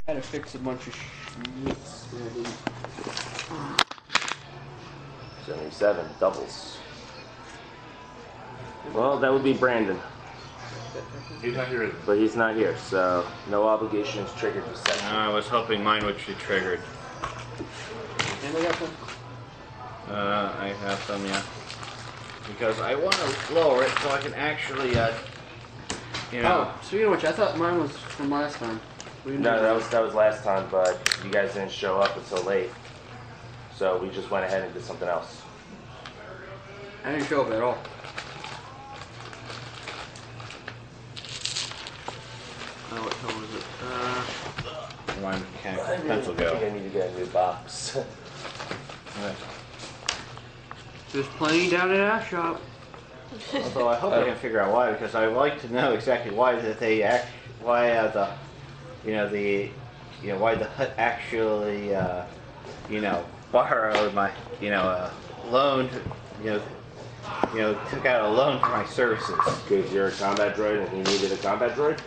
Had to fix a bunch of schmitz. 77 doubles. Well, that would be Brandon. He's not here. But he's not here, so no obligations triggered for second. I was hoping mine would be triggered. Anybody got some? I have some, yeah. Because I want to lower it so I can actually, you know. Oh, speaking of which, I thought mine was from last time. No, that was last time, but you guys didn't show up until late. So we just went ahead and did something else. I didn't show up at all. Oh, what hell is it? Mine can't pencil go. I think I need to get a new box. There's plenty down at our shop. Although I hope I can figure out why, because I would like to know exactly why that they why why the hut actually borrowed my loaned took out a loan for my services. Because you're a combat droid and he needed a combat droid?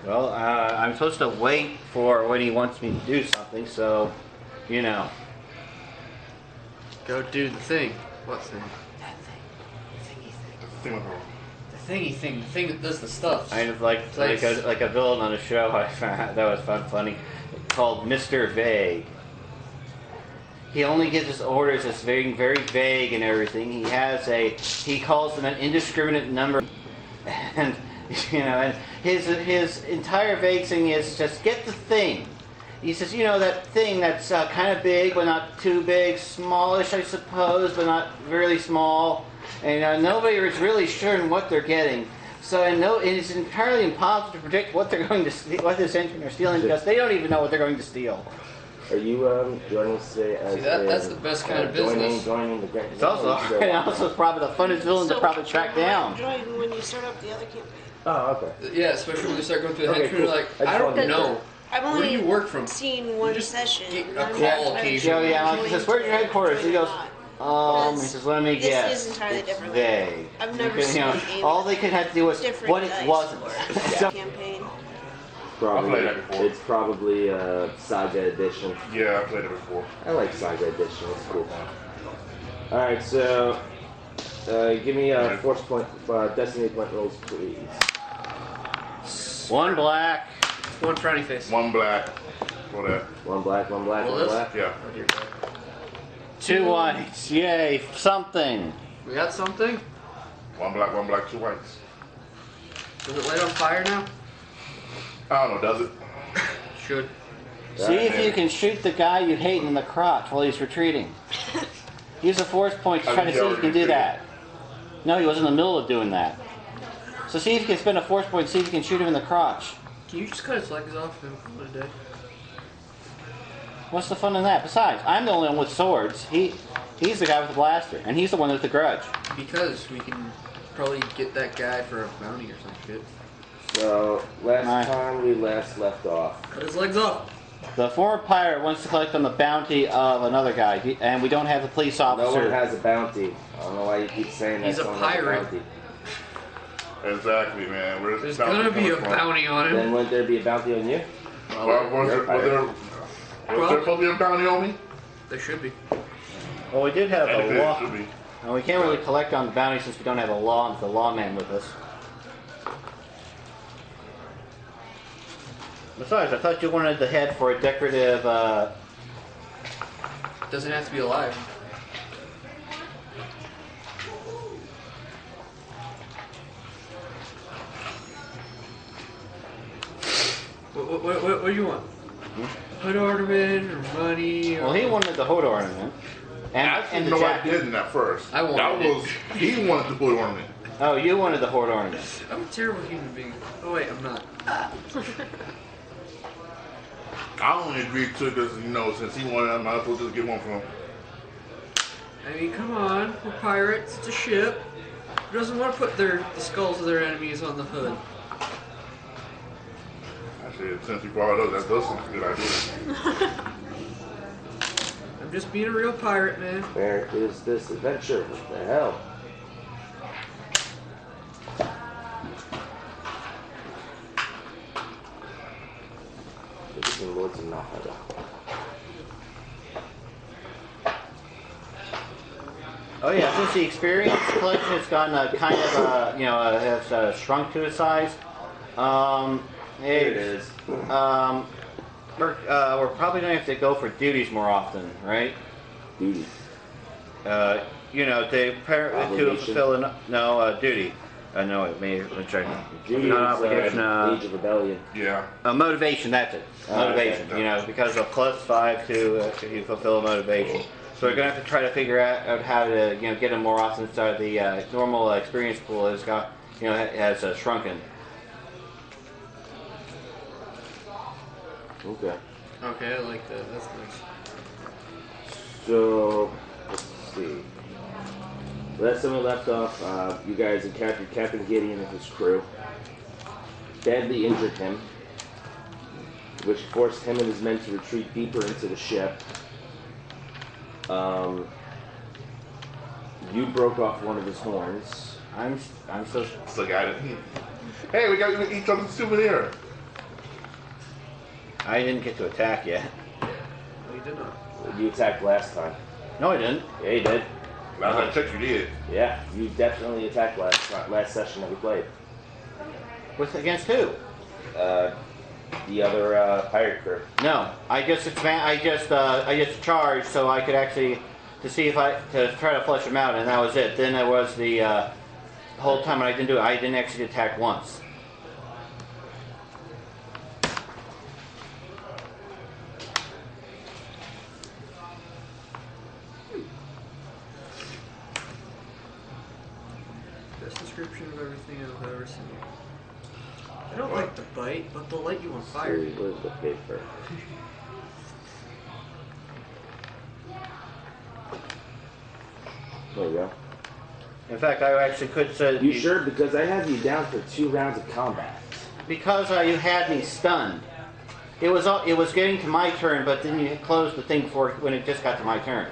Well, I'm supposed to wait for when he wants me to do something, so Go do the thing. What thing? That thing. The thingy thing. The thing that does the stuff. kind of like a villain on a show I found that was funny, called Mr. Vague. He only gives his orders as very, very vague and everything. He calls them an indiscriminate number, and and his entire vague thing is just get the thing. He says, that thing that's kind of big, but not too big, smallish, I suppose, but not really small. And nobody is really sure in what they're getting. So, it's entirely impossible to predict what they're going to steal, what this engine are stealing, because they don't even know what they're going to steal. Are you joining us today as that's the best kind of business. Joining the It's also probably the funnest villain to probably track down. Join when you start up the other campaign. Oh, okay. Yeah, especially when they start going through the henchmen, cool. like, I I don't just know. I've Where do only you work from? seen one just session. get a I'm call not entirely occasionally. sure He says, where's your headquarters? He goes, he says, let me This guess. is entirely It's different. vague. I've never Because, seen a game all they could have to do was different what it dice wasn't. for So- campaign. Probably, I played that before. It's probably Saga Edition. Yeah, I played it before. I like Saga Edition. It's cool. Alright, so give me force point, destiny point rolls, please. One black. One frowny face. One black. For that. One black, one black, Well, one this- black. Yeah. Oh, dear God. Two whites. Yay, something. We got something? One black, two whites. Does it light on fire now? I don't know, does it? Should. See if you can shoot the guy you hate in the crotch while he's retreating. Use a force point to try to see if you can do that. No, he was in the middle of doing that. So see if you can spend a force point and see if you can shoot him in the crotch. Can you just cut his legs off and call it a day? What's the fun in that? Besides, I'm the only one with swords. He's the guy with the blaster, and he's the one with the grudge. Because we can probably get that guy for a bounty or some shit. So, last Alright. time we left off. Cut his legs off. The former pirate wants to collect on the bounty of another guy, and we don't have the police No one officer. has a bounty. I don't know why you keep saying that. He's a someone has pirate. bounty. Exactly, man. Where's There's the bounty gonna be a coming from? bounty on Then him. wouldn't there be a bounty on you? Was there supposed to be a bounty on me? There should be. Well, we did have And a if it law. should be. And we can't really collect on the bounty since we don't have the lawman with us. Besides, I thought you wanted the head for a decorative, Doesn't have to be alive. What do you want? Hood ornament or money? Or... well, he wanted the hood ornament. And Actually, the no, I jacket. didn't at first. I wanted it. He wanted the blue ornament. Oh, you wanted the hood ornament. I'm a terrible human being. Oh wait, I'm not. I only agreed to it because, since he wanted it, I might as well just get one from him. I mean, come on, we're pirates. It's a ship. Who doesn't want to put the skulls of their enemies on the hood? Actually, since you brought it up, that does seem like a good idea. I'm just being a real pirate, man. Where is this adventure? What the hell? Racing Lords of Nahada. Oh yeah, since the experience collection has gotten kind of has shrunk to a size. Here it is. We're probably going to have to go for duties more often, right? Duty. To fulfill duty. No, it may. Let's try. Duty Not is obligation. Age of Rebellion. Yeah. Motivation. That's it. Motivation. okay. Because of +5 to you fulfill motivation. So we're going to have to try to figure out how to get them more often. So the normal experience pool has got has shrunken. Okay. Okay, I like that. That's nice. So, let's see. Last time we left off, you guys encountered Captain Gideon and his crew. Badly injured him, which forced him and his men to retreat deeper into the ship. You broke off one of his horns. I'm so. Still got it. Hey, we got to eat some souvenir. I didn't get to attack yet. No, you did not. You attacked last time. No, I didn't. Yeah, you did. Last time I checked, you did. Yeah, you definitely attacked last session that we played. Against who? The other pirate crew. No, I just charged so I could actually to try to flush them out, and that was it. Then there was the whole time when I didn't do it. I didn't actually attack once. Best description of everything I've ever seen. I don't like the bite, but they'll light you on fire. Where's the paper? There you go. In fact, I actually could say You sure? Because I have you down for 2 rounds of combat. because you had me stunned. It was getting to my turn, but then you closed the thing before when it just got to my turn.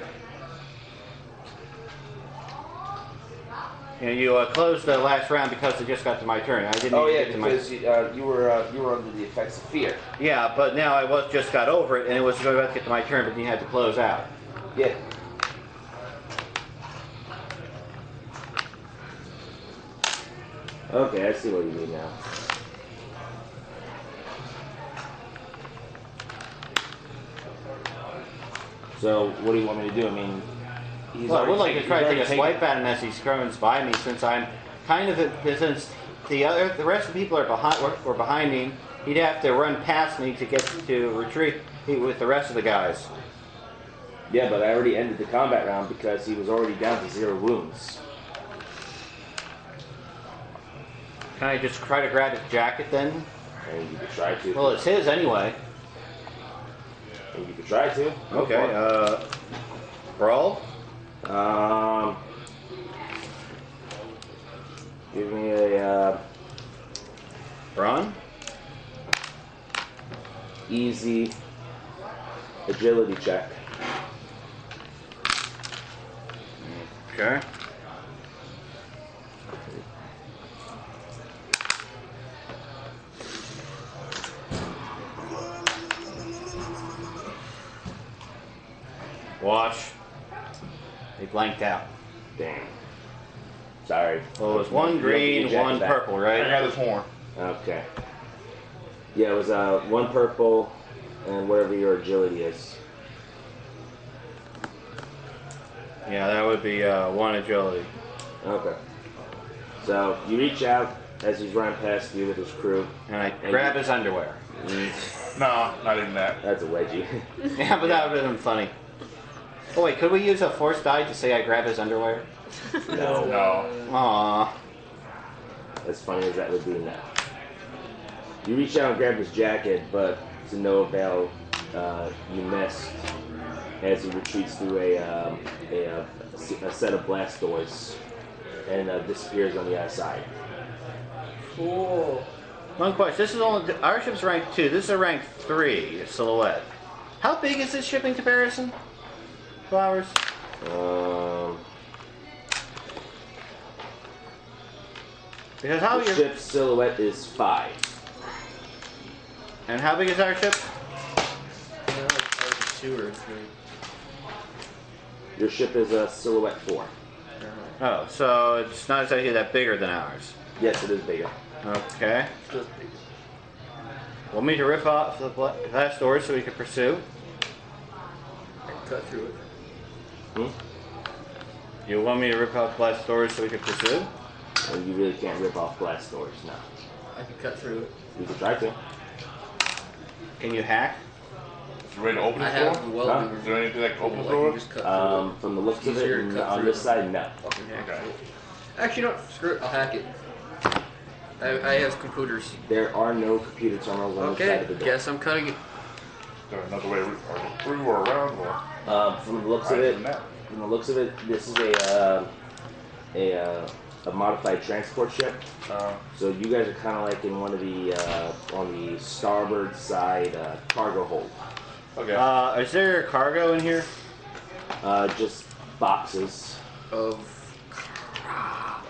You closed the last round because it just got to my turn. I didn't Oh even yeah, get to my. because you were under the effects of fear. Yeah, but now I just got over it, and it was about to get to my turn, but then you had to close out. Yeah. Okay, I see what you mean now. So, what do you want me to do? I mean, Well, I would like to try to take a swipe at him as he runs by me, since I'm kind of since the rest of the people were behind me. He'd have to run past me to get to retreat with the rest of the guys. Yeah, but I already ended the combat round because he was already down to 0 wounds. Can I just try to grab his jacket then? And you could try to. Well, it's his anyway. And you could try to. Go Okay. for it. Brawl. Give me a Brawn. easy agility check. Okay. Watch. They blanked out. Damn. Sorry. Well, it was one green, one purple, I right? got his horn. Okay. Yeah, it was 1 purple and whatever your agility is. Yeah, that would be 1 agility. Okay. So you reach out as he's running past you with his crew. And I grab his underwear. No, not even that. That's a wedgie. Yeah, but that would have been funny. Oh wait, could we use a force die to say I grab his underwear? No. No. Aww. As funny as that would be, no. You reach out and grab his jacket, but to no avail, you missed as he retreats through a set of blast doors and disappears on the other side. Cool. One question. This is only our ship's rank 2. This is a rank 3 silhouette. How big is this ship in comparison? Flowers. Because how The your ship's silhouette is 5. and how big is our ship? 2 or 3? Your ship is a Silhouette 4. Oh, so it's not exactly that bigger than ours. Yes, it is bigger. Okay. Still big. Want me to rip off the glass doors so we can pursue? I can cut through it. Hmm? You want me to rip off glass doors so we can pursue? And you really can't rip off glass doors, no. I can cut through it. You can try to. Can you hack? You ready to open I the have door? welding. Is there anything that can open the I door? can just cut through it. From the looks of it, Easier to cut on through this it. side, no. Fucking hack Okay. through it. Actually, no, screw it. I'll hack it. I have computers. There are no computer terminals on the side Okay, of the door. guess I'm cutting it. Is there another way through or around or? From the looks of Right it, from that. from the looks of it, this is a modified transport ship. So you guys are kind of like in one of the on the starboard side cargo hold. Okay. Is there cargo in here? Just boxes Of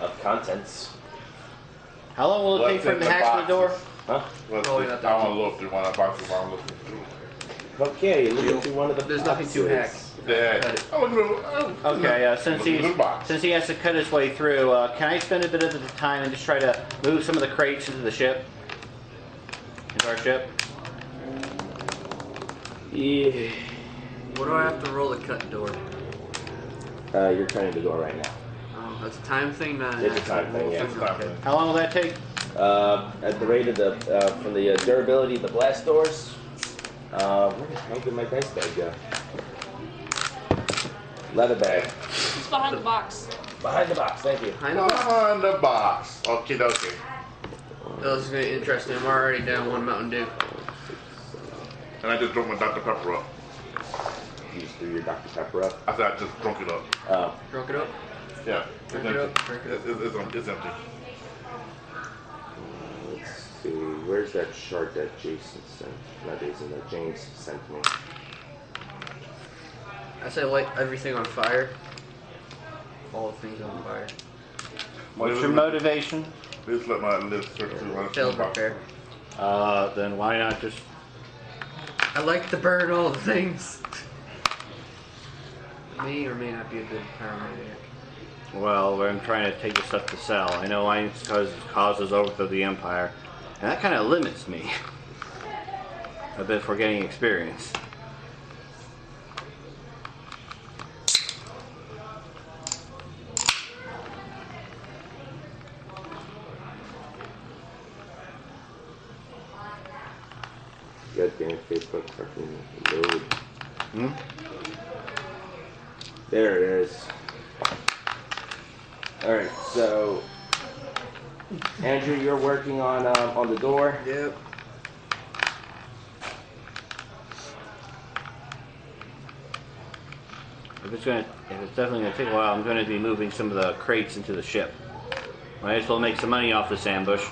of contents. How long will it take What's for him in to the hack the door? Huh? Let's Probably see. not I that want to deep. look through one of the boxes while I'm looking through. Okay, looking through one of the there's boxes. nothing to hack. Yeah. Cut it. Oh, look at the Okay, since Look at the box. he has to cut his way through, can I spend a bit of the time and just try to move some of the crates into the ship? Into our ship? Yeah. What do I have to roll to cut door? You're cutting the door right now. Oh, that's a time thing, not an It's a actual time thing, roll yeah. It's a time thing. How long will that take? At the rate of the from the durability of the blast doors. Where the hell did my dice bag go? Leather bag. It's behind the box. Behind the box, thank you. Behind the box? Behind the box. Okay, okay. Oh, this is gonna be interesting. I'm already down 1 Mountain Dew. And I just drunk my Dr. Pepper up. You just threw your Dr. Pepper up. I said I just drunk it up. Drunk it up? Yeah. It's Drink it empty. up, drink it up. It's empty. Let's see. Where's that chart that Jason sent? Not Jason, that James sent me. I say light everything on fire. All the things on fire. What's your motivation? Just let my lips search through my Failed box. repair. Then why not just... I like to burn all the things. May or may not be a good paramedic. Well, I'm trying to take the stuff to sell. I know mine causes overthrow of the Empire, and that kind of limits me a bit for getting experience. God damn it, Facebook fucking load. Hmm? There it is. Alright, so Andrew, you're working on the door. Yep. If it's definitely gonna take a while, I'm gonna be moving some of the crates into the ship. Might as well make some money off this ambush.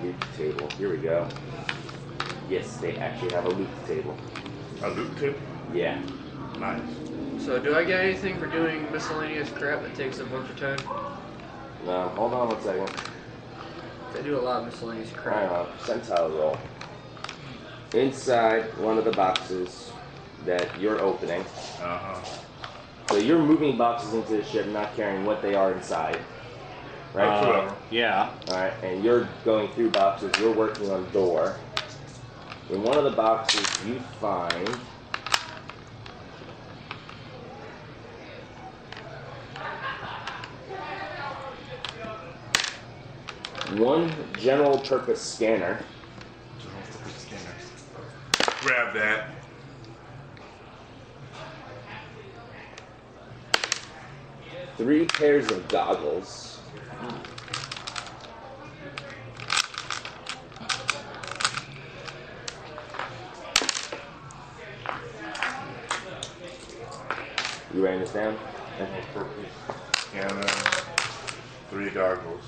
Loot table. Here we go. Yes, they actually have a loot table. A loot tip? Yeah. Nice. So do I get anything for doing miscellaneous crap that takes a bunch of time? Hold on 1 second. I do a lot of miscellaneous Hang crap. on. Percentile roll. Inside one of the boxes that you're opening. Uh-huh. So you're moving boxes into the ship, not caring what they are inside. Right? Whatever. Yeah. Alright, and you're going through boxes, you're working on door. In one of the boxes you find one general purpose scanner. Grab that. Three pairs of goggles. You writing this down? Scanner. 3 goggles.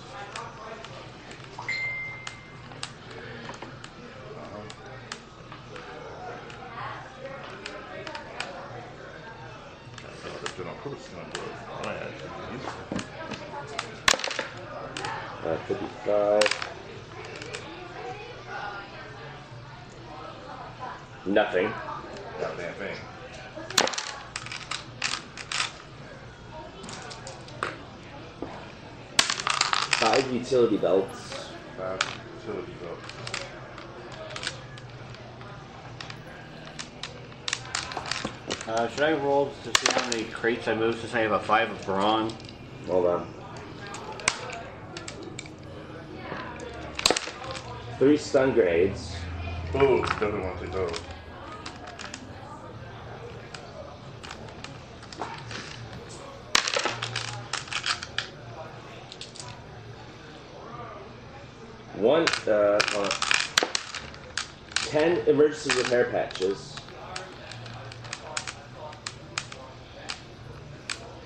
55. Nothing. Goddamn thing. 5 utility belts. 5 utility belts. Should I roll to see how many crates I moved since I have a 5 of brawn? Hold on. 3 stun grenades. Ooh, definitely want to take those. Hold on. 10 emergency repair patches.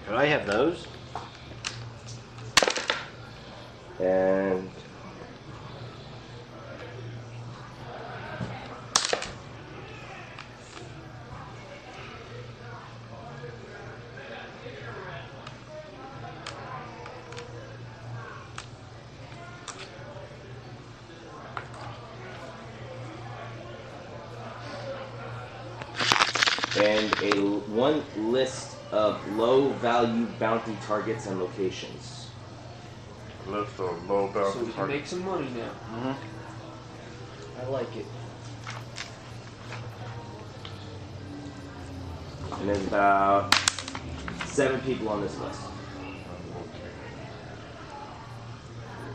Could I have those? And one list of low value bounty targets and locations. List of low So bounty we can targets. make some money now. Mm-hmm. I like it. And there's about 7 people on this list.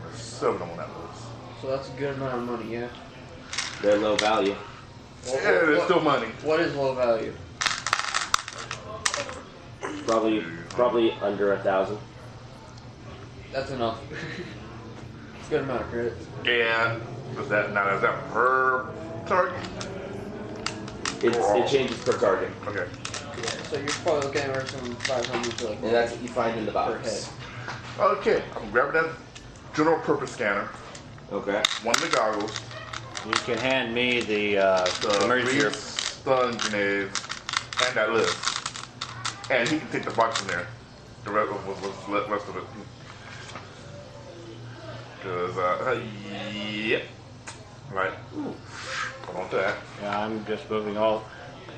There's 7 of them on that list. So that's a good amount of money, yeah. They're low value. Yeah, there's still money. What is low value? Probably under 1,000. That's enough. It's a good amount of credit. Yeah. Is that per target? It changes per target. Okay. Yeah, so you're probably looking at some 500 to like And that's what you find in the per box. head. Okay. I'm grabbing that general purpose scanner. Okay. One of the goggles. You can hand me the The emergency. 3 stun grenades. And that list. And he can take the box from there. The rest of it. Because, yep. Right. Hold on to that. Yeah, I'm just moving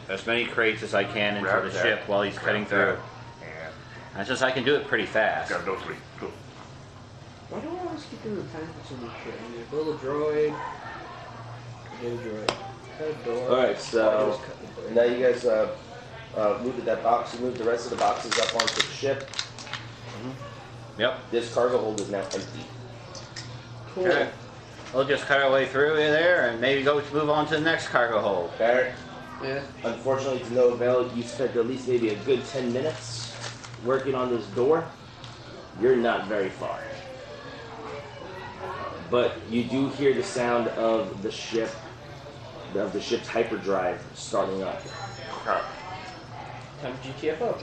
as many crates as I can into Grab the that. ship while he's cutting through. And And since I can do it pretty fast. grab those 3. Cool. Why do I always keep doing the time consuming shit? I mean, build a droid. Get a droid. Cut a door. Alright, so Just cut the door. now you guys moved that box. You moved the rest of the boxes up onto the ship. Yep. This cargo hold is now empty. Cool. Okay. We'll just cut our way through there and maybe move on to the next cargo hold. Barrett, Yeah. unfortunately to no avail, you spent at least maybe a good 10 minutes working on this door. You're not very far. But you do hear the sound of the ship's hyperdrive starting up. Alright. Time to GTFO.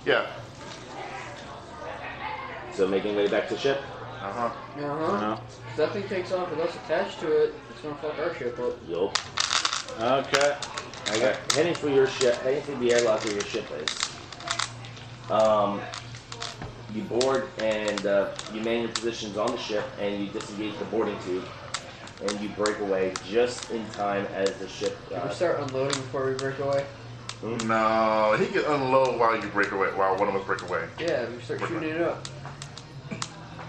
Yeah. So making way back to the ship. Uh-huh. Uh-huh. If that thing takes off with us attached to it, it's gonna fuck our ship up. Yup. Okay. Heading for your ship, heading for the airlock where your ship is. You board and you man your positions on the ship and you disengage the boarding tube and you break away just in time as the ship. Can we start unloading before we break away? No, he can unload while you break away, while one of us break away. Yeah, we start shooting it up.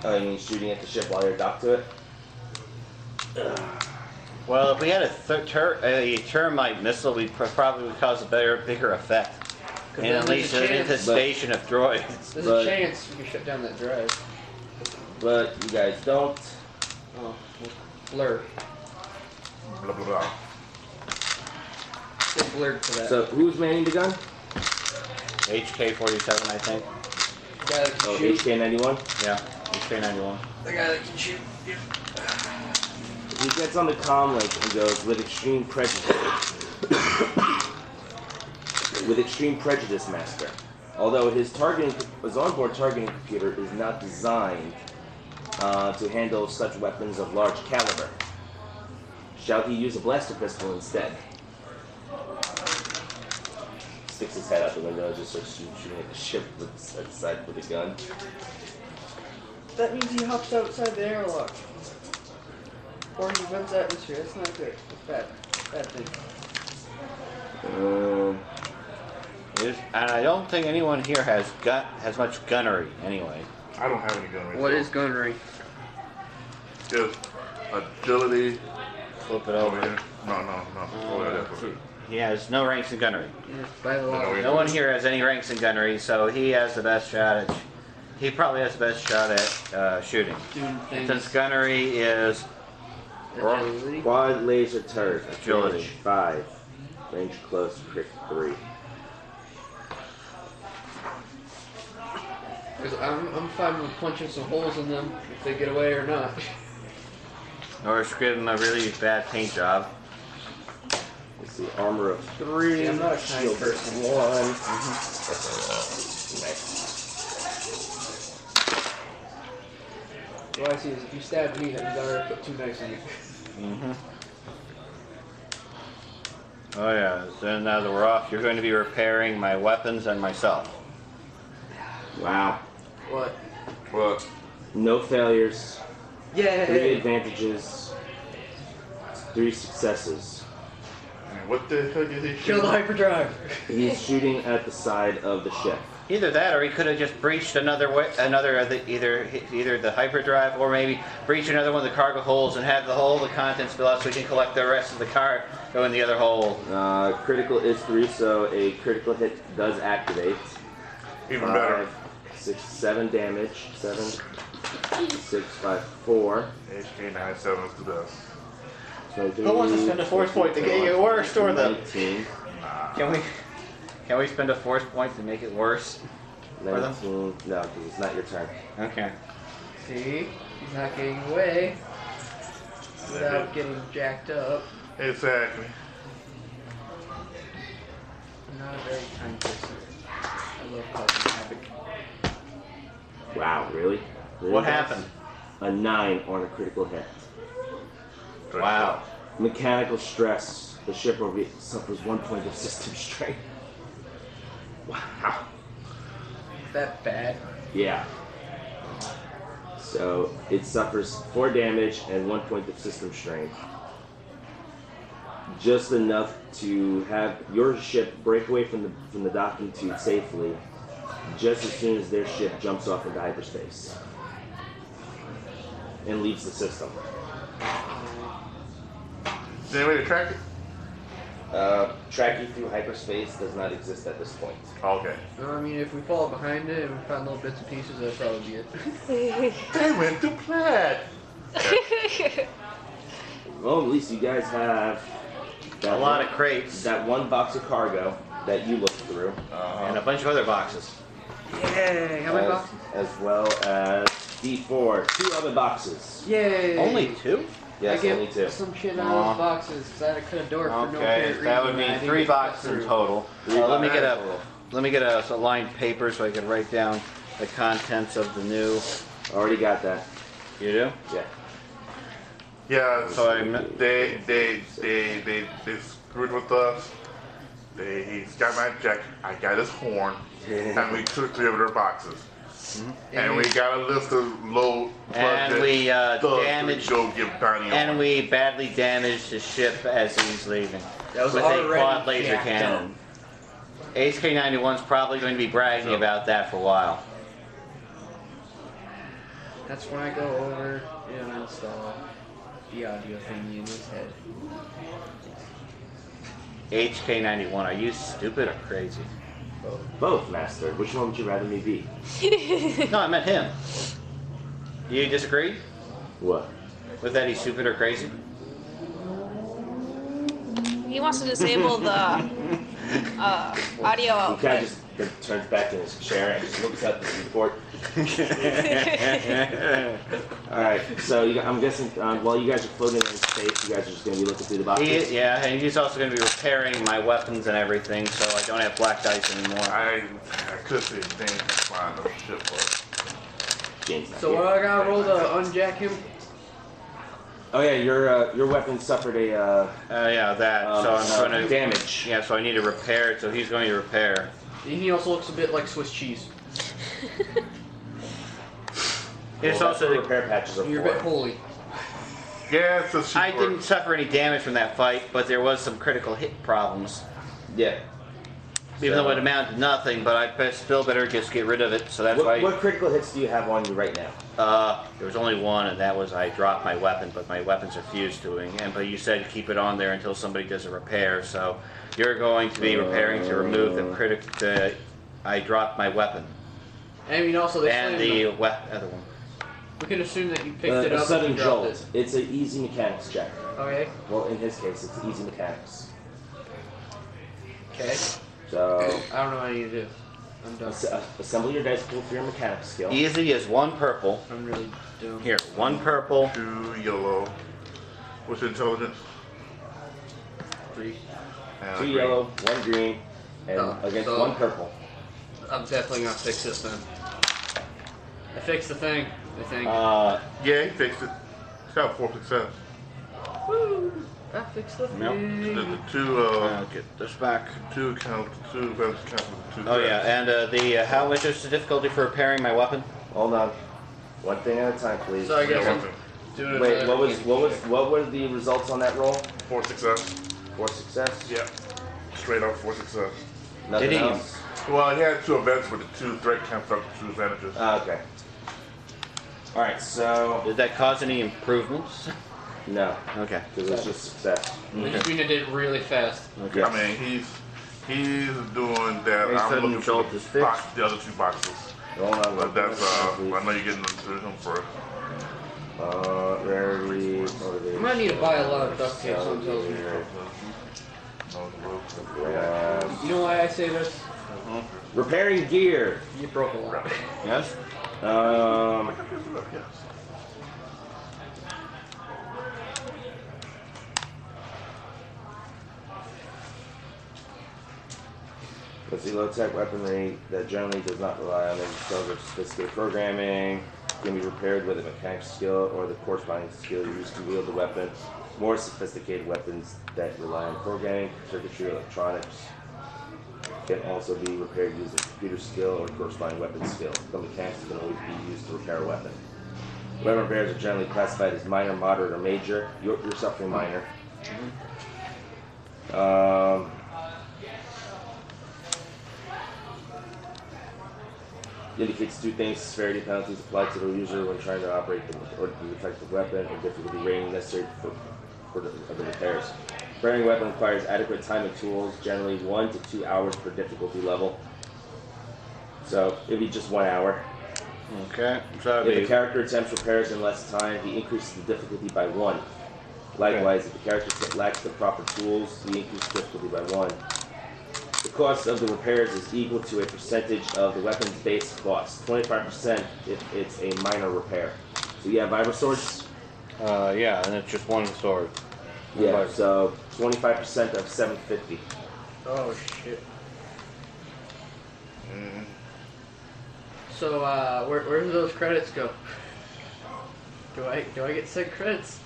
You mean shooting at the ship while you're docked to it? Well, if we had a termite missile, we probably would cause a bigger effect. 'Cause And then at there's least a an chance- infestation of droids. There's But- a chance we can shut down that drive. But you guys don't. Oh, blur. Blah, blah, blah. Get blurred for that. So who's manning the gun? HK-47, I think. The guy that can Oh, shoot. HK-91. Yeah, HK-91. The guy that can shoot. Yeah. He gets on the comm link and goes, with extreme prejudice. With extreme prejudice, Master. Although his onboard targeting computer is not designed to handle such weapons of large caliber. Shall he use a blaster pistol instead? Sticks his head out the window and just starts shooting at the ship with a gun. That means he hops outside the airlock. Or he vents atmosphere. That's not good. That's bad thing. And I don't think anyone here has much gunnery anyway. I don't have any gunnery. What is gunnery? Just agility. Flip it Over over. here. No. Oh, yeah, that's it. He has no ranks in gunnery. Yeah, by the law. No, No one here has any ranks in gunnery, so he has the best shot at. He probably has the best shot at shooting. Doing things. Since gunnery is Agility. Quad laser turret. Agility. Range 5. Range close. Crit 3. Because I'm fine with punching some holes in them if they get away or not. or getting a really bad paint job. Let's see. Armor of 3. See, I'm not a kind Shield person. 1. Nice. What I see is if you stab me, that means I already put 2 knives in you. Oh yeah. Then now that we're off, you're going to be repairing my weapons and myself. Wow. What? But No failures. 3 Yay! advantages. 3 successes. what the heck is he Kill the shooting? hyperdrive! He's shooting at the side of the ship. Either that, or he could have just breached either the hyperdrive, or maybe breach another one of the cargo holes and have the whole of the contents fill out, so we can collect the rest of the car go in the other hole. Critical is 3, so a critical hit does activate. Even better. 6, 7 damage. 7, 6, 5, 4. HK97 is the best. 23, Who wants to spend a force point to get you worse, or the? 19. Can we spend a force point to make it worse? For them? 19. No, because it's not your turn. Okay. See? He's not getting away without getting jacked up. Exactly. I'm not a very kind person. I love causing havoc. Wow, really? Really, What guys? happened? A 9 on a critical hit. Wow. Mechanical stress. The ship suffers 1 point of system strain. Wow. That bad. Yeah. So it suffers 4 damage and 1 point of system strain. Just enough to have your ship break away from the docking tube safely, just as soon as their ship jumps off into hyperspace and leaves the system. Is there any way to track it? Tracking through hyperspace does not exist at this point. Okay. No, I mean, if we fall behind it and we find little bits and pieces, that'll probably be it. They went to Plaid. Well, at least you guys have A lot of crates that 1 box of cargo that you looked through, and a bunch of other boxes. Yay! How many boxes? as well as D4, 2 other boxes. Yay! Only 2? Yes, I get only 2. some shit out of those boxes because I had to cut a door for no Okay, apparent that would reason, and I mean didn't 3 get cut boxes in through. total. 3 Let me boxes get total. a lined paper so I can write down the contents of the new. Already got that. You do? Yeah. Yeah, So I'm- they screwed with us. He's got my jack, I got his horn, and we took 3 of their boxes. And we got a list of low And budget we thugs damaged. to go give bounty on. And we badly damaged his ship as he's leaving That was with a already quad laser jacked cannon. HK91's probably going to be bragging about that for a while. That's when I go over and install the audio thingy in his head. HK91, are you stupid or crazy? Both, Master. Which one would you rather me be? No, I meant him. Do you disagree What? with that he's stupid or crazy? He wants to disable the audio He kind output. of just turns back in his chair and just looks at the report. Alright, so I'm guessing while you guys are floating in space, you guys are just going to be looking through the boxes? Yeah, and he's also going to be repairing my weapons and everything, so I don't have black dice anymore. I could see things flying the ship for it. James not So here. what I gotta roll to unjack him? Oh yeah, your weapon suffered a Yeah, that. So I'm going to damage. Yeah, so I need to repair it. So he's going to repair. And he also looks a bit like Swiss cheese. It's Well, that's also what repair patches are You're a bit for. holy. Yeah, it's a super. I didn't suffer any damage from that fight, but there was some critical hit problems. Yeah. Even So- though it amounted to nothing, but still better just get rid of it. So that's What why critical hits do you have on you right now? there was only one, and that was I dropped my weapon, but my weapons are fused to it. But you said keep it on there until somebody does a repair. So you're going to be repairing to remove the I dropped my weapon I mean, also they and slammed the them. other one. We can assume that you picked it A up sudden and you dropped jolt. it. It's an easy mechanics check. Okay. Well, in his case, it's easy mechanics. Okay. So, I don't know what I need to do. I'm done. assemble your dice pool for your mechanics skill. Easy is one purple. I'm really dumb. Here, one purple. 2 yellow. What's your intelligence? 3. And 2 green. yellow, 1 green, and Oh, against so- 1 purple. I'm definitely gonna fix this then. I fixed the thing, I think. Yeah, he fixed it. He's got 4 success. Woo! I fixed the Nope. thing. The two, I'll get this back. two events count as 2 Oh yeah, threats. and how much is the difficulty for repairing my weapon? Hold on. One thing at a time, please. So I guess Yeah, I'm one thing. doing it. Wait, what were the results on that roll? 4 success. 4 success? Yeah. Straight up 4 success. Nothing Did he- else? Well, he had 2 events, but the 2 threat counts up to 2 advantages. Okay. Alright, so... Did that cause any improvements? No, Okay. because it's just success. I just mean I did it really fast. Okay. I mean, he's doing that. Hey, I'm sudden looking jolt for is fixed. the other 2 boxes. Hold on. But that's, please. I know you're getting to him first. Rarity, I might need to buy a lot of duct tape, someone tells me. You know why I say this? Repairing gear. You broke a lot. Yes? Yes. Let's see, low-tech weaponry that generally does not rely on any sort of sophisticated programming can be repaired with a mechanics skill or the corresponding skill used to wield the weapon. More sophisticated weapons that rely on programming, circuitry, electronics can also be repaired using computer skill or corresponding weapon skill. The mechanics can always be used to repair a weapon. Weapon repairs are generally classified as minor, moderate, or major. You're suffering minor. Indicates 2 things: severity penalties applied to the user when trying to operate the effective weapon, and difficulty rating necessary for the repairs. Repairing a weapon requires adequate time and tools, generally 1 to 2 hours per difficulty level. So it'd be just 1 hour. Okay. So If the character attempts repairs in less time, he increases the difficulty by 1. Likewise, if the character lacks the proper tools, he increases the difficulty by 1. The cost of the repairs is equal to a percentage of the weapon's base cost. 25% if it's a minor repair. So you have Vibra swords? yeah, and it's just one sword. Yeah, so 25% of 750. Oh shit. So where do those credits go? Do I get sick credits?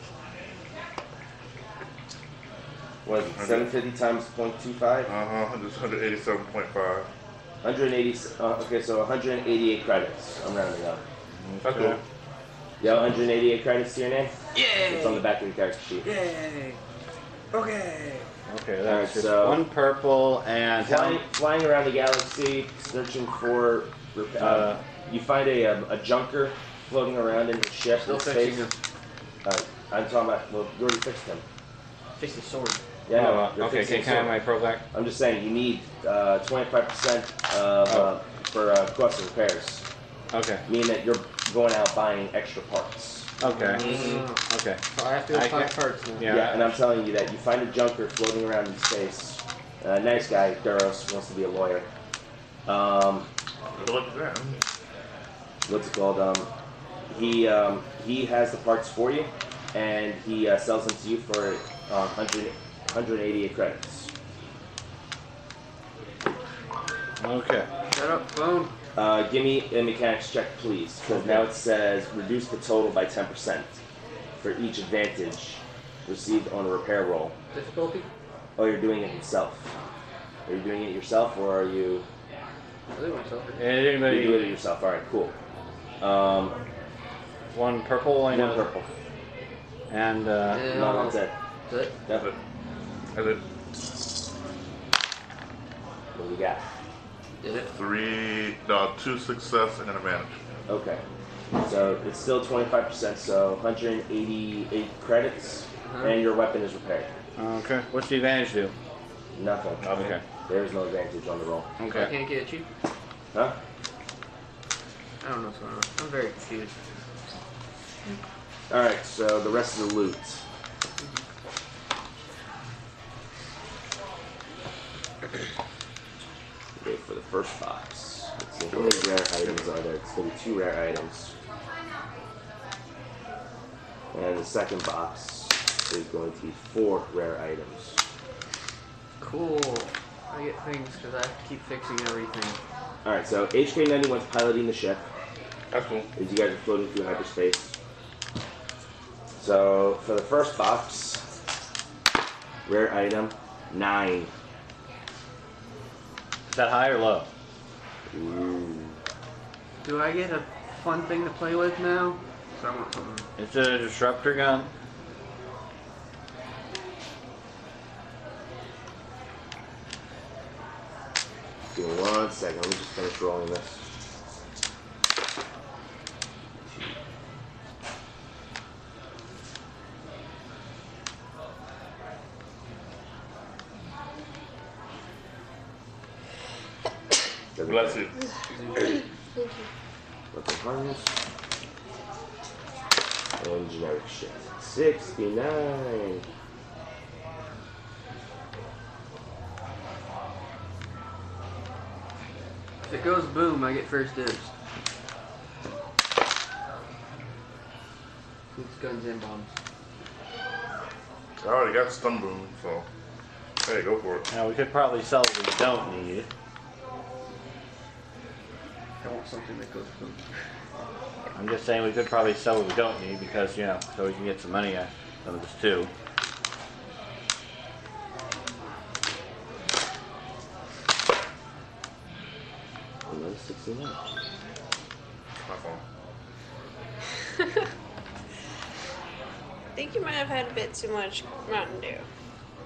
What is it, 750 times 0.25? Just 187.5. 180, okay, so 188 credits. I'm rounding up. That's cool. You have 188 credits to your name? Yay! It's on the back of the character sheet. Yay! Okay. Okay, Alright, that's just so- one purple and Flying around the galaxy, searching for... you find a junker floating around in the ship Still in fixing space. him. I'm talking about... Well, you already fixed him. Fix the sword. Yeah, no, you're okay, fixing can I have the my sword. pro back? I'm just saying, you need 25% of, for cost of repairs. Okay. Meaning that you're going out buying extra parts. Okay. Mm. Okay. So I have to go I find can- parts now. Yeah. And I'm telling you that you find a junker floating around in space. Nice guy, Duros, wants to be a lawyer. Look at that. What's it called? He has the parts for you, and he sells them to you for 188 credits. Okay. Shut up, phone. Give me a mechanics check, please, because now it says reduce the total by 10% for each advantage received on a repair roll. Difficulty? Oh, you're doing it yourself. Are you doing it yourself, or are you... I think myself. You do it Anybody? yourself. All right, cool. one purple. I know. One purple. And No, that's it. That's it? Yep. That's it. What do we got? Did it? 2 success and an advantage. Okay. So it's still 25%, so 188 credits, and your weapon is repaired. okay. What's the advantage do? Nothing. Okay. There's no advantage on the roll. I Okay. can't get it cheap? Huh? I don't know what's going on. I'm very confused. Alright, so the rest of the loot. Okay, for the first box. Let's see how many rare items are there. It's going to be 2 rare items. And the second box is going to be 4 rare items. Cool. I get things because I have to keep fixing everything. Alright, so HK-91's piloting the ship That's cool. as you guys are floating through hyperspace. So, for the first box, rare item, 9. Is that high or low? Ooh. Do I get a fun thing to play with now? So I want something. It's a disruptor gun. Give me 1 second, let me just finish rolling this. Bless you. Weapon harness. And generic shit. 69. If it goes boom, I get first dibs. It's guns and bombs. I already got stun boom, so hey, go for it. Now we could probably sell what we don't need. I want something that goes boom. I'm just saying we could probably sell what we don't need because, you know, so we can get some money out of this too. Another 69. My phone. I think you might have had a bit too much Mountain Dew.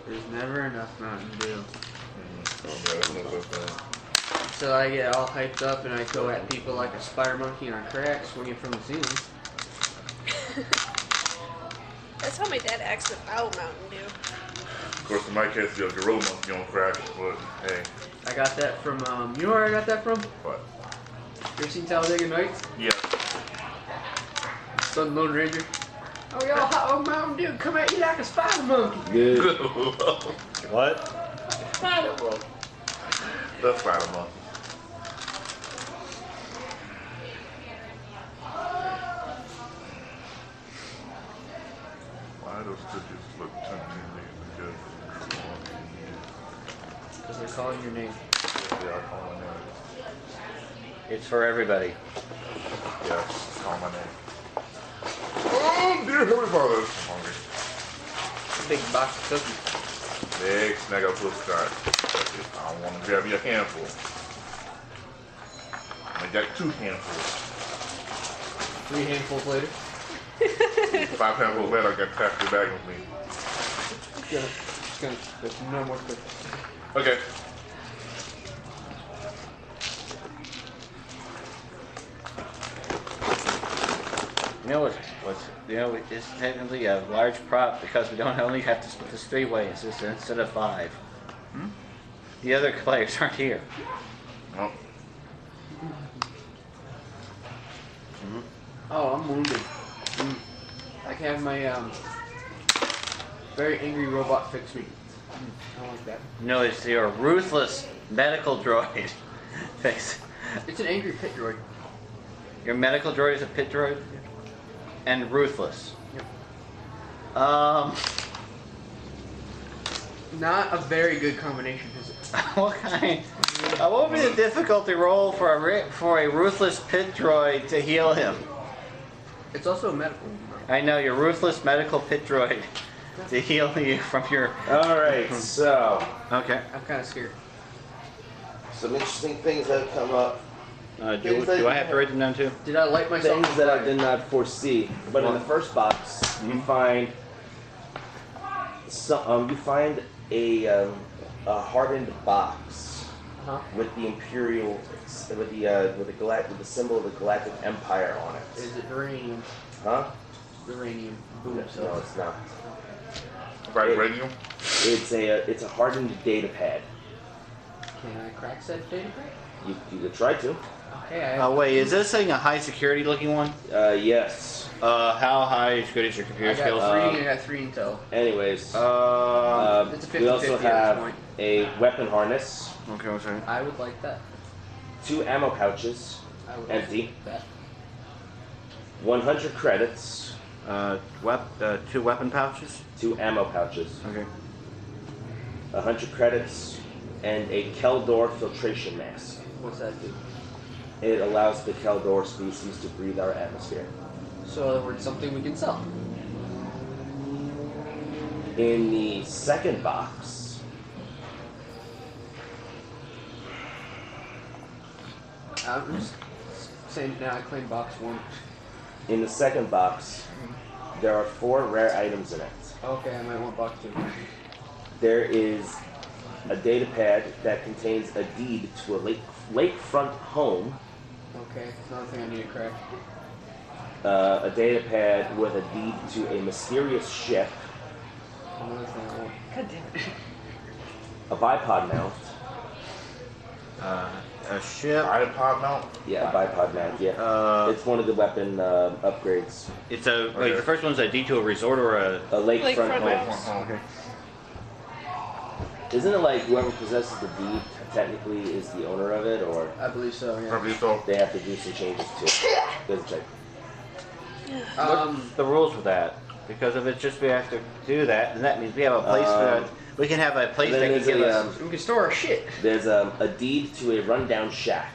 There's never enough Mountain Dew. Oh, yeah, that's no such thing. So I get all hyped up and I go at people like a spider monkey on crack swinging from the ceiling. That's how my dad acts without Mountain Dew. Of course, in my case, you're a gorilla monkey on crack, but hey, I got that from, you know where I got that from? what? You ever seen Talladega Nights? Yeah. Son Lone Ranger. Oh, y'all hot on Mountain Dew, come at you like a spider monkey. Good. What? Spider monkey. That's spider monkey. Why do those stitches look temptingly good? Because they're calling your name. Yeah, I call my name. It's for everybody. Yeah, call my name. Oh, dear Heavenly Father, I'm hungry. Big box of cookies. Big snack up to the sky. I want to grab you a handful. I got 2 handfuls. 3 handfuls later. 5 handfuls later, I got half your bag with me. There's no more cookies. Okay. You know what's you know it's technically a large prop because we don't only have to split this 3 ways instead of 5. The other players aren't here. Well, Oh, I'm wounded. I can have my very angry robot fix me. I don't like that. No, it's your ruthless medical droid. Face. It's an angry pit droid. Your medical droid is a pit droid? And ruthless. Yep. Not a very good combination, is it? What kind? What would be the difficulty roll for a ruthless pit droid to heal him? It's also a medical. I know, your ruthless medical pit droid to heal you from your... Alright, so Okay. I'm kind of scared. some interesting things have come up. Do I have to write them down too? Did I light myself? Things that I did not foresee. But in the first box, you find a hardened box with the imperial, with the symbol of the Galactic Empire on it. Is it uranium? Huh? Uranium. No, Boom. it's not. Vibranium? It's a hardened data pad. Can I crack said data pack? You could try to. Okay. Oh wait, is this thing a high security looking one? Yes. How high security is your computer I got skills? three. I got 3 intel. Anyways, It's a 50-50 we also at this have point. a weapon harness, Okay, what's that? I would like that. 2 ammo pouches, I would empty, like that. 100 credits, 2 weapon pouches? 2 ammo pouches, Okay. 100 credits, and a Keldor filtration mask. What's that do? It allows the Keldor species to breathe our atmosphere. So, in other words, something we can sell. In the second box, I'm just saying now. I claim box 1. there are 4 rare items in it. Okay, I might want box 2. There is a data pad that contains a deed to a lakefront home, Okay, another thing I need to crack. a data pad with a deed to a mysterious ship, Another thing I want. God damn it. a bipod mount. A ship. iPod mount? Yeah, a bipod mount, yeah. It's one of the weapon upgrades. It's a. Wait, the first one's a deed to a resort or a. A lakefront Lakefront home. house. Okay. Isn't it like whoever possesses the deed technically is the owner of it, or I believe so, yeah. Probably so. they have to do some changes to it? Doesn't check. What's the rules with that? Because if it's just we have to do that, then that means we have a place for. We can have a place then that can there's give a, us. We can store our shit. There's a deed to a rundown shack,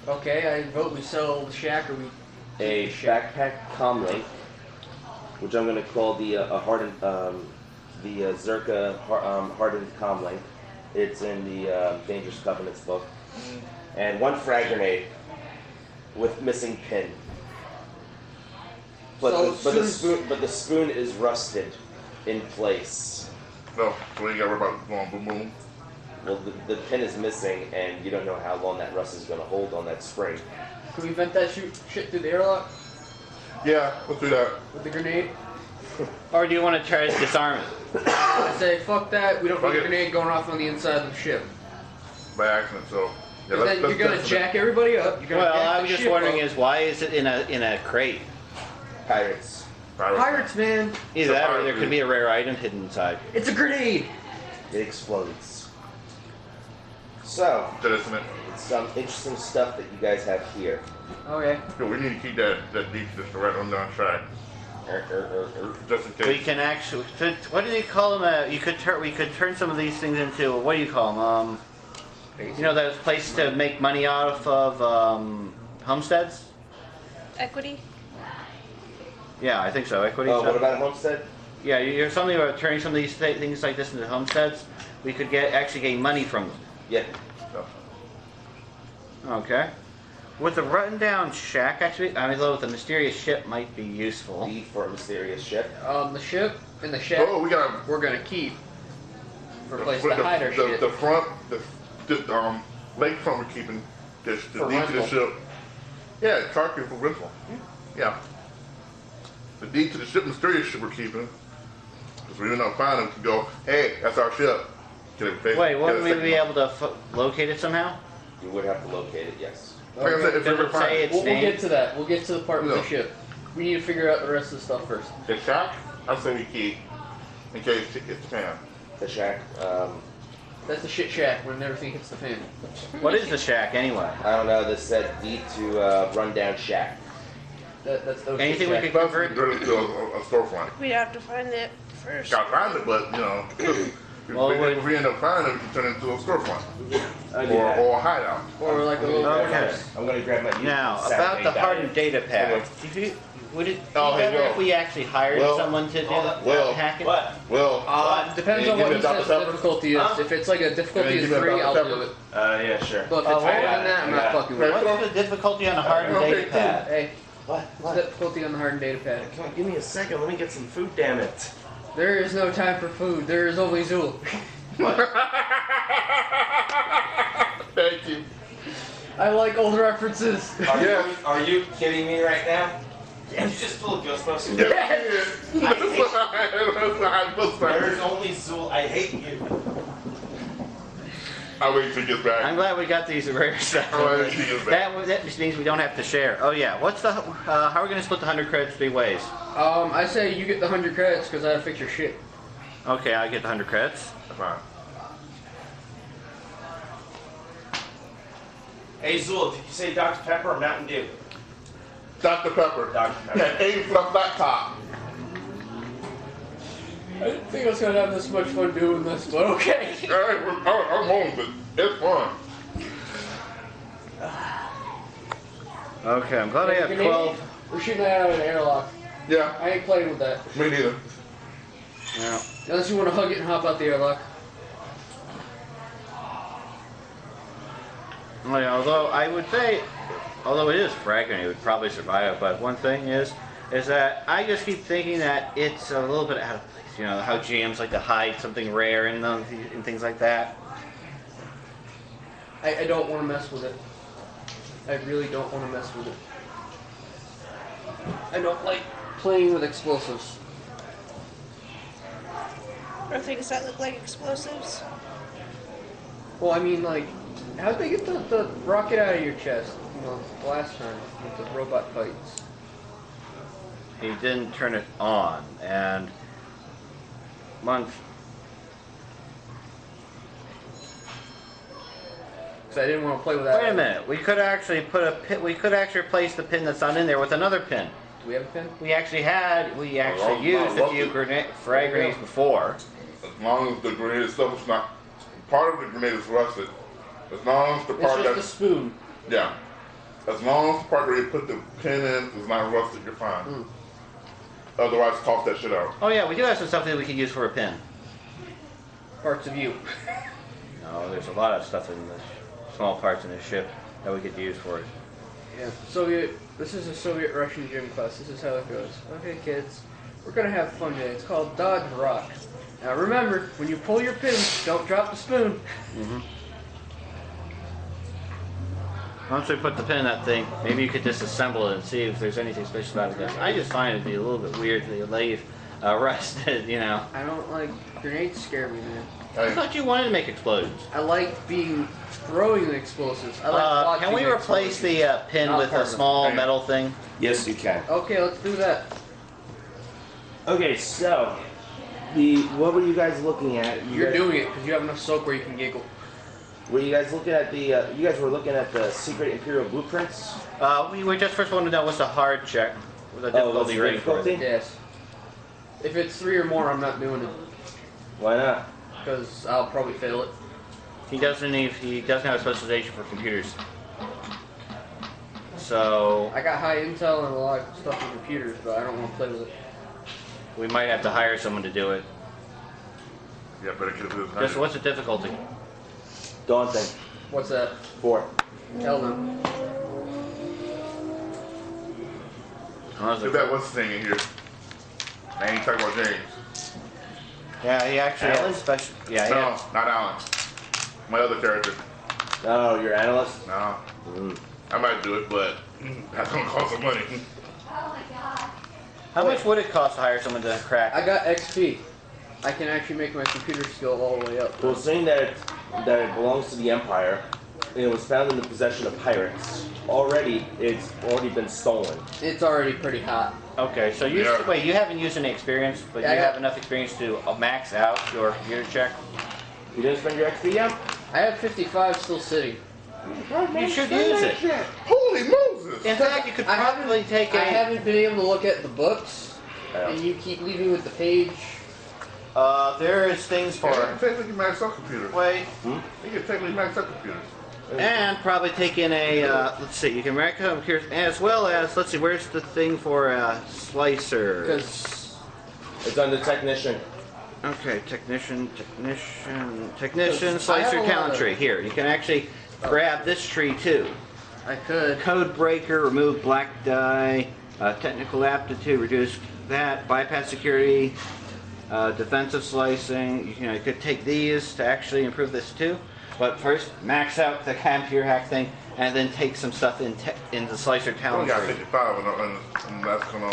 Okay, I vote we sell the shack or we a keep the shack. backpack comlink, which I'm going to call the Zerka hardened comlink. It's in the Dangerous Covenants book, and 1 frag grenade with missing pin. But the spoon is rusted in place. No, so we ain't gotta worry about going boom boom. Well, the pin is missing, and you don't know how long that rust is going to hold on that spring. Can we vent that shit through the airlock Yeah, let's do that. with the grenade? Or do you want to try to disarm it? I say, fuck that, we don't Fuck need a it. grenade going off on the inside of the ship. By accident, so. Yeah, Then you're gonna test it. jack everybody up. You're gonna Well, jack I the was just ship wondering up. is why is it in a crate? Pirates. Pirates, man. Either that or pirate there could food. be a rare item hidden inside. It's a grenade. It explodes. So, Jettison it. some interesting stuff that you guys have here. Okay. Yo, we need to keep that deep just right on down track. Just in We case. can actually. What do they call them? We could turn some of these things into. What do you call them? You know, those places to make money out of homesteads. Equity? Yeah, I think so. Equity. Oh, so- what about Homestead? Yeah, you're something about turning some of these things like this into homesteads. We could actually gain money from them. Yeah. Okay. With the run down shack, actually, I mean, though, with the mysterious ship might be useful. Deed for a mysterious ship. The ship and the shack Oh, we got we're gonna keep for a place to hide our shit. the front, the lakefront we're keeping. The For deed to the rental. ship. Yeah, charter for rental. Yeah. The deed to the ship, mysterious ship we're keeping. Because we end up finding them to go, hey, that's our ship. Get it paid. Wait, wouldn't we be able to locate it somehow? You would have to locate it, yes. Like I said, if we Does ever it say find it's We'll named? get to that. We'll get to the part with No. the ship. We need to figure out the rest of the stuff first. the shack, I say we keep in case it's can. The shack, That's the shit shack when everything hits the fan. What is the shack anyway? I don't know, this said deed to rundown shack. That's those Anything we shit could shacks. convert? Turn it to a storefront. We'd have to find it first. Gotta find it, but you know, Well, if we end up finding it, we can turn it into a storefront or a hideout. Or like a little Okay. I'm gonna grab my Now, Saturday about the diet. hardened data pad. Would it be Oh, hey, better Will. if we actually hired Will. someone to do Will. hack it? What? Well, Depends Hey, on give what me he a Dr. says Pepper. difficulty is. Huh? If it's like a difficulty Hey, is give me a 3, Dr. I'll Pepper. do it. Yeah, sure. But if it's Oh, higher yeah, than that, I'm I not got it. fucking with it. What's the difficulty on the hardened Okay, data cool. pad? Hey, What? what's the difficulty on the hardened data pad? Come on, give me a second. Let me get some food, damn it. There is no time for food. There is only Zool. Thank you. I like old references. Are you kidding me right now? Did you just pull a Ghostbusters? Yes. There's only Zool. I hate you. I'll wait till he gets back. I'm glad we got these rare stuff. I'll wait till he gets back. That just means we don't have to share. Oh yeah, what's the? How are we gonna split the 100 credits 3 ways? I say you get the 100 credits because I have to fix your shit. Okay, I get the 100 credits. Fine. Hey, Zool, did you say Dr. Pepper or Mountain Dew? Dr. Pepper. Dr. Pepper. And 80 for the flat top. I didn't think I was gonna have this much fun doing this, but okay. Alright, I'm home, but it's fun. Okay, I'm glad I have 12. We're shooting that out of an airlock. Yeah, I ain't playing with that. me neither. Yeah. Unless you want to hug it and hop out the airlock. Well, yeah, although I would say, although it is fragrant, it would probably survive it. But one thing is that I just keep thinking that it's a little bit out of place. You know how GMs like to hide something rare in them and things like that. I don't want to mess with it. I really don't want to mess with it. I don't like playing with explosives. Or things that look like explosives. Well, I mean, like, how'd they get the rocket out of your chest? You know, last time with the robot fights. He didn't turn it on, and once. So I didn't want to play with that. Wait a minute. We could actually put a pin. We could actually replace the pin that's not in there with another pin. Do we have a pin? We actually Oh, used a few frag grenades before. As long as the grenade itself is not, part of the grenade is rusted. As long as the It's part just a that's, spoon. yeah. As long as the part where you put the pin in is not rusted, you're fine. Otherwise, toss that shit out. Oh yeah, we do have some stuff that we could use for a pin. Parts of you. No, there's a lot of stuff in the small parts in this ship that we could use for it. Yeah. This is a Soviet-Russian gym class. This is how it goes. Okay, kids. We're gonna have fun today. It's called Dodge Rock. Now remember, when you pull your pins, don't drop the spoon. Once we put the pin in that thing, maybe you could disassemble it and see if there's anything special about it. I just find it to be a little bit weird to leave rusted, you know. I don't like grenades. Scare me, man. I Hey, thought you wanted to make explosions. I like throwing the explosives. I like watching Can we the replace explosions. the pin Not with part a of it. small Hey. metal thing? Yes, you can. Okay, let's do that. Okay, so what were you guys looking at? You're doing it because you have enough soap where you can giggle. Were you guys looking at you guys were looking at the secret Imperial blueprints? We just first wanted to know what's the hard check with the Oh, what's difficulty the rating for it. difficulty? Yes. If it's 3 or more, I'm not doing it Why not? because I'll probably fail it. He doesn't have a specialization for computers. So I got high intel and a lot of stuff with computers, but I don't want to play with it. we might have to hire someone to do it. yeah, better get this. Just what's the difficulty? Daunting. What's that? 4. Tell them. Get that what's the thing in here? I ain't talking about James. Yeah, he actually Alan? has special. Yeah, he No, has, not Alan. My other character. Oh, you're analyst? No. I might do it, but that's gonna cost some money. How much would it cost to hire someone to crack? I got XP. I can actually make my computer skill all the way up. Well, saying that it belongs to the Empire, and it was found in the possession of pirates. It's already been stolen. It's already pretty hot. Okay, so Yeah. wait, you haven't used any experience, but Yeah, you I have got- enough experience to max out your computer check. You didn't spend your XP yet? I have 55 still sitting. You should use it. Holy Moses! In fact, you could I haven't- probably take I a. haven't been able to look at the books, Yeah. and you keep leaving with the page. There is things for. You can technically max out computers. Wait, You can technically max out computers. And probably take in a, let's see, you can come here, as well as, let's see, where's the thing for a slicer? Because It's under technician. Okay, technician, I have slicer a lot talent of- tree. Here, you can actually grab this tree too. I could. Code breaker, remove black die, technical aptitude, reduce that, bypass security, defensive slicing. You know, you could take these to actually improve this too. But first, max out the computer hack thing, and then take some stuff in the slicer I talent only got tree. 55, and that's gonna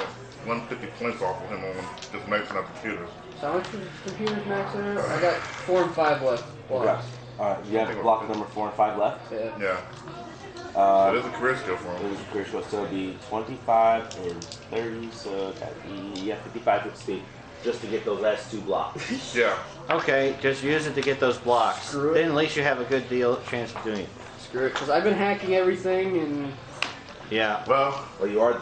150 points off of him on just maxing out computers. So how much was the computer's maxing out? I got 4 and 5 left. Blocks. Alright, you have block number 4 and 5 left. Yeah. Yeah. That is a career skill for It him. was a career skill, so it'll be 25 and 30, so that'd be, yeah, 55 with speed. Just to get those last 2 blocks. Yeah. Okay, just use it to get those blocks. Screw it. Then at least you have a good chance of doing it. Screw it, because I've been hacking everything and Yeah. Well, Well, you are the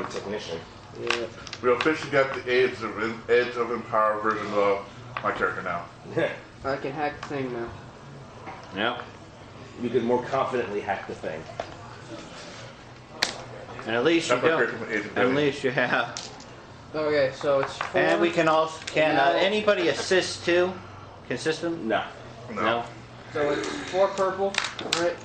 technician. yeah. we officially got the Edge of Empire version of my character now. I can hack the thing now. Yep. You can more confidently hack the thing. And at least you That's my don't. character from Age of At Building. least you have. Okay, so it's 4. And we can also Now- anybody assist too? Can assist them? No. No. So it's 4 purple, right?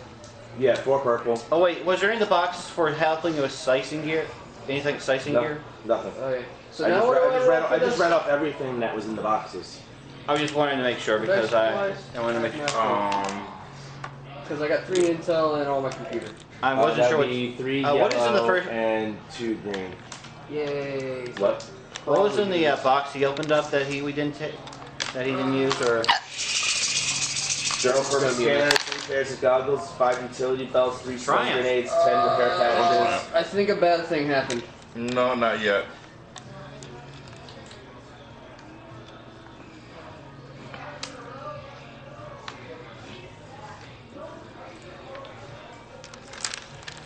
Yeah, 4 purple. Oh wait, was there any boxes for helping with slicing gear? Anything slicing No, gear? nothing. Okay. So I now just, what read, do I, just read, roll I for just this? read off everything that was in the boxes. I was just wanting to make sure because I wanted to make sure. Because I got 3 intel and all my computer. I wasn't that'd sure what. be 3 what is in the yellow first- and 2 green. Yay. What? What was in the box he opened up that we didn't take, that he didn't use, or? General purpose scanner, 3 pairs of goggles, 5 utility belts, 3 stun Triumph. grenades, 10 repair packages. I think a bad thing happened. No, not yet.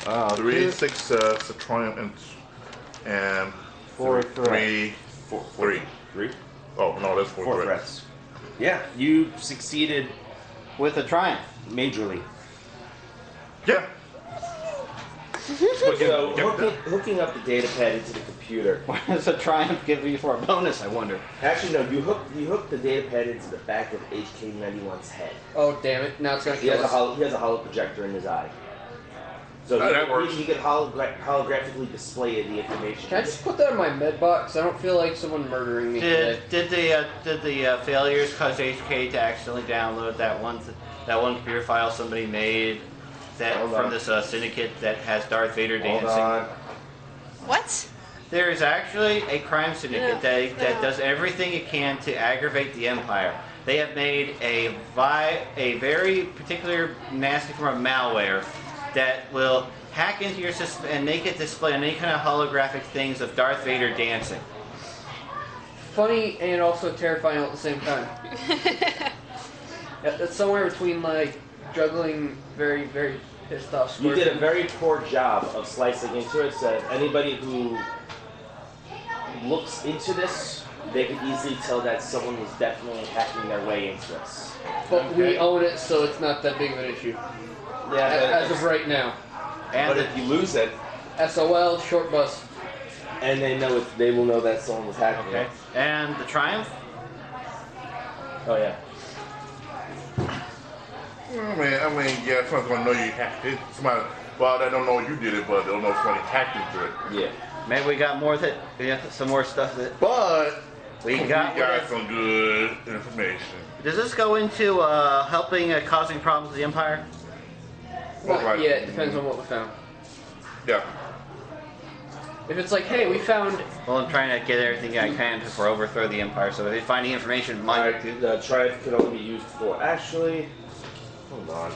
Oh, 3 success, a triumph, and 4 3. 3. Oh no, that's 4 4 threats. threats. Yeah, you succeeded With a triumph. majorly. Yeah. So, hooking up the data pad into the computer. What does a triumph give you for a bonus, I wonder? Actually, no, you hook the data pad into the back of HK91's head. Oh, damn it. Now it's going to He has kill us. he has a hollow projector in his eye. So That works. he can holographically display the information. Can I just put that in my med box? I don't feel like someone murdering me today. Did the failures cause HK to accidentally download that one computer file somebody made that Hold from on. this syndicate that has Darth Vader Hold dancing? on. What? There is actually a crime syndicate Yeah. that does everything it can to aggravate the Empire. They have made a very particular nasty form of malware that will hack into your system and make it display any kind of holographic things of Darth Vader dancing. Funny and also terrifying all at the same time. That's somewhere between like juggling very, very pissed off You squirrels. did a very poor job of slicing into it, so anybody who looks into this, they could easily tell that someone was definitely hacking their way into this. But we own it, so it's not that big of an issue. As of right now. But if you lose it, SOL, short bus. and they know it, they will know that someone was hacking Okay. it. And the Triumph? Oh yeah. I mean, yeah, someone's gonna know you hacked it. Somebody, well, they don't know you did it, but they'll know somebody hacked into it. Yeah. Maybe we got more that some more stuff that But we got. some good information. Does this go into helping causing problems with the Empire? Not Right. yet, depends on what we found. Yeah. If it's like, hey, we found Well, I'm trying to get everything I can to overthrow the Empire. So if they find the information, might. Alright, the Triumph can only be used for. Actually, hold on.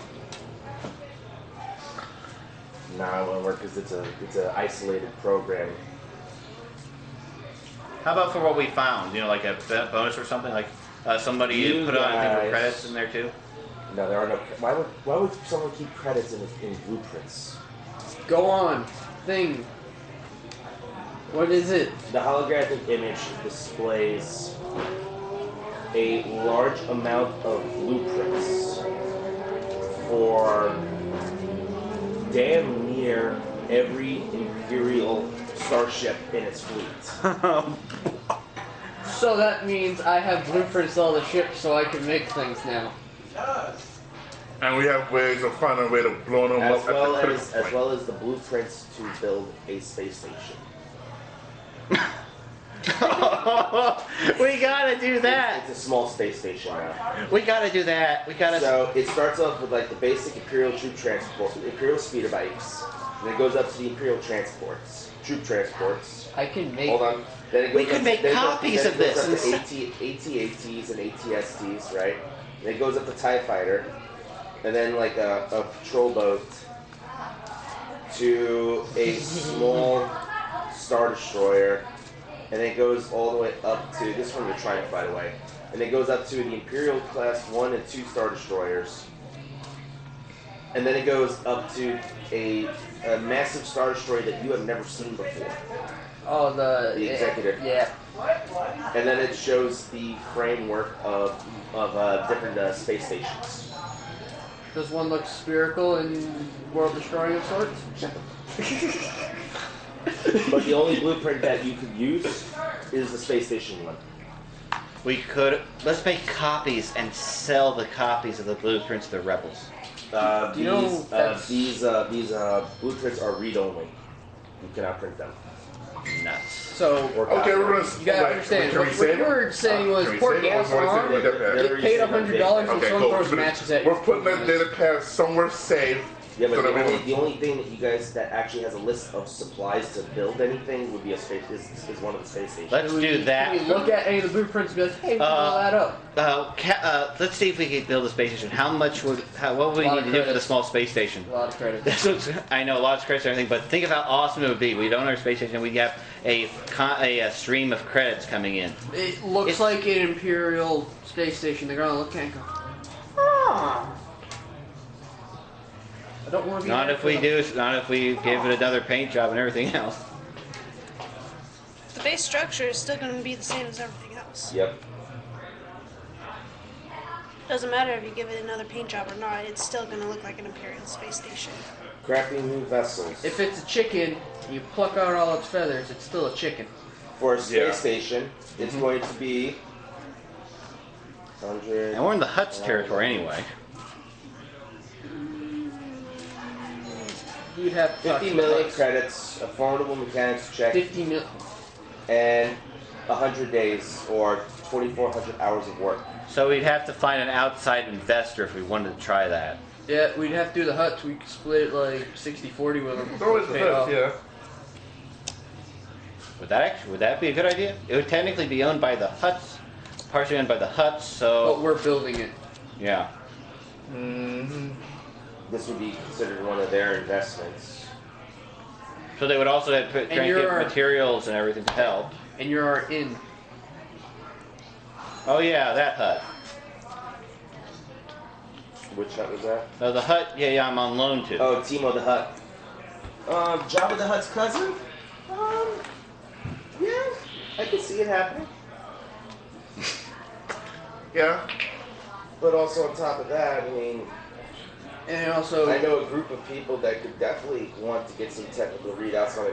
Nah, it won't work because it's an isolated program. How about for what we found? You know, like a bonus or something, like somebody You put on I think guys- credits in there too. No, there are no. Why would someone keep credits in blueprints? go on thing. What is it? The holographic image displays a large amount of blueprints for damn near every Imperial starship in its fleet. So that means I have blueprints of all the ships so I can make things now. And we have ways of finding a way to blow them As up well at the as, critical as point. well as the blueprints to build a space station. We gotta do that. It's a small space station now. We gotta do that. We gotta. So it starts off with like the basic Imperial troop transport, Imperial speeder bikes, and it goes up to the Imperial transports, troop transports. I can make. Hold on. Then it goes We could up- make then it goes- copies then of it goes this up to AT-ATs and ATSTs, right? Then it goes up to TIE Fighter, and then like a patrol boat to a small Star Destroyer, and it goes all the way up to this one, the Triumph, by the way, and it goes up to the Imperial class 1 and 2 Star Destroyers, and then it goes up to a massive Star Destroyer that you have never seen before. Oh, The executive. Yeah. And then it shows the framework of different space stations. Does one look spherical and world destroying of sorts? But the only blueprint that you could use is the space station one. We could. Let's make copies and sell the copies of the blueprints to the rebels. You know, These blueprints are read-only. You cannot print them. Nuts. So, Or Okay, copy we're them. gonna. you gotta wait, understand, can we what save you them? were saying was Can we port save them? gas Or is it on, with that pass? get paid $100 and Okay, someone cool. throws matches at you. We're putting that data pad somewhere safe. Yeah, but so that we the only thing that you guys that actually has a list of supplies to build anything would be a space is one of the space stations. Let's do that. Can we look at any of the blueprints and be like, hey, we can all that up? Let's see if we can build a space station. What would we A lot need of to do for the credits. small space station? A lot of credit. That's what, I know, lots of credits and everything, but think of how awesome it would be. We'd own our space station, we'd have a stream of credits coming in. It looks It's- like an Imperial space station. They're gonna look at it and go, oh. I don't want to be Not there if for we the- do, not if we give it another paint job and everything else. The base structure is still going to be the same as everything else. Yep. Doesn't matter if you give it another paint job or not, it's still going to look like an Imperial space station. Crafting new vessels. If it's a chicken, you pluck out all its feathers, it's still a chicken. For a space Yeah. station, it's going to be 100. And we're in the Huts territory anyway. You'd have to talk 50 to million the Huts. credits, a formidable mechanics check, 50 mil. and 100 days or 2,400 hours of work. So we'd have to find an outside investor if we wanted to try that. Yeah, we'd have to do the huts. We could split it like 60-40 with them. It's always the Pay it off. best, yeah. Would that be a good idea? It would technically be owned by the Huts, partially owned by the Huts, But so we're building it. yeah. Mm-hmm. This would be considered one of their investments. So they would also have to try and you're get our- materials and everything to help. And you're our in. Oh yeah, that hut. Which hut was that? No, the hut. Yeah, I'm on loan to. Oh, Timo the Hut. Jabba the Hutt's cousin? Yeah, I could see it happening. Yeah. But also on top of that, I mean, And also, I know a group of people that could definitely want to get some technical readouts on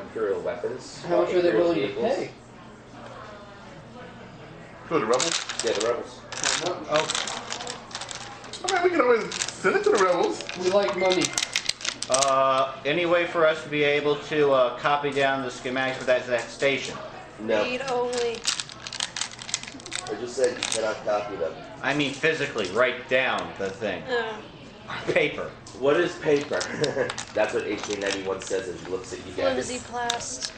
Imperial weapons. how much are they Imperial willing to vehicles. pay? Who, the rebels? Yeah, the rebels. I mean, we can always send it to the rebels. We like money. Any way for us to be able to copy down the schematics for that station? No, Read only. I just said you cannot copy them. I mean physically, write down the thing. Paper. What is paper? That's what 1891 says as he looks at you Flimsy guys. plast.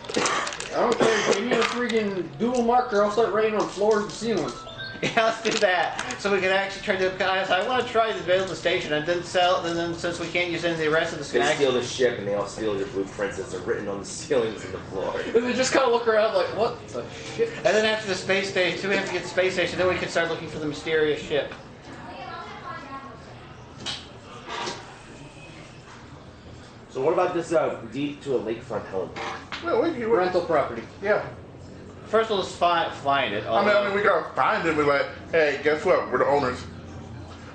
I don't care. Give me a freaking dual marker. I'll start writing on floors and ceilings. Yeah, let's do that. So we can actually try to. I want to try to build the station and then sell. And then since we can't use any of the rest of the They schematics, steal the ship and they all steal your blueprints as they're written on the ceilings and the floor. And they just kind of look around like, what the shit? and then after the space station, so we have to get the space station. Then we can start looking for the mysterious ship. So what about this deed to a lakefront home? Well, we can, Rental property. yeah. First, let's find it. I mean, we gotta find it. We're like, hey, guess what? We're the owners.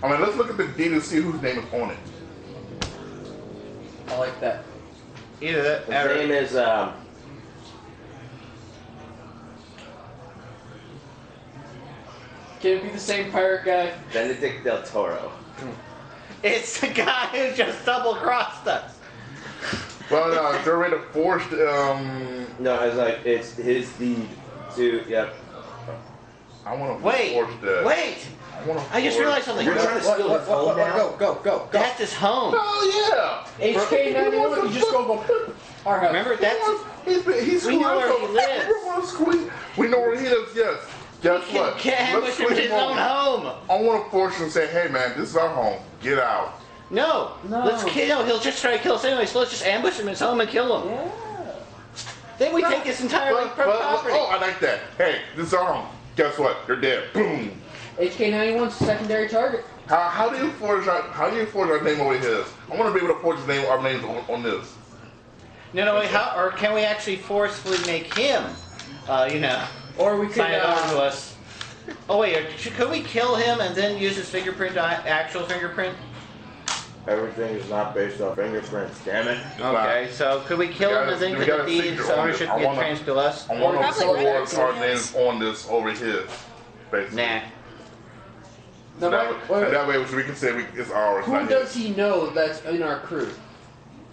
I mean, let's look at the deed and see whose name is on it. I like that. Either that. His name is Can it be the same pirate guy? Benedict del Toro. It's the guy who just double-crossed us. Well, no, they're ready to force. No, it's like it's his deed to. Yep. I want to Wait, force that. wait. I I just realized something. You're trying to steal his home now? Go. That's his home. Oh yeah. HK91, you just go our house. Remember, that's He's We know where he lives. We know where he lives. Yes. Guess what? Can't Let's ambush him in switch his him own over. home. I want to force him and say, "Hey man, this is our home. Get out." No. Let's kill. He'll just try to kill us anyway. So let's just ambush him in his home and kill him. Yeah. Then we take his entire property. Oh, I like that. Hey, this is our home. Guess what? You're dead. Boom. HK91's a secondary target. How do you forge our name over his? I want to be able to forge our names on this. No, wait. Or can we actually forcefully make him? Or we could Sign it over to us. Oh wait, could we kill him and then use his fingerprint, actual fingerprint? Everything is not based on fingerprints. Damn it. Okay, so could we kill him and then we could got a the deed's signature on ownership it. I get wanna- transferred to us? I want to Probably forge right. our names on this over his. Basically. Nah. No, And that way we can say it's ours. who not does his. he know that's in our crew?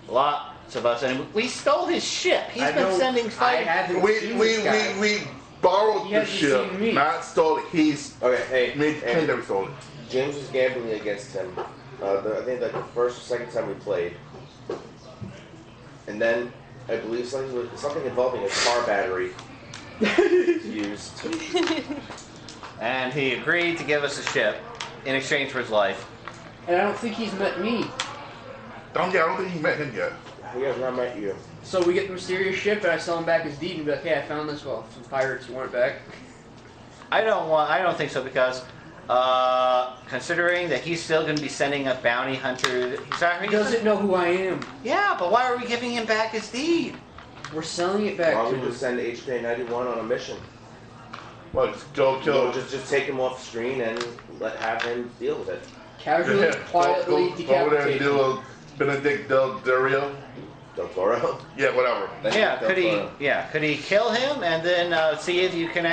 Lots of us, and we stole his ship. He's I been don't- sending I fighting. haven't We seen this guy. borrowed He the hasn't ship, seen me. not stole it. He's Okay, hey. made hey. claim that we stole it. James was gambling against him. I think like the first or second time we played. And then I believe something involving a car battery was used. And he agreed to give us a ship in exchange for his life. And I don't think he's met me. I don't think he met him yet. He has not met you. So we get the mysterious ship and I sell him back his deed and be like, hey, I found this. Well, some pirates want it back. I don't think so because considering that he's still going to be sending a bounty hunter. He doesn't know who I am. Yeah, but why are we giving him back his deed? We're selling it back Why to don't we him. just send HK91 on a mission? Well, just go kill. Just take him off screen and have him deal with it. Casually, quietly go over there and decapitate him. do a Benedict Del Dario. Del Toro? Yeah, whatever. Yeah, Del could he? Toro. Yeah, could he kill him and then see if you can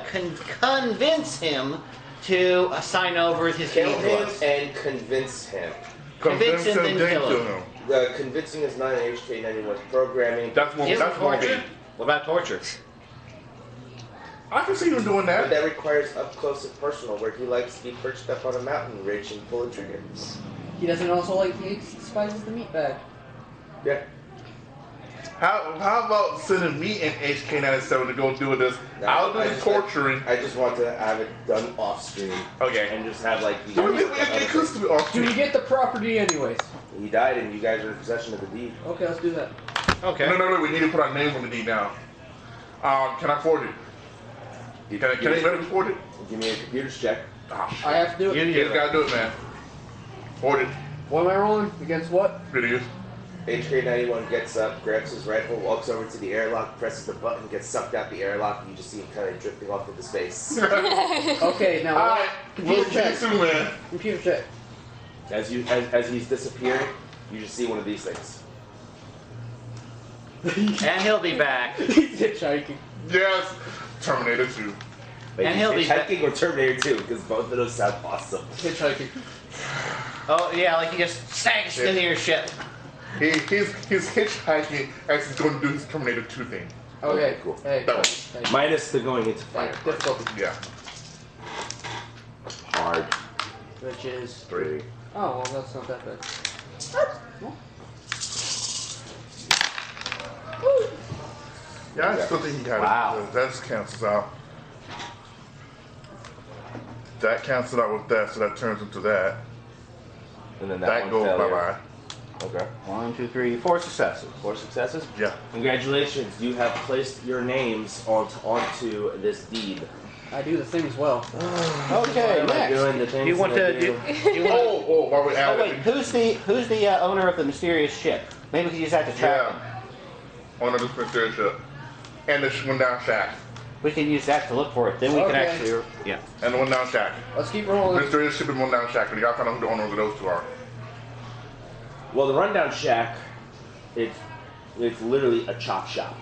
convince him to sign over his Kill deed to him us? and convince him. Convince him, then then kill him. Convincing is not in HK91's programming. That's more. Isn't That's more torture? me. What about torture? I can see him doing But that. that requires up close and personal, where he likes to be perched up on a mountain ridge and pull a trigger. He doesn't also like, he despises the meat bag. Yeah. How about sending me and HK97 to go do this? No, I'll do I the just- torturing. I just want to have it done off screen Okay. and just have like you Do we guys- it could be off. Do we get the property anyways? he died and you guys are in possession of the deed. Okay, let's do that. Okay. No. We need to put our names on the deed now. Can I forge it? Can anybody forge it? Give me a computer's check. Ah, shit. I have to do it. You just gotta do it, man. Forge it. What am I rolling? Against what? Videos. HK91 gets up, grabs his rifle, walks over to the airlock, presses the button, gets sucked out the airlock, and you just see him kind of drifting off into space. Okay, now Alright, we'll computer see you check. soon, man. Computer check. As he's disappearing, you just see one of these things. And he'll be back. He's hitchhiking. Yes. Terminator 2. Like And he'll be Hitchhiking or Terminator 2, because both of those sound awesome. Hitchhiking. Oh yeah, like he just snakes into your ship. He's hitchhiking as he's going to do his Terminator 2 thing. Okay, Okay, cool. Hey, That one. hey, Minus the going into fire. hey, difficulty. Yeah. Hard. Which is. 3. Oh, well, that's not that bad. Yeah, I still think he got Wow. it. That just cancels out. That cancels out with that, so that turns into that. And then That one goes failure. bye-bye. Okay. 1, 2, 3, 4 successes. 4 successes? Yeah. Congratulations, you have placed your names onto this deed. I do the things well. Okay, What am I next. doing? The things You want that I to do? you want? Oh, while we Oh at wait, it. who's the owner of the mysterious ship? Maybe we could use that to track him. Yeah. On this mysterious ship. And the one down shack. We can use that to look for it. Then we can Okay. actually, yeah. And the one down shack. Let's keep rolling. Mysterious ship and one down shack. And you gotta find out who the owners of those two are. Well, the rundown shack, it's literally a chop shop.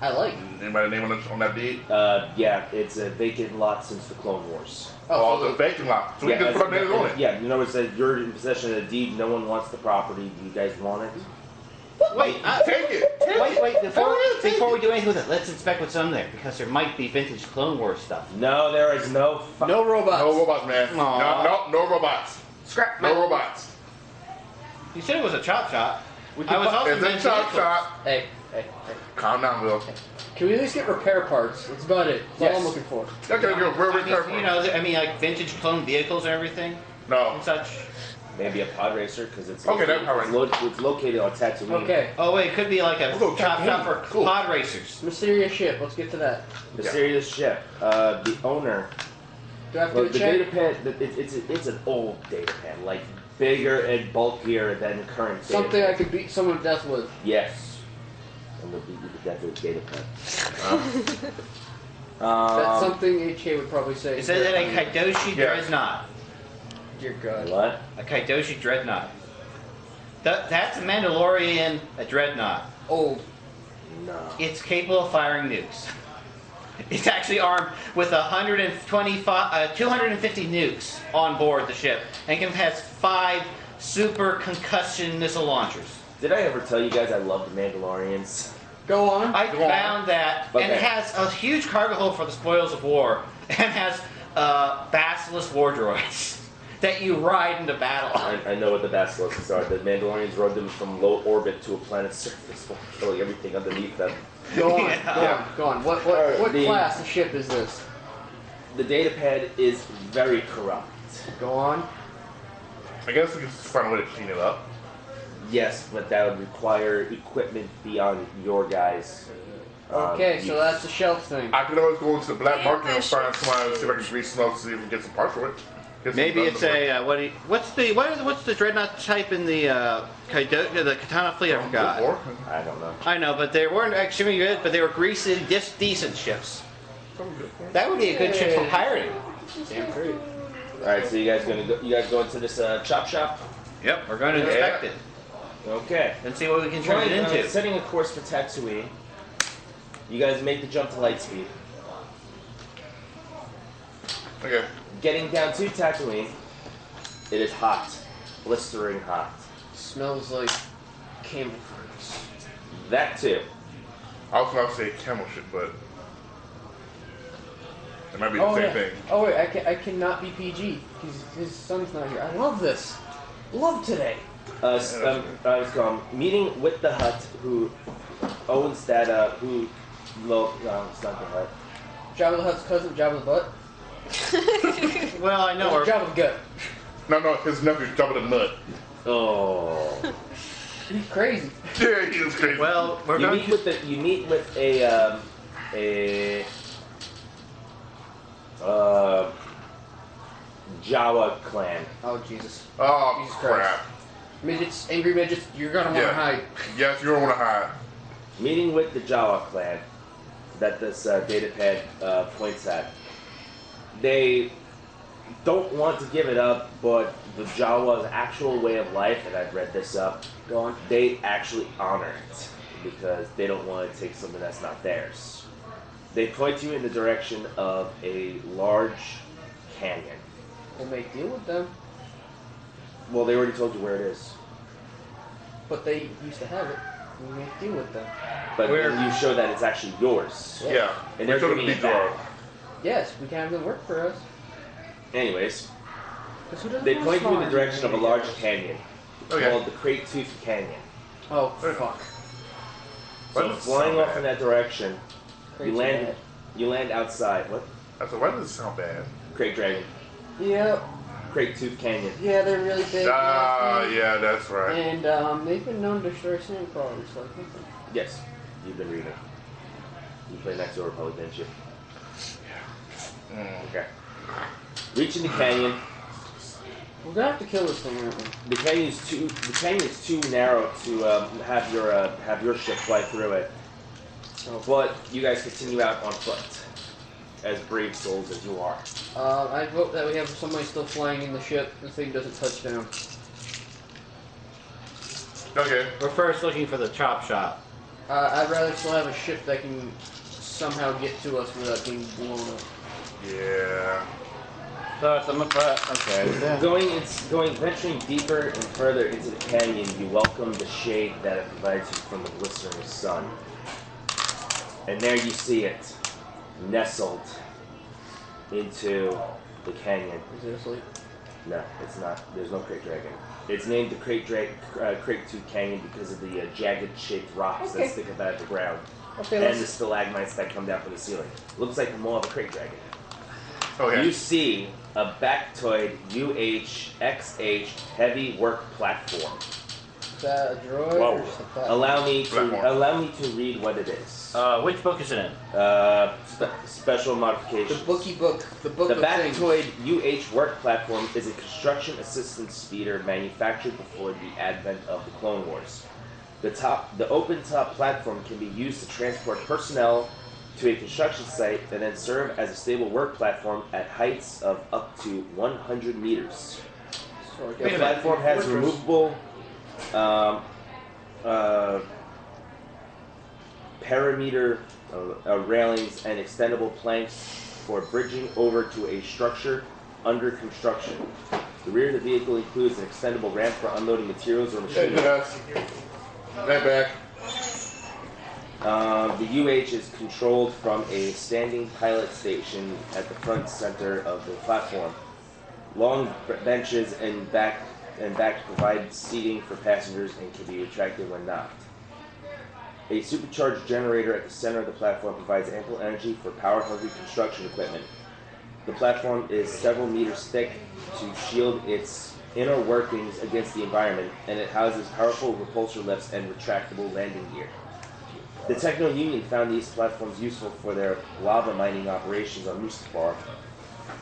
I like. Anybody name on that deed? Yeah, it's a vacant lot since the Clone Wars. Oh, the vacant lot. So we can put our names on it. Yeah, you know, it says you're in possession of the deed. No one wants the property. Do you guys want it? Wait, Take it. wait, before we do anything with it, let's inspect what's on there, because there might be vintage Clone Wars stuff. No, there is no. No robots. No robots, man. Aw. No robots. Scrap. No robots. You said it was a chop shop. We I was can, also It's a mentioning chop vehicles. shop. hey. Calm down, Will. Can we at least get repair parts? That's about it. That's all Yes. I'm looking for. Okay, where we I come mean, you from? know, I mean, like vintage clone vehicles and everything No. and such. Maybe a pod racer because it's Okay, located, that's all right. it's located on Tatooine. Okay. Oh wait, it could be like a We'll go chop check shop in. for Cool. pod racers. Mysterious ship. Let's get to that. Mysterious ship. The owner. Do I have to Well, do a the check? data pad. It's an old data pad, like bigger and bulkier than current. Data Something I pad. could beat someone to death with. Yes. I'm gonna beat you to death with a data pad. That's something HK would probably say. It says that a Kaidoshi Yeah. Dreadnought. Dear God. What? A Kaidoshi Dreadnought. That's a Mandalorian a Dreadnought. Old. No. It's capable of firing nukes. It's actually armed with 250 nukes on board the ship, and has 5 super concussion missile launchers. Did I ever tell you guys I love the Mandalorians? Go on. I found that, and Okay. it has a huge cargo hold for the spoils of war, and has basilisk war droids that you ride into battle. I know what the basilisks are. The Mandalorians rode them from low orbit to a planet's surface while killing everything underneath them. Go on. Yeah. Go on. Go on. What Alright, what the- class of ship is this? The data pad is very corrupt. Go on. I guess we can just find a way to clean it up. Yes, but that would require equipment beyond your guys. Okay, so use. that's the shelf thing. I could always go into the black market and find Ambitious. somebody and see if I can grease them up, see if we can get some parts for it. Get some Maybe guns it's to work. what's the dreadnought type in the the Katana fleet? I forgot. Or- I don't know. I know, but they weren't extremely good, but they were greasy, just decent ships. That would be a good ship for pirating. Damn straight. All right, so you guys go into this chop shop? Yep, we're going to inspect it Okay. and see what we can turn Flying, it into. setting a course for Tatooine. You guys make the jump to light speed. Okay. Getting down to Tatooine, it is hot, blistering hot. Smells like camel fruits. That too. I was about to say camel shit, but it might be the Oh same yeah. thing. Oh wait, I cannot be PG because his son's not here. I love this. Love today. Meeting with the Hutt, who owns that, no, it's not the Hutt. Jabba the Hutt's cousin, Jabba the Butt. Well, I know. Or Jabba the Gut. No, his nephew's Jabba the Nut. Oh. He's crazy. Yeah, he is crazy. Well, we're You going meet to. with a Jawa clan. Oh Jesus. Oh, Jesus crap. Christ. Midgets, angry midgets. You're gonna want to Yeah. hide. Yes, you don't want to hide. Meeting with the Jawa clan that this datapad points at. They don't want to give it up, but the Jawa's actual way of life, and I've read this up, Go on. they actually honor it because they don't want to take something that's not theirs. They point you in the direction of a large canyon. We'll make deal with them, Well, they already told you where it is, but they used to have it. We make deal with them. but Where- then you show that it's actually yours. Yeah. And We they're told him giving to it be back. Jor. Yes, we can have them work for us. Anyways, 'Cause who doesn't they want point you in the farm? direction of a large canyon Okay. called the Great Tooth Canyon. Oh fuck. Why So does it flying sound off bad? in that direction, Crazy you land outside. What? I said, why does it sound bad? Great Dragon. bad. Yep. Great Tooth Canyon. Yeah, they're really big. Ah, nasty, yeah, that's right. And they've been known to destroy sandcrawlers like nothing. Yes, you've been reading. You played next door Republic, didn't you? Okay. Reaching the canyon. We're gonna have to kill this thing, aren't we? The canyon is too narrow to have your ship fly through it. Oh. But you guys continue out on foot, as brave souls as you are. I vote that we have somebody still flying in the ship. The thing doesn't touch down. Okay. We're first looking for the chop shop. I'd rather still have a ship that can somehow get to us without being blown up. Yeah. So it's okay. Going venturing deeper and further into the canyon, you welcome the shade that it provides you from the blistering sun. And there you see it, nestled into the canyon. Is it asleep? No, it's not. There's no Crate Dragon. It's named the Crate Tooth Canyon because of the jagged-shaped rocks that stick up out of the ground. Okay, And the stalagmites that come down from the ceiling. Looks like the maw of a Crate Dragon. Okay. You see a Bactoid UHXH heavy work platform. Is that a droid Whoa. or just a platform? Allow me to read what it is. Which book is it in? Special modifications. The bookie book. The book The of things. Bactoid UH work platform is a construction assistance speeder manufactured before the advent of the Clone Wars. The open top platform can be used to transport personnel to a construction site and then serve as a stable work platform at heights of up to 100 meters. So I The guess platform has removable parameter railings and extendable planks for bridging over to a structure under construction. The rear of the vehicle includes an extendable ramp for unloading materials or Hey, machinery. yes. Right back. The UH is controlled from a standing pilot station at the front center of the platform. Long benches and back provide seating for passengers and can be retracted when knocked. A supercharged generator at the center of the platform provides ample energy for power-hungry construction equipment. The platform is several meters thick to shield its inner workings against the environment, and it houses powerful repulsor lifts and retractable landing gear. The Techno Union found these platforms useful for their lava mining operations on Mustafar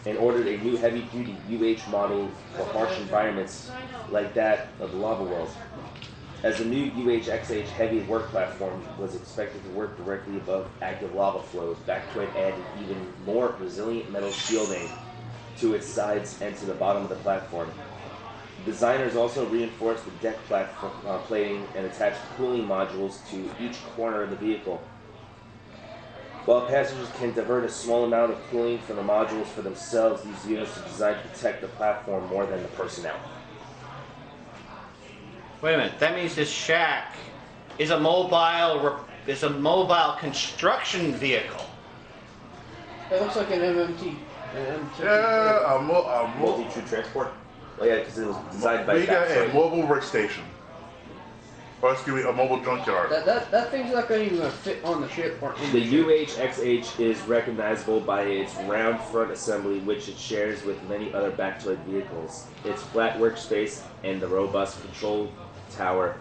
and ordered a new heavy-duty UH model for harsh environments like that of the lava world. As the new UHXH heavy work platform was expected to work directly above active lava flows, Bactoid added even more resilient metal shielding to its sides and to the bottom of the platform. Designers also reinforced the deck platform plating and attached cooling modules to each corner of the vehicle. While passengers can divert a small amount of cooling from the modules for themselves, these units are designed to protect the platform more than the personnel. Wait a minute. That means this shack is a mobile construction vehicle. That looks like an MMT. Yeah, Multi-true transport? Oh yeah, because it was designed by we got a Bactoid. mobile workstation. Or excuse me, a mobile junkyard. That thing's not going to even fit on the ship or in The the ship. UHXH is recognizable by its round front assembly, which it shares with many other Bactoid vehicles, its flat workspace, and the robust control tower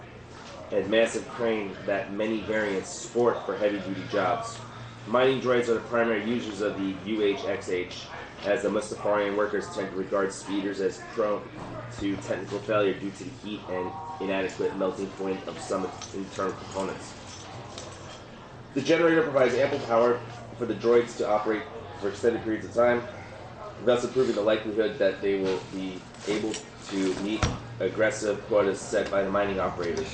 and massive crane that many variants sport for heavy-duty jobs. Mining droids are the primary users of the UHXH, as the Mustafarian workers tend to regard speeders as prone to technical failure due to the heat and inadequate melting point of some internal components. The generator provides ample power for the droids to operate for extended periods of time, thus improving the likelihood that they will be able to meet aggressive quotas set by the mining operators.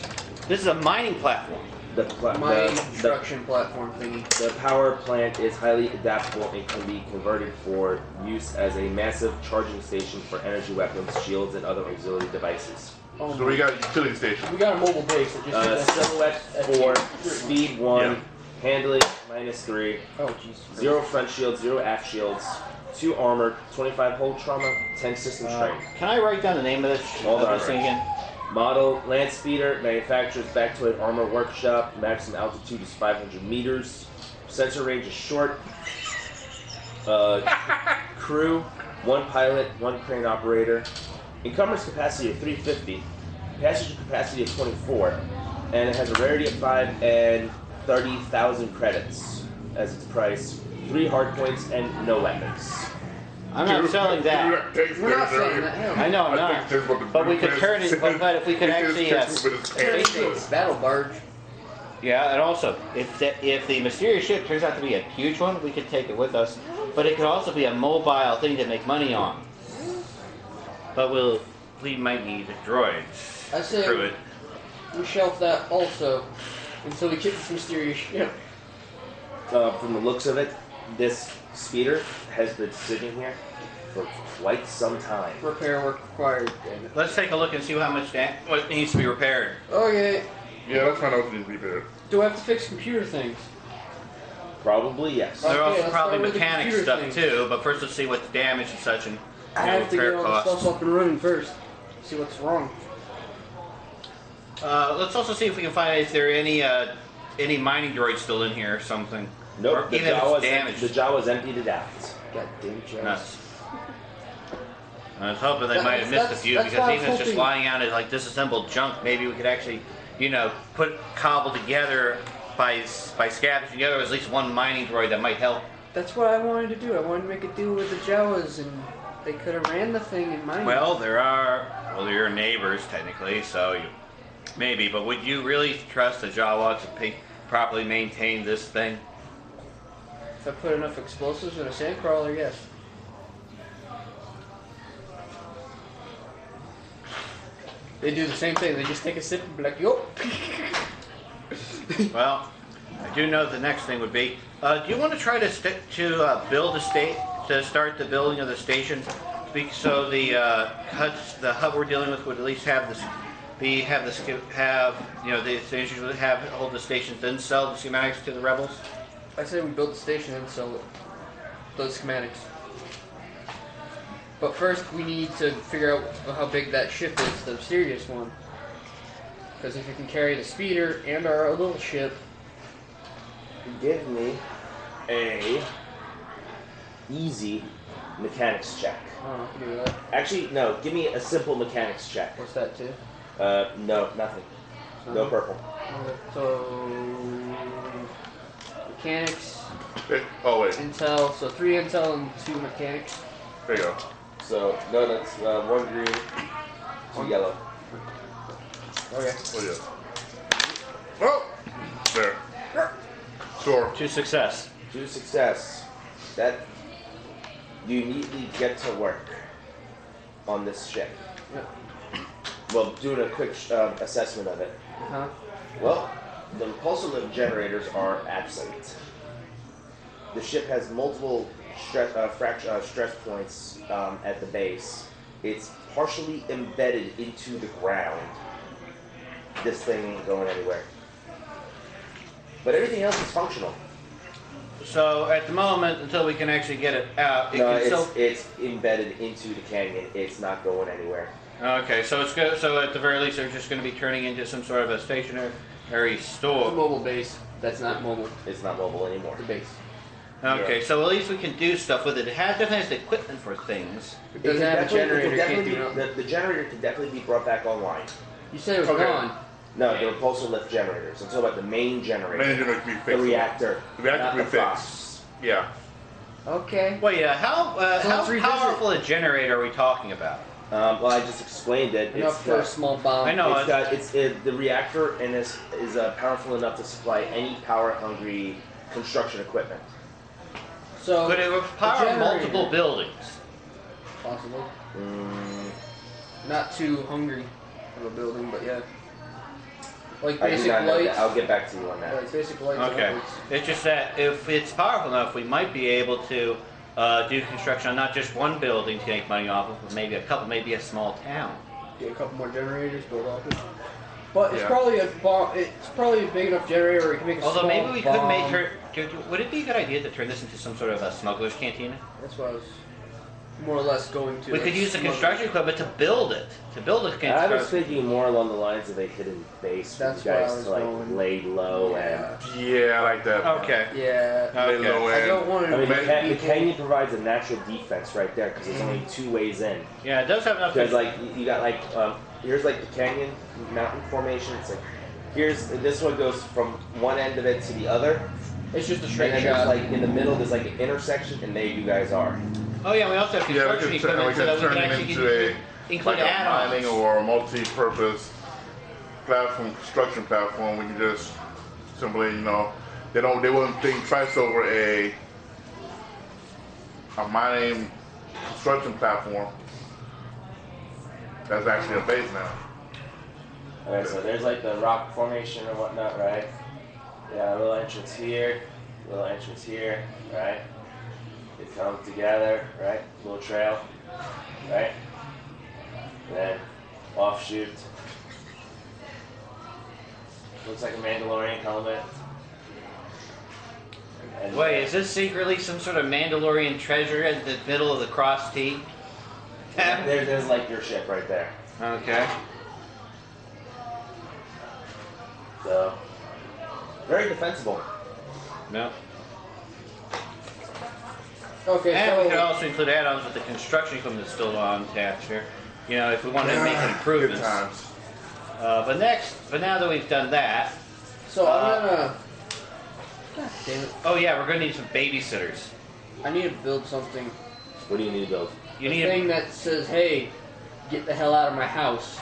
This is a mining platform. My construction platform thingy. The power plant is highly adaptable and can be converted for use as a massive charging station for energy weapons, shields, and other auxiliary devices. Oh So we got a utility station. we got a mobile base that just Silhouette 4, speed 1, handling -3, Oh jeez. 0 front shield, 0 aft shields, 2 armor, 25 hull trauma, 10 system strength. Can I write down the name of this, Hold on, thing again? Model land speeder, manufacturer's Bactoid Armor Workshop, maximum altitude is 500 meters, sensor range is short, crew, 1 pilot, 1 crane operator, encumbrance capacity of 350, passenger capacity of 24, and it has a rarity of 5 and 30,000 credits as its price, 3 hard points, and no weapons. I'm not selling that. We're not saying that. Hell. I know I'm not. But we could turn it. But if we could actually, Battle barge. yeah. And also, if the mysterious ship turns out to be a huge one, we could take it with us. But it could also be a mobile thing to make money on. But we might need droids I say through it. we shelf that also until we get this mysterious ship. From the looks of it, this speeder has been sitting here for quite some time. Repair work required. Damn it. Let's take a look and see how much what needs to be repaired. Okay. Yeah, let's find out what needs to be repaired. Do I have to fix computer things? Probably yes. Okay, There are also let's probably start with the mechanic computer stuff things. too, but first let's see what's damaged and such and I have to repair get all the costs. stuff up and running first. See what's wrong. Let's also see if we can find if there are any mining droids still in here or something. Nope, Or the even if it's Jawa's, damaged. the Jawa's emptied it out. God damn it, Joe. Nuts. I was hoping they might have missed a That's- few that's because why I even was if it's just hoping- lying out as like disassembled junk, maybe we could actually, put cobble together by scavenging together at least one mining droid that might help. That's what I wanted to do. I wanted to make a deal with the Jawas, and they could have ran the thing in mine. Well, they're your neighbors technically, so maybe. But would you really trust the Jawa to properly maintain this thing? If I put enough explosives in a sandcrawler, yes. They do the same thing. They just take a sip and be like, yo. Well, I do know the next thing would be. Do you want to try to build to start the building of the station, so the hub we're dealing with would at least have this, the stations would hold the stations, then sell the schematics to the rebels. I say we build the station and sell it. Those schematics. But first, we need to figure out how big that ship is, the serious one. Because if you can carry the speeder and our little ship, Give me a easy mechanics check. I can do that. Actually, no. Give me a simple mechanics check. What's that too? No, nothing. No purple. So mechanics, Hey, oh wait, intel. So 3 intel and 2 mechanics. there you go. So no, that's 1 green, 2 yellow. Okay. Oh yeah. Oh, there. Sure. To success. To success. That you immediately get to work on this ship. Yep. Well, doing a quick assessment of it. Huh? Well, the repulsor lift generators are absent. The ship has multiple stress points at the base. It's partially embedded into the ground. This thing ain't going anywhere. But everything else is functional. So at the moment, until we can actually get it out, No, can still. it's embedded into the canyon. It's not going anywhere. Okay, so it's good. So at the very least, they're just going to be turning into some sort of a stationary A store. mobile base. That's not mobile. It's not mobile anymore. The base. Okay, so at least we can do stuff with it. It definitely has the equipment for things. It doesn't have a generator. Can't do nothing. The generator can definitely be brought back online. You said it was Okay. gone. No, the repulsor lift generators. I'm talking about the main generator. Main generator can be The fixed. reactor. The reactor not can be the fixed. Fox. Yeah. Okay. Wait, how let's revisit. powerful a generator are we talking about? Well, I just explained it. Enough for a small bomb. I know. The reactor and this is powerful enough to supply any power-hungry construction equipment. So Could it the power generator- multiple buildings? Possibly. Mm, Not too hungry of a building, but yeah. Like I do basic not know lights. that. I'll get back to you on that. Like basic lights. Okay. and lights. It's just that if it's powerful enough, we might be able to do construction on not just one building to make money off of, but maybe a couple, maybe a small town. Get a couple more generators, build off it. But it's Yeah. probably a bomb. It's probably a big enough generator where we can make a Although small maybe we could bomb. make her. Would it be a good idea to turn this into some sort of a smuggler's cantina? That's what I was more or less going to. We like, could use the smuggle. construction equipment to build it. To build a I was construction. thinking more along the lines of a hidden base for That's you where I guys was to like going. lay low Yeah. Yeah, I like that. Okay. Yeah. Lay Okay. low I end. don't want I to. mean, make the people- canyon provides a natural defense right there because there's only 2 ways in. Yeah, it does have enough. Because like you got like here's like the canyon mountain formation. It's like this one goes from one end of it to the other, It's just a and straight then there's shot. like in the middle there's like an intersection, and there you guys are. Oh yeah, we also have Yeah, construction we can equipment so that we turn can it actually into include like a add-ons. mining or a multi-purpose platform, construction platform. We can just simply, they wouldn't think twice over a mining construction platform. That's actually a base now. Okay, so there's like the rock formation or whatnot, right? Yeah, a little entrance here, little entrance here, right? They come together, right? Little trail, right? And then offshoot. Looks like a Mandalorian helmet. And Wait, is this secretly some sort of Mandalorian treasure at the middle of the cross T? there's like your ship right there. Okay. So, very defensible. No. Okay, And we could so also include add-ons with the construction equipment that's still on attached here. You know, if we wanted to make Good improvements. times. But now that we've done that, I'm gonna. God damn it! oh yeah, we're gonna need some babysitters. I need to build something. What do you need to build? You A need thing that says, "Hey, get the hell out of my house."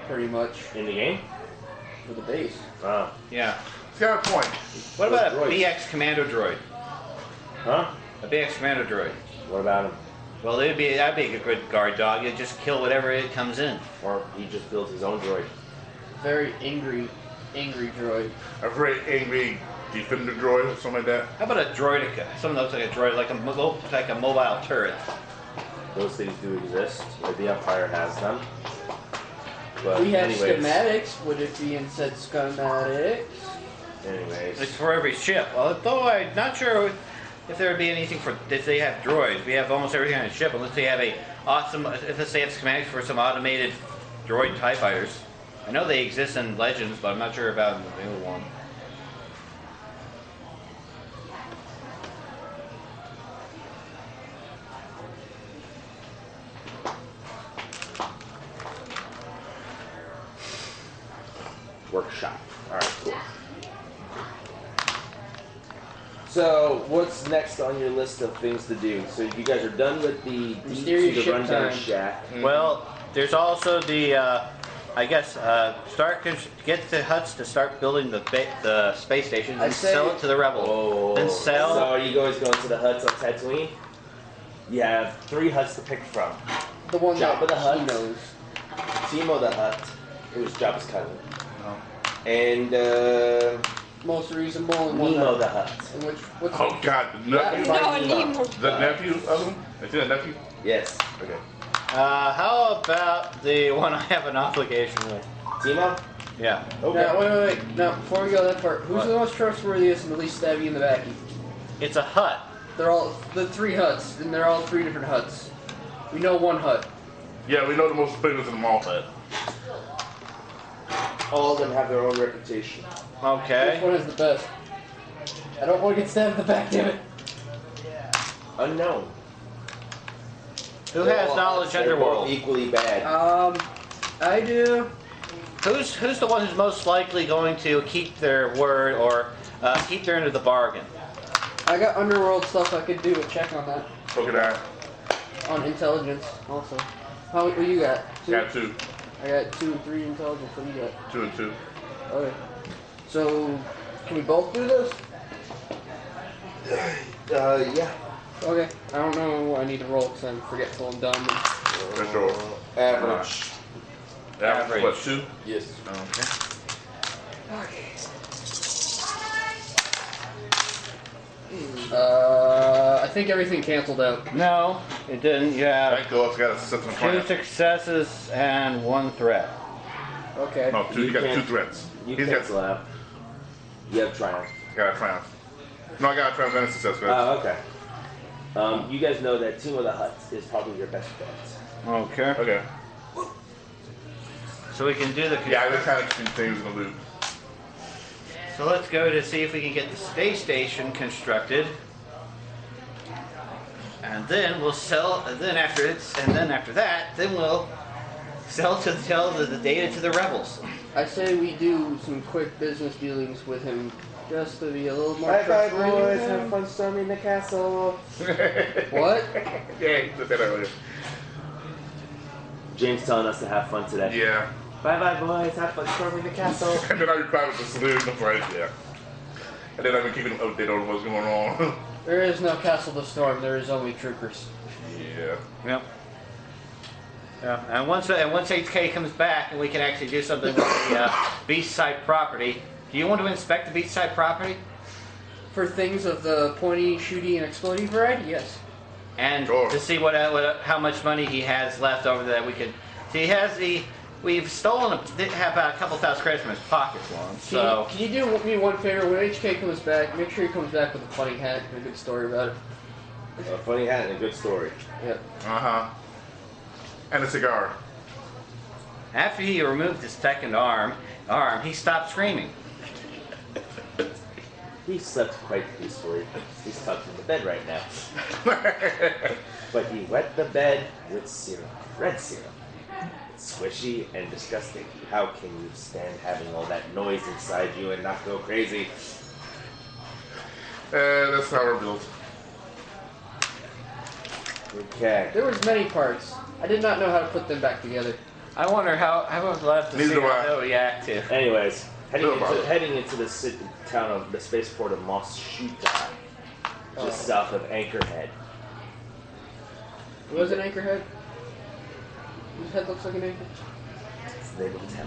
Pretty much In the game? for the base. Oh. yeah. He's got a point. What about a Droids. BX commando droid? Huh? A BX commando droid. What about him? Well, that'd be a good guard dog. It'd just kill whatever it comes in. Or he just builds his own droid? Very angry droid. A very angry defender droid or something like that. How about a droidica? Something that looks like a droid, like a mobile turret. Those things do exist. Like the Empire has them. But We have anyways, schematics. Would it be in said schematics? anyways. It's for every ship. Although I'm not sure if there would be anything for if they have droids. We have almost everything on a ship, unless they have if they have schematics for some automated droid TIE fighters. I know they exist in Legends, but I'm not sure about the new one. Workshop. Alright, cool. So, what's next on your list of things to do? So, you guys are done with the deep Mysterious to the ship rundown time. shack. Well, there's also the get the huts to start building the space stations I and say- sell it to the rebels. Oh. Then sell. So, are you guys going to the huts on Tatooine? You have 3 huts to pick from. The one Jabba that the Hutt. he knows. Timo the Hutt. It was Jabba's cousin. Oh. And Most reasonable and one Nemo that, the Hutt. and what's Oh God, the nephew. Yeah. No, Nemo. The nephew of him? Is he a nephew? Yes. Okay. How about the one I have an obligation with? Timo? Yeah. Okay. Now, wait. Now, before we go that far, who's What? the most trustworthiest and the least stabby in the backy? It's a hut. They're all the 3 huts, and they're all 3 different huts. We know one hut. Yeah, we know the most famous in the mall hut. All of them have their own reputation. Which Okay. one is the best? I don't want to get stabbed in the back, damn it. Unknown. Who has knowledge They're both underworld? equally bad. I do. Who's the one who's most likely going to keep their word or keep their end of the bargain? I got underworld stuff I could do a check on that. Look at that. On intelligence, also. What you got? 2? Got 2. I got 2 and 3 intelligence. What do you got? 2 and 2. Okay. So, can we both do this? Yeah. Okay. I don't know what I need to roll because I'm forgetful and dumb. For sure. Average. Average. What, 2? Yes. Okay. I think everything canceled out. No, it didn't. You have Thank God, I got a system 2 plan. successes and 1 threat. Okay. No, 2. You got 2 can't- threats. You He's got, cancel out. You have triumph. got a triumph. No, I got a triumph and a success. Oh, okay. You guys know that Timo the Hutt is probably your best bet. Okay. Okay. So we can do the. Yeah, I just kind of keep things in the loop. So let's go to see if we can get the space station constructed, and then we'll sell. And then after that, then we'll sell the data to the rebels. I say we do some quick business dealings with him just to be a little more Bye bye, trustworthy boys. with Have him. fun storming the castle. What? Yeah, he said that earlier. James telling us to have fun today. Yeah. Bye bye, boys. Have fun storming the castle. And then I replied with the salute. I'm like, yeah. And then I've been keeping them updated on what's going on. There is no castle to storm. There is only troopers. Yeah. Yep. Yeah. And once HK comes back and we can actually do something with the beachside property. Do you want to inspect the beachside property? For things of the pointy, shooty, and explodey variety, yes. And Sure. to see how much money he has left over that we could. See, we've stolen have a couple thousand credits from his pocket for him. So Can you do me one favor? When HK comes back, make sure he comes back with a funny hat and a good story about it. A funny hat and a good story. Yep. Uh-huh. And a cigar. after he removed his second arm, he stopped screaming. He slept quite peacefully. He's tucked in the bed right now. But he wet the bed with serum, red serum. It's squishy and disgusting. How can you stand having all that noise inside you and not go crazy? That's how we're built. Okay. There was many parts. I did not know how to put them back together. I wonder how I would love to Neither see do how I. they'll react to. Anyways, heading No problem. into the town of the spaceport of Mos Shuta, just south of Anchorhead. Was it Anchorhead? Whose head looks like an anchor? It's the name of the town.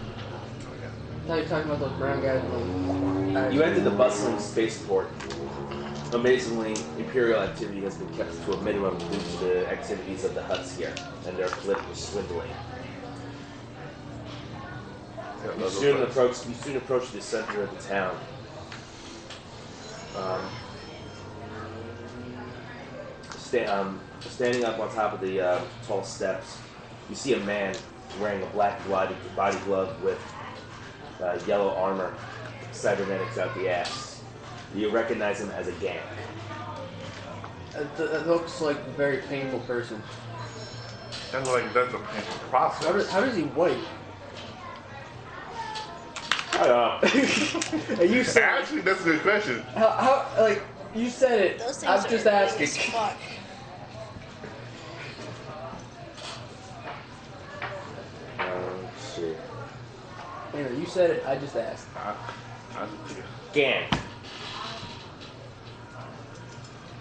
Now you're talking about those brown guys. You enter the bustling spaceport. Amazingly, Imperial activity has been kept to a minimum due to the activities of the Hutts here, and their flip was swindling. You soon approach the center of the town. Standing up on top of the tall steps, you see a man wearing a black body glove with yellow armor, cybernetics out the ass. You recognize him as a Gank. That looks like a very painful person. That's a painful process. How does he wipe? You said Actually, that's a good question. how like you said it. Those things I'm are just annoying asking. as fuck. Let's see. Anyway, you said it. I just asked. Gank.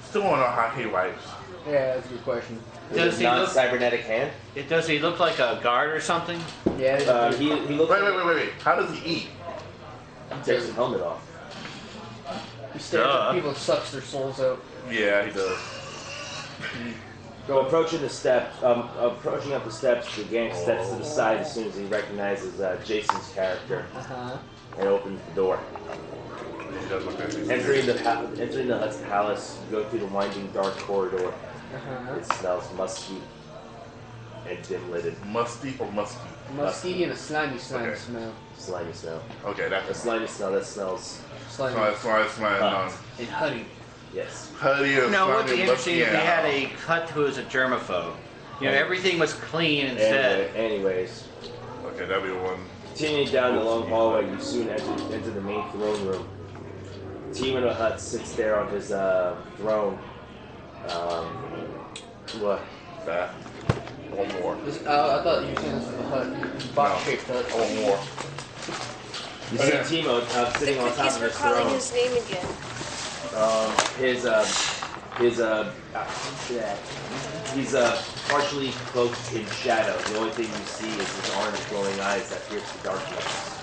Still want to know how he wipes. Yeah, that's a good question. Does he look? Non-cybernetic hand? Does he look like a guard or something? Yeah. He looks Wait. How does he eat? He takes his helmet off. He stares at people and sucks their souls out. Yeah, he does. Go approaching the steps. Approaching up the steps, the Gank steps to the side as soon as he recognizes Jason's character and opens the door. He does look at me. Entering the Hut's palace, you go through the winding dark corridor. It smells musky and dim-lidded. Musty or musky? Musky and a slimy Okay. smell. Slimy smell. Okay, A that's slimy smell that smells. Slimy. That's my And honey. Yes. Putty of No, it would be slimy interesting if musky they had out. a cut who was a germaphobe. You know, everything was clean instead. Anyways, Okay, that'd be one. continuing down the long hallway, you soon enter the main throne room. Team in the Hut sits there on his throne. What? That. One more. I thought you were saying this was a hut. Box-shaped hut. One more. You see Timo sitting on top Thanks of for his calling throne. his name again. He's partially cloaked in shadow. The only thing you see is his orange glowing eyes that pierce the darkness.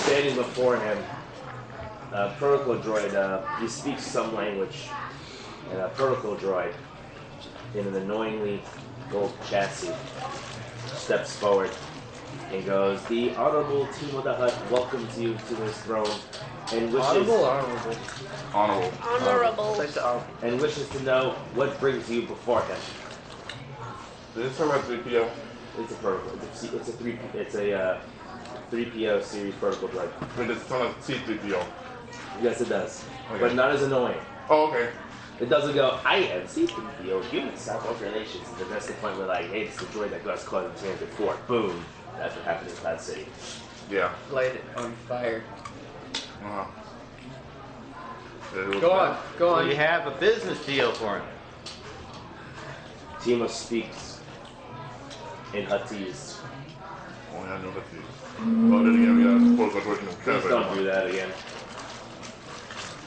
Standing before him, a protocol droid, he speaks some language, and a protocol droid in an annoyingly gold chassis steps forward and goes, "The Honorable Team of the Hut welcomes you to his throne and wishes Honorable or honorable? Honorable. Honorable. and wishes to know what brings you before him." Did this talk about 3PO? It's a protocol. It's a 3PO series protocol droid. I mean, it's talking about C3PO. Yes, it does, Okay. but not as annoying. Oh, okay. It doesn't go, "I am C3PO, human South Relations." And that's the point where, like, hey, it's the droid that got caught in transit before. Boom. That's what happened in Cloud City. Yeah. Light it on fire. Uh-huh. It was Go on. Go So on. you have a business deal for him. Timo speaks in Huttese. Only I know that too. Oh, then again, we got to suppose I'm Please don't do that again.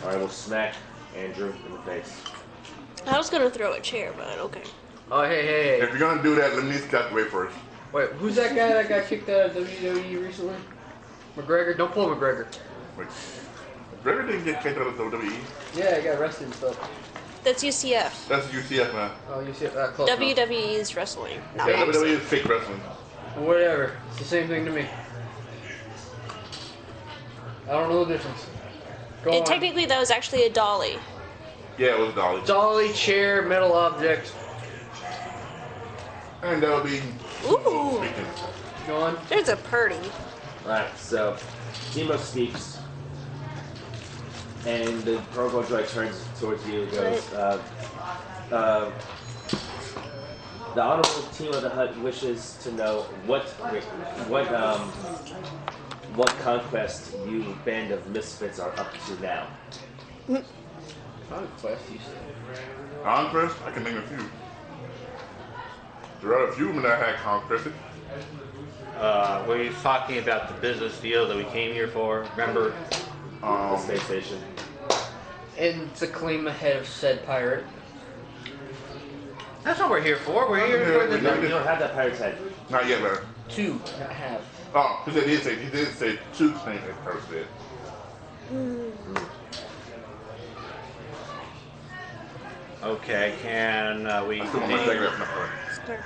Alright, we'll smack Andrew in the face. I was gonna throw a chair, but okay. Oh, hey. If you're gonna do that, let me get out the way first. Wait, who's that guy that got kicked out of WWE recently? McGregor? Don't pull McGregor. Wait, Gregor didn't get kicked out of WWE. Yeah, he got arrested and stuff. That's UCF. That's UCF, man. Oh, you see it? Close enough. WWE is wrestling, not Yeah, boxing. WWE is fake wrestling. Whatever. It's the same thing to me. I don't know the difference. Go on. Technically, that was actually a dolly. Yeah, it was Dolly. Dolly, chair, metal object. And that'll be. Ooh. Go on. There's a purdy. Alright, so Timo speaks, and the Robo Droid turns towards you and goes, the Honorable Timo the Hutt wishes to know what conquest you band of misfits are up to now. Conquest, you said. Conquest? I can name a few. There are a few men that had conquested. Were you talking about the business deal that we came here for? Remember? The space station. And to claim the head of said pirate. That's what we're here for. We're here for the. No, you don't have that pirate's head. Not yet, man. Two, not have. Oh, he did say two things that first did. Okay, can we? I still want my second that's not correct.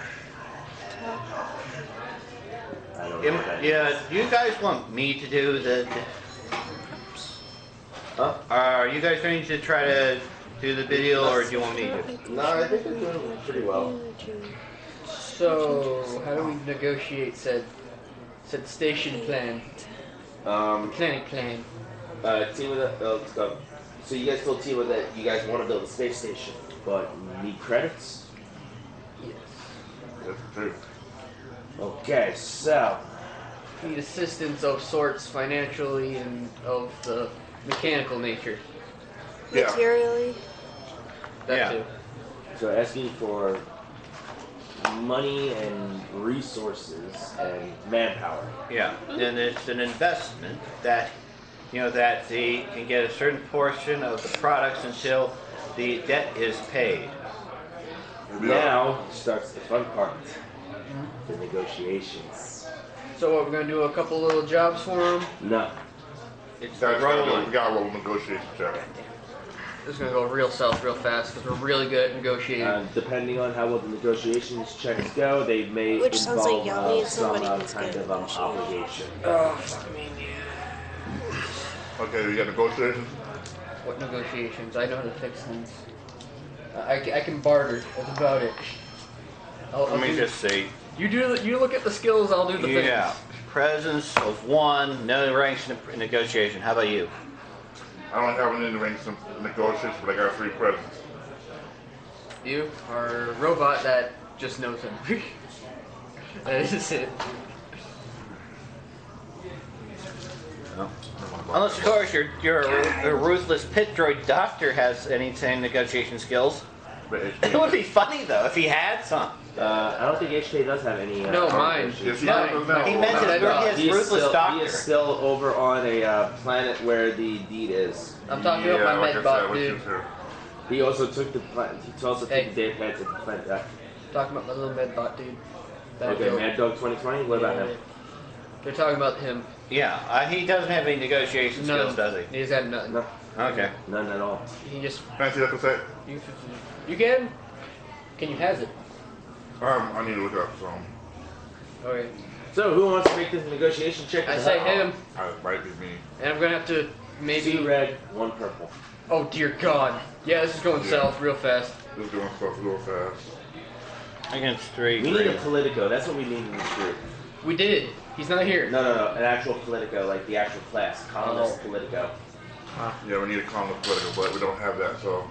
I don't know what that is. Yeah, do you guys want me to do the? Huh? Are you guys ready to try to do the video, or do you want me to? No, I think they're doing pretty well. So, how do we negotiate said station plan? Planning plan. Timo, let's go. So you guys told Timo that you guys want to build a space station, but you need credits? Yes. That's true. Okay, so Need assistance of sorts financially and of the mechanical nature. Yeah. Materially. That Yeah. too. So asking for money and resources and manpower. Yeah, then it's an investment that, that they can get a certain portion of the products until the debt is paid. Now starts the fun part. The negotiations. So what, we're gonna do a couple little jobs for him? No. It's We rolling. got a roll negotiation check. This is gonna go real south real fast because we're really good at negotiating. Depending on how well the negotiations checks go, they may Which sounds involve like y'all need some somebody who's kind good of at negotiating. obligation. Oh, fuck me, Okay, we got negotiations. What negotiations? I know how to fix things. I can barter. That's about it. I'll Let me do- just see. You look at the skills. I'll do the Yeah, things. presence of one, no ranks in negotiation. How about you? I don't have any in the ranks of negotiations, but I got 3 presents. You are a robot that just knows him. That is it. Unless, of course, your a ruthless pit droid doctor has any same negotiation skills. But It would be funny though if he had some. I don't think HK does have any. No, mine. Yes, he Mine. does now. He meant Mine. his He is ruthless still, doctor. He is still over on a planet where the deed is. I'm talking about my like I medbot, said, what you dude. said. He also took the he also Hey. took the data pad to the planet. Talking about my little medbot, dude. That Okay, joke. Mad Dog 2020. What about Yeah. him? They're talking about him. Yeah, he doesn't have any negotiation No, skills, does he's got nothing. No, he? Okay. none at all. He just Can I see that cassette? you can. Can you has it? I need to look it up. So Okay. So who wants to make this negotiation check? I say him, it might be me. and I'm gonna have to Two maybe. red, one purple. Oh dear God! Yeah, this is going Yeah. south real fast. This is doing stuff real fast. Against 3 We need a green. Politico. That's what we need in this group. We did. He's not here. No. An actual Politico, like the actual class. Colonist Oh. Politico. Yeah, we need a column of political, but we don't have that. So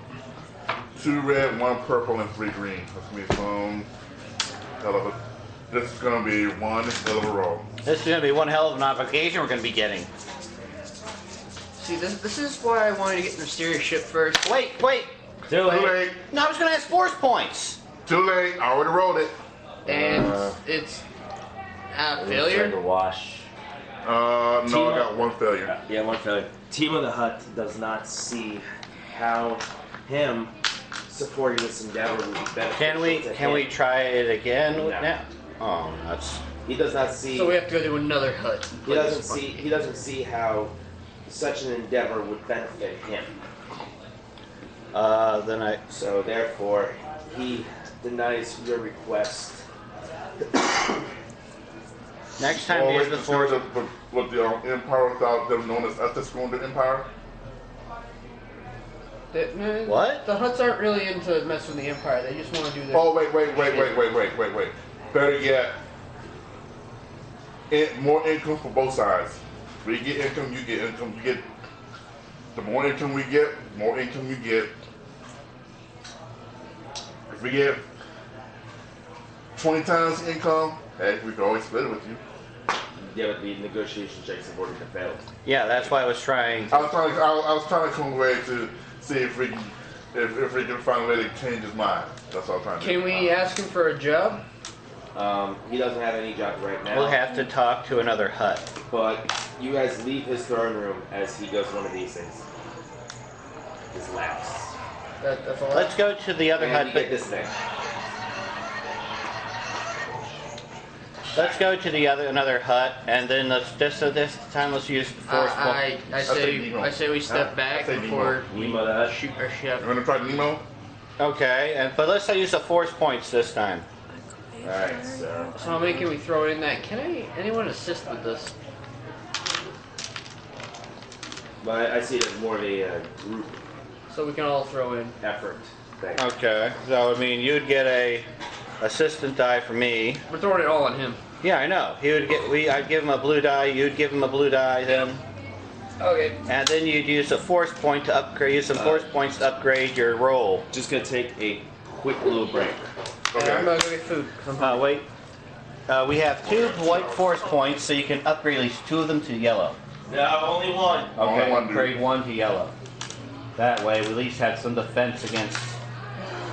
2 red, 1 purple, and 3 green. That's gonna be some hell of a. This is gonna be one hell of a roll. This is going to be one hell of an obligation we're going to be getting. See, this is why I wanted to get the mysterious ship first. Wait. Too Too late. late. No, I was going to ask force points. Too late. I already rolled it. And Uh, it's It looks failure. like a wash. No, Timo. I got 1 failure. Yeah, one failure. Timo the Hutt does not see how him supporting this endeavor would be beneficial to Can we him. try it again No. now? Oh, that's He does not see. So we have to go to another hut. and He play doesn't this fun see. game. He doesn't see how such an endeavor would benefit him. then I. So therefore, he denies your request. Next time use the force. What the Empire without them known as us that's going to Empire? What? The huts aren't really into messing with the Empire. They just want to do their. Oh, wait. Better yet, more income for both sides. We get income, you get income. You get the more income we get, more income you get. If we get 20 times the income, hey, we can always split it with you. Yeah, but the negotiation checks have already failed. Yeah, that's why I was trying. I was trying to come away to see if we can find a way to change his mind. That's all I'm trying to do. Can we ask him for a job? He doesn't have any job right now. We'll have to talk to another hut. But you guys leave his throne room as he does one of these things. His laps. That's all. Let's go to the other And hut. you get this thing. Let's go to the another hut, and then this time let's use the force. I say Nemo. say we step Huh? back I say before we Nemo the hut. shoot our shot. You want to try Nemo? Okay, but let's use the force points this time. Alright, so. So how many can we throw in that? Can anyone assist with this? But I see it as more of a group So we can all throw in. effort thing. Okay, so I mean you'd get a assistant die for me. We're throwing it all on him. Yeah, I know. He would get. I'd give him a blue die. You'd give him a blue die. Him. Okay. And then you'd use a force point to upgrade. Use some force points to upgrade your roll. Just gonna take a quick little break. And I'm gonna go get food. 'cause I'm Wait. We have 2 white force points, so you can upgrade at least 2 of them to yellow. No, only one. Only Okay, one, dude. upgrade 1 to yellow. That way, we at least have some defense against.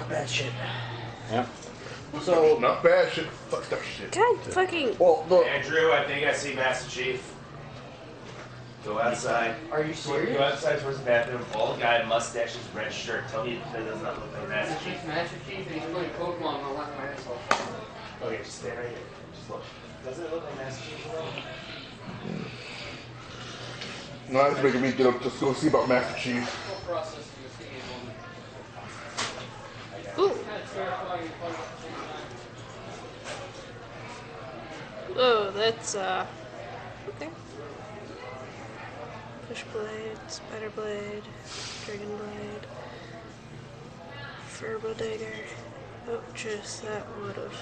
bad shit. Yep. So, Not bad shit. Fuck that shit. God fucking. well, look. Andrew, I think I see Master Chief. Go outside. Are you Go serious? outside towards the bathroom. Bald guy, mustaches, red shirt. Tell me that does not look like Master Chief. Chief, Master Chief, and he's playing Pokemon. I'll laugh my ass off. Okay, just stay right here. Just look. Doesn't it look like Master Chief? No, that's making me get up to go see about Master Chief. Whole process of this game Ooh. kind of terrifying and fun at the same time. Oh, that's okay. Push blade, spider blade, dragon blade, furbo dagger. Oh, just that would've.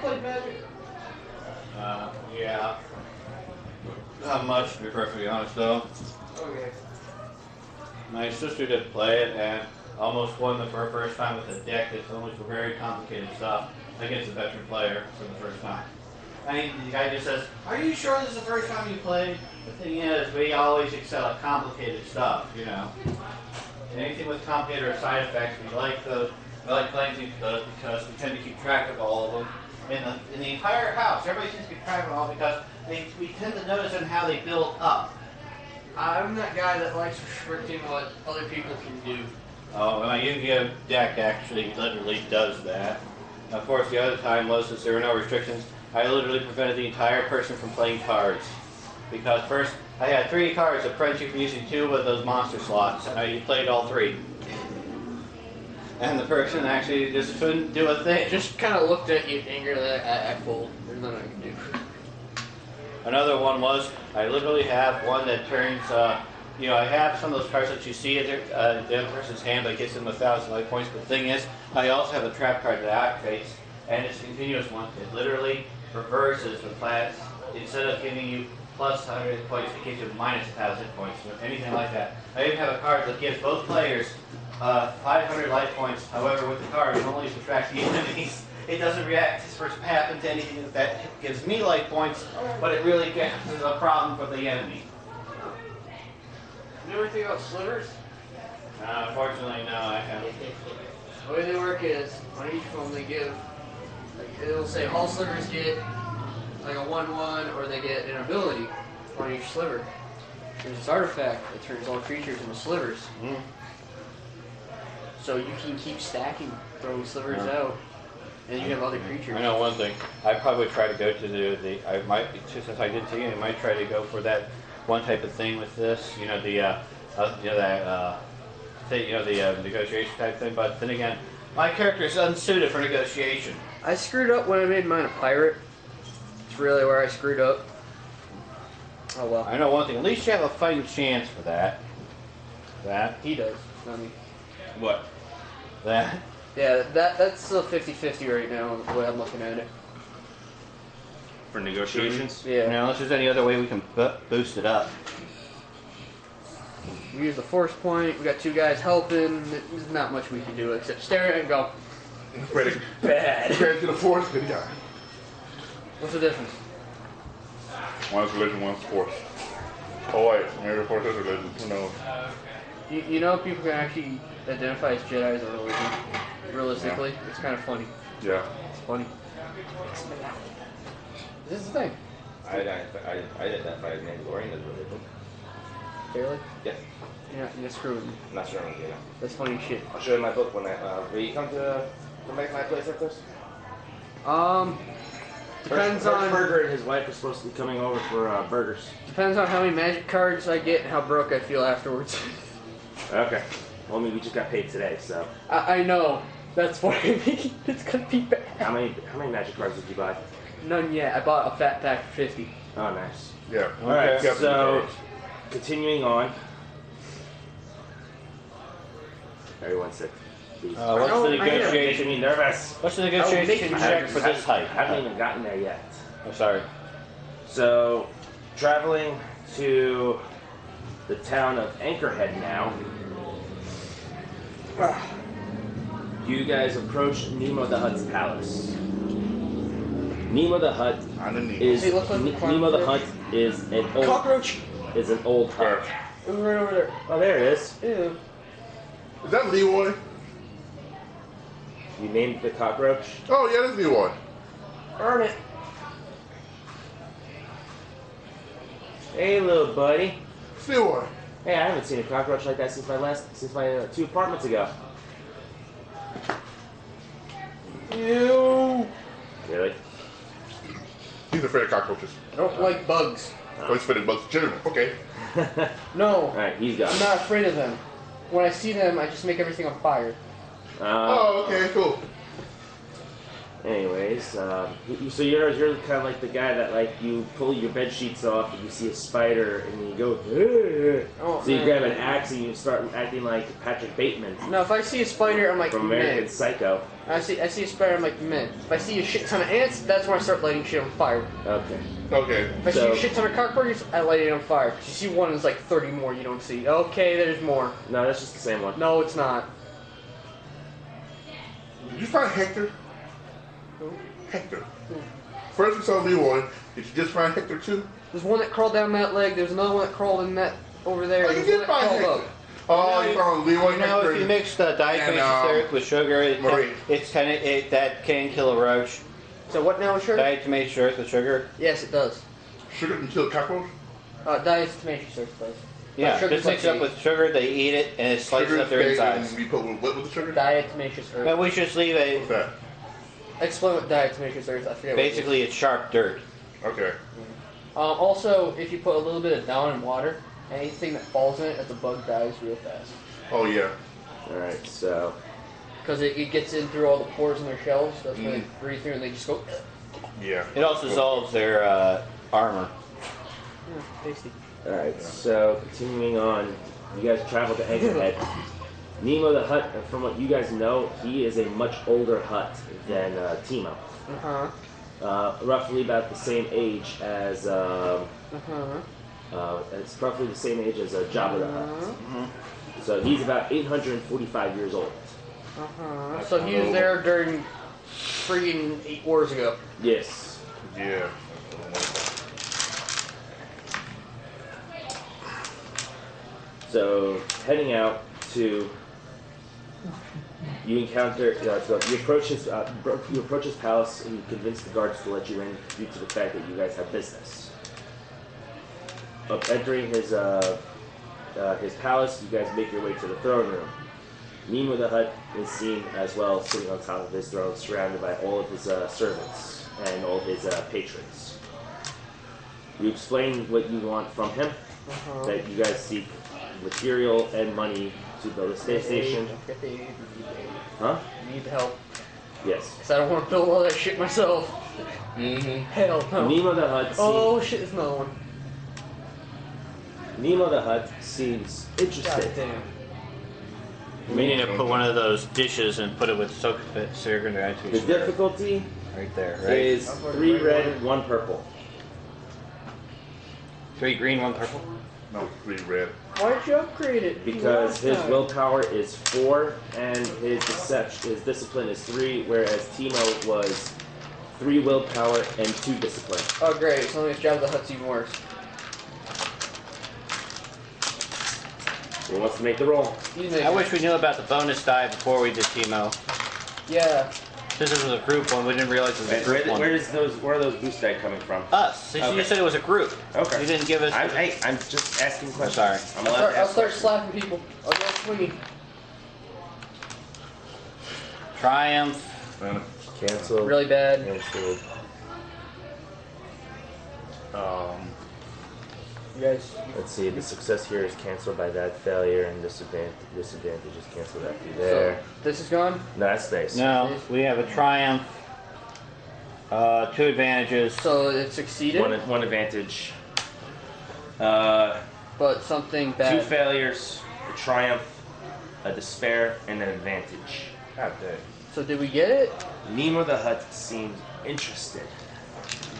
played Magic? Yeah. Not much, to be perfectly honest, though. Okay. My sister did play it and almost won for her first time with a deck that's almost very complicated stuff against a veteran player for the first time. I mean, the guy just says, "Are you sure this is the first time you played?" The thing is, we always excel at complicated stuff, you know. Anything with complicated or side effects, we like playing things because we tend to keep track of all of them. In the entire house, everybody seems to keep track of it all because we tend to notice on how they build up. I'm that guy that likes restricting what other people can do. Oh, my Yu-Gi-Oh deck actually literally does that. Of course, the other time was, since there were no restrictions, I literally prevented the entire person from playing cards. Because first, I had 3 cards that prevent you from using 2 of those monster slots, and I played all 3. And the person actually just couldn't do a thing. Just kind of looked at you angrily. I fold. There's nothing I can do. Another one was, I literally have one that turns, I have some of those cards that you see at the other person's hand, but gets them 1,000 life points. But the thing is, I also have a trap card that activates, and it's a continuous one. It literally reverses the plans. Instead of giving you plus 100 points, it gives you minus 1,000 points, or anything like that. I even have a card that gives both players 500 life points. However, with the card, it only subtracts the enemies. It doesn't react to happen to anything that gives me life points, but it really is a problem for the enemy. You know anything about slivers? Unfortunately, no, I haven't. The way they work is, on each of them they give, it'll say all slivers get like a 1/1, or they get an ability on each sliver. There's this artifact that turns all creatures into slivers. Mm. So you can keep stacking, throwing slivers out, and you have other creatures. I know one thing. I probably try to go to I might, since I did see it, I might try to go for that one type of thing with this. The negotiation type thing. But then again, my character is unsuited for negotiation. I screwed up when I made mine a pirate. It's really where I screwed up. Oh well. I know one thing. At least you have a fighting chance for that. That. He does, not me. What? That. Yeah, that's still 50-50 right now, the way I'm looking at it. For negotiations? Yeah. Unless there's any other way we can boost it up. We use the force point, we got 2 guys helping, there's not much we can do except stare at it and go, Ready? bad. Ready to the force? Good guy. What's the difference? One's religion, one's force. Oh wait, maybe the force is religion. Who knows? You know people can actually identify as Jedi as a religion. Realistically, It's kind of funny. Yeah. It's funny. This is the thing. I identify as Mandalorian as religion. Fairly? Yes. You're not screwing me. I'm not sure I'm gonna. That's funny shit. I'll show you my book when will you come back to my place after this? Depends First on Burger and his wife are supposed to be coming over for burgers. depends on how many magic cards I get and how broke I feel afterwards. Okay. Well, I mean, we just got paid today, so. I know. That's what I mean. It's gonna be bad. How many magic cards did you buy? None yet. I bought a fat pack for 50. Oh, nice. Yeah. All right. Got some So, cards. continuing on. Everyone's sick. Please. What's Oh, the I am. Making negotiation? me nervous. What's the make negotiation me check nervous. for this height? I haven't even gotten there yet. I'm sorry. So, traveling to the town of Anchorhead now. You guys approach Nemo the Hutt's palace. Nemo the Hutt Underneath. is Hey, look like the Nemo the cockroach. Hutt is an old Cockroach! hut. It was right over there. Oh, there it is. Ew. Is that Leroy? You named the cockroach. Oh yeah, that's Leroy. Earn it. Hey, little buddy. It's Leroy. Hey, I haven't seen a cockroach like that since my 2 apartments ago. Ew. Really? He's afraid of cockroaches. I don't like bugs. Oh, he's afraid of bugs. Children. Okay. No. Alright, he's got I'm it. not afraid of them. When I see them, I just make everything on fire. Oh, okay, cool. anyways, so you're kind of like the guy that like you pull your bed sheets off and you see a spider and you go. Oh, So you man. grab an axe and you start acting like Patrick Bateman No, if I see a spider, I'm like, from American man. Psycho. I see a spider, I'm like, man. If I see a shit ton of ants, that's when I start lighting shit on fire. Okay. Okay. If I see So- a shit ton of cockroaches, I light it on fire. 'Cause you see one, there's like 30 more you don't see. Okay, there's more. No, that's just the same one. No, it's not. Did you find Hector? Who? Hector. First we saw Leroy. Did you just find Hector too? There's one that crawled down that leg. There's another one that crawled in that over there. Oh, you There's did one that find crawled Hector. up. Oh, you found Leroy, You know, Hector. if you mix the diatomaceous And, earth with sugar, Marie. that can kill a roach. So what now, sure? Diatomaceous earth with sugar. Yes, it does. Sugar can kill a cockroach? Diatomaceous earth does. Yeah, sugar's just mix it like up with sugar. They eat it, and it slices Sugar up their is baked insides. and we put what with the sugar? Diatomaceous earth. But we should just leave a. What's that? Explain what diatomaceous earth. I forget. Basically, it's sharp dirt. Okay. Also, if you put a little bit of down in water, anything that falls in it, the bug dies real fast. Oh yeah. Alright, so. Because it gets in through all the pores in their shells. That's when they breathe through and they just go. Yeah. It also dissolves their armor. Tasty. Alright, so continuing on, you guys travel to Anchorhead. Nemo the Hutt, from what you guys know, he is a much older Hutt than Timo. Roughly about the same age as it's roughly the same age as Jabba the Hutt. So he's about 845 years old. So he was there during freaking 8 wars ago. Yes. Yeah. So heading out to, you encounter, you approach his palace and you convince the guards to let you in due to the fact that you guys have business. Up entering his palace, you guys make your way to the throne room. Nemo the Hutt is seen as well, sitting on top of his throne, surrounded by all of his servants and all of his patrons. You explain what you want from him, that you guys seek material and money to build a space station. Huh? Need help. Yes. Because I don't want to build all that shit myself. Mm-hmm. Hell no. Nemo the Hutt. Oh shit, there's another one. Nemo the Hutt seems God interested. damn. We need to put one of those dishes and put it with sugar and The difficulty right there, right? is 3 red, 1 purple. 3 green, 1 purple. No, 3 red. Why did you upgrade it? Because Last his time. willpower is 4 and his discipline is 3, whereas Timo was 3 willpower and 2 discipline. Oh great, so his job of the Hutt's even worse. Who wants to make the roll? I wish we knew about the bonus die before we did Timo. Yeah. Since this was a group one, we didn't realize it was a group one. Where are those boost die coming from? Us. Since Okay. you said it was a group. Okay. You didn't give us. I'm just asking questions. Sorry. I'm allowed to I'll ask start questions. slapping people. I'll go swinging. Triumph. Cancel. Really bad. Cancel. You guys. Let's see. The success here is canceled by that failure, and disadvantage is canceled after there. So, this is gone? No, that's space. No, we have a triumph. 2 advantages. So it succeeded, One advantage. but something 2 bad. failures, a triumph, a despair, and an advantage. God dang. So did we get it? Nemo the Hutt seemed interested,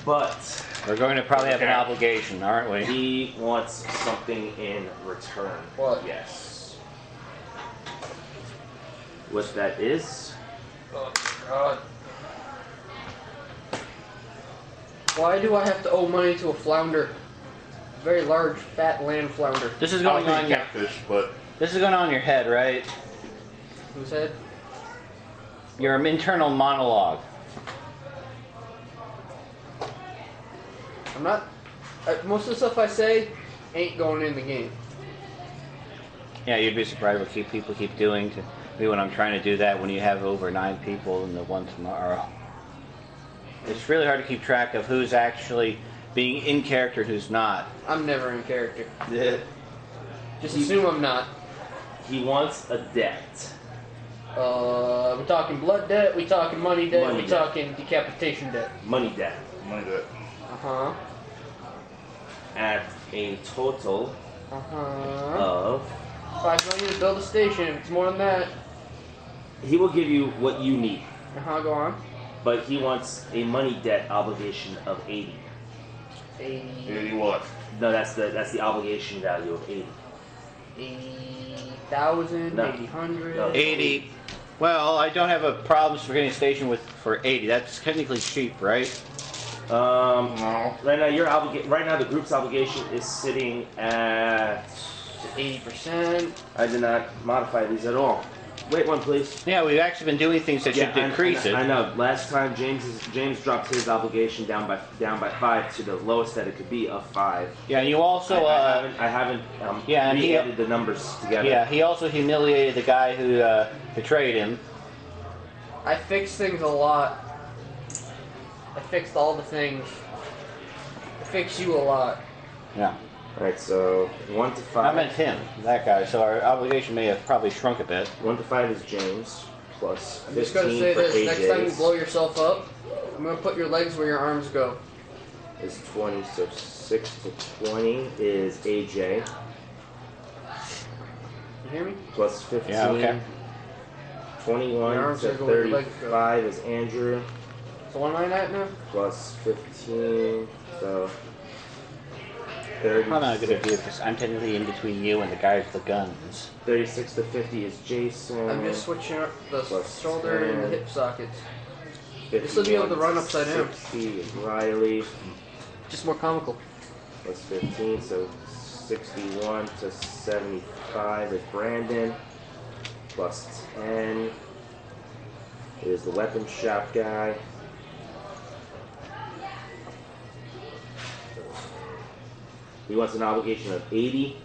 but We're going to probably have an Okay. obligation, aren't we? he wants something in return. What? Yes. What that is? Oh god. Why do I have to owe money to a flounder? Very large, fat land flounder. This is I going don't on think your. catfish, but This is going on your head, right? Who said? Your internal monologue. I'm not. Most of the stuff I say ain't going in the game. Yeah, you'd be surprised what people keep doing to me when I'm trying to do that when you have over 9 people in the one tomorrow. It's really hard to keep track of who's actually being in character and who's not. I'm never in character. Just assume I'm not. He wants a debt. We talking blood debt? We talking money debt? Money We debt. talking decapitation debt? Money debt Money that. Uh-huh. at a total Uh-huh. of. 5 million to build a station. If it's more than that, He will give you what you need, go on. but he wants a money debt obligation of 80. 80 what? No, that's the obligation value of 80. 80,000, No. 80,000. No. 80. Well, I don't have a problem for getting a station for 80. That's technically cheap, right? No. Right now the group's obligation is sitting at. 80%. I did not modify these at all. Wait one, please. Yeah, we've actually been doing things that should decrease it. I know. Last time James dropped his obligation down by 5 to the lowest that it could be of 5. Yeah, and you also, I haven't yeah, and he- re-added the numbers together. yeah, he also humiliated the guy who betrayed him. I fixed things a lot. I fixed all the things. I fixed you a lot. Yeah. All right, so 1 to 5. I meant him, that guy. So our obligation may have probably shrunk a bit. 1 to 5 is James plus I'm 15 just gonna say for this: next time you AJ's blow yourself up, I'm gonna put your legs where your arms go. is 20. So 6 to 20 is AJ You hear me? plus 15. Yeah, okay. 21 Your arms to are going where your legs go. 35 is Andrew So what am I at now? plus 15. So 30. Probably not a good idea because I'm technically in between you and the guy with the guns. 36 to 50 is Jason. I'm just switching up the Plus shoulder and the 10. hip sockets. This will be able to run upside down. 60 is Riley Just more comical. plus 15. So 61 to 75 is Brandon plus 10 is the weapon shop guy. He wants an obligation of 80.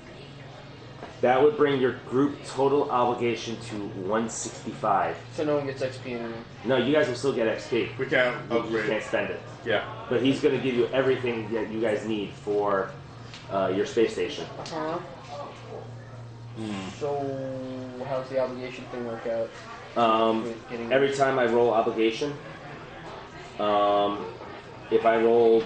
That would bring your group total obligation to 165. So no one gets XP anymore. No, you guys will still get XP. We can't You upgrade. can't spend it. Yeah. But he's going to give you everything that you guys need for your space station. Uh-huh. So how's the obligation thing work out? With getting Every time I roll obligation, if I roll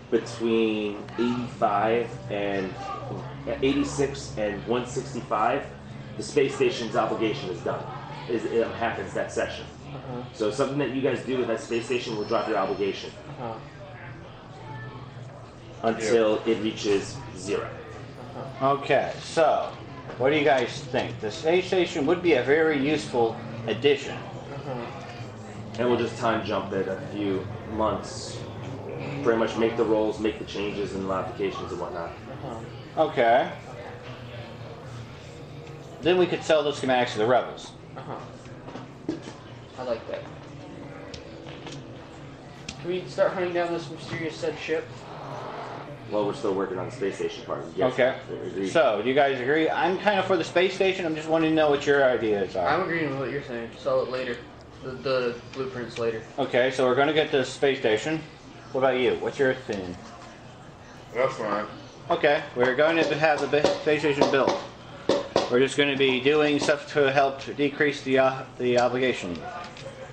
between 86 and 165, the space station's obligation is done. It happens that session. Uh-huh. So something that you guys do with that space station will drop your obligation Uh-huh. until it reaches 0. Okay, so what do you guys think? The space station would be a very useful addition. Uh-huh. And we'll just time jump it a few months. Pretty much make the rolls, make the changes and modifications and whatnot. Uh-huh. Okay. Then we could sell those schematics to the rebels. Uh-huh. I like that. Can we start hunting down this mysterious said ship? Well, we're still working on the space station part. Yes, Okay. agreed. So, do you guys agree? I'm kind of for the space station. I'm just wanting to know what your ideas are. I'm agreeing with what you're saying. Sell it later. The blueprints later. Okay, so we're going to get the space station. What about you? What's your opinion? That's fine. Okay, we're going to have the space station built. We're just going to be doing stuff to help decrease the obligation.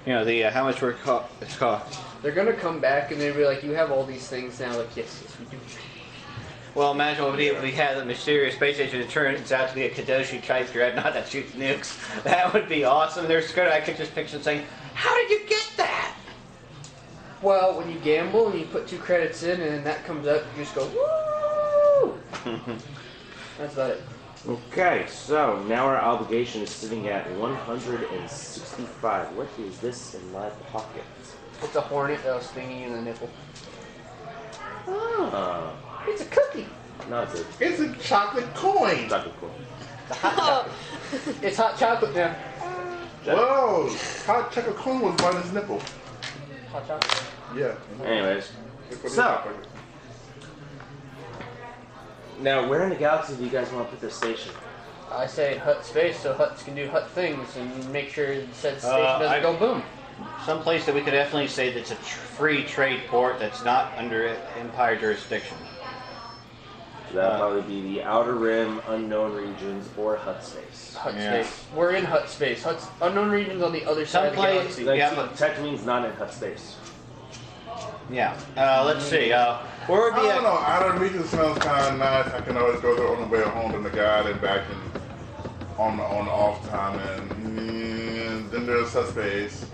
You know, the how much it's cost. They're gonna come back and they'll be like, "You have all these things now." Like, yes, we do. Well, imagine what if we had the mysterious space station and it turns out to be a Kadoshi type dreadnought that shoots nukes. That would be awesome. I could just picture them saying, "How did you get that?" Well, when you gamble and you put 2 credits in and then that comes up, you just go, "Woo!" That's about it. Okay, so now our obligation is sitting at 165. What is this in my pocket? It's a hornet that was stinging you in the nipple. Ah, It's a cookie. no, it's a It's a chocolate coin. chocolate coin. It's hot chocolate now. Whoa! Hot chocolate coin was by his nipple. Hot chocolate. Yeah. Anyways, It's what it So- looked like. now where in the galaxy do you guys want to put this station? I say hut space so huts can do hut things and make sure said station doesn't I- go boom. Some place that we could definitely say that's a free trade port that's not under Empire jurisdiction. that'll probably be the Outer Rim, Unknown Regions, or Hut Space. Hut Yeah. space. We're in Hut space. Hut's unknown regions on the other side of the Someplace- galaxy. Like, Yeah, but- Tatooine's not in Hut Space. Yeah. Let's see. Where would I be don't know. Outer Region sounds kind of nice. I can always go there on the way home to the guide and back and on the off time. And then there's Hut Space.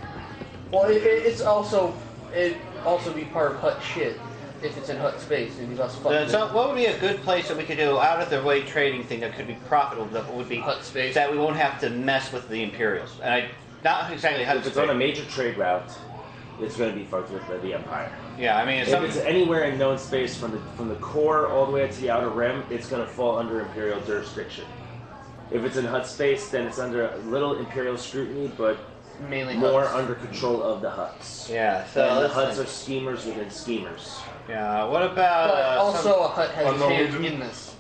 Well, it'd also be part of Hut shit if it's in Hut space and you got So what would be a good place that we could do out of the way trading thing that could be profitable? That would be Hut space. that we won't have to mess with the Imperials. And not exactly Hut If it's space. on a major trade route, it's going to be fucked with the Empire. Yeah, I mean, If it's anywhere in known space from the core all the way to the Outer Rim, it's going to fall under Imperial jurisdiction. If it's in Hut space, then it's under a little Imperial scrutiny, but mainly more Huts. under control of the Huts. yeah. So And the let's Huts see. are schemers within schemers. Yeah. What about But also, a Hut has his Unknown hand region? in this.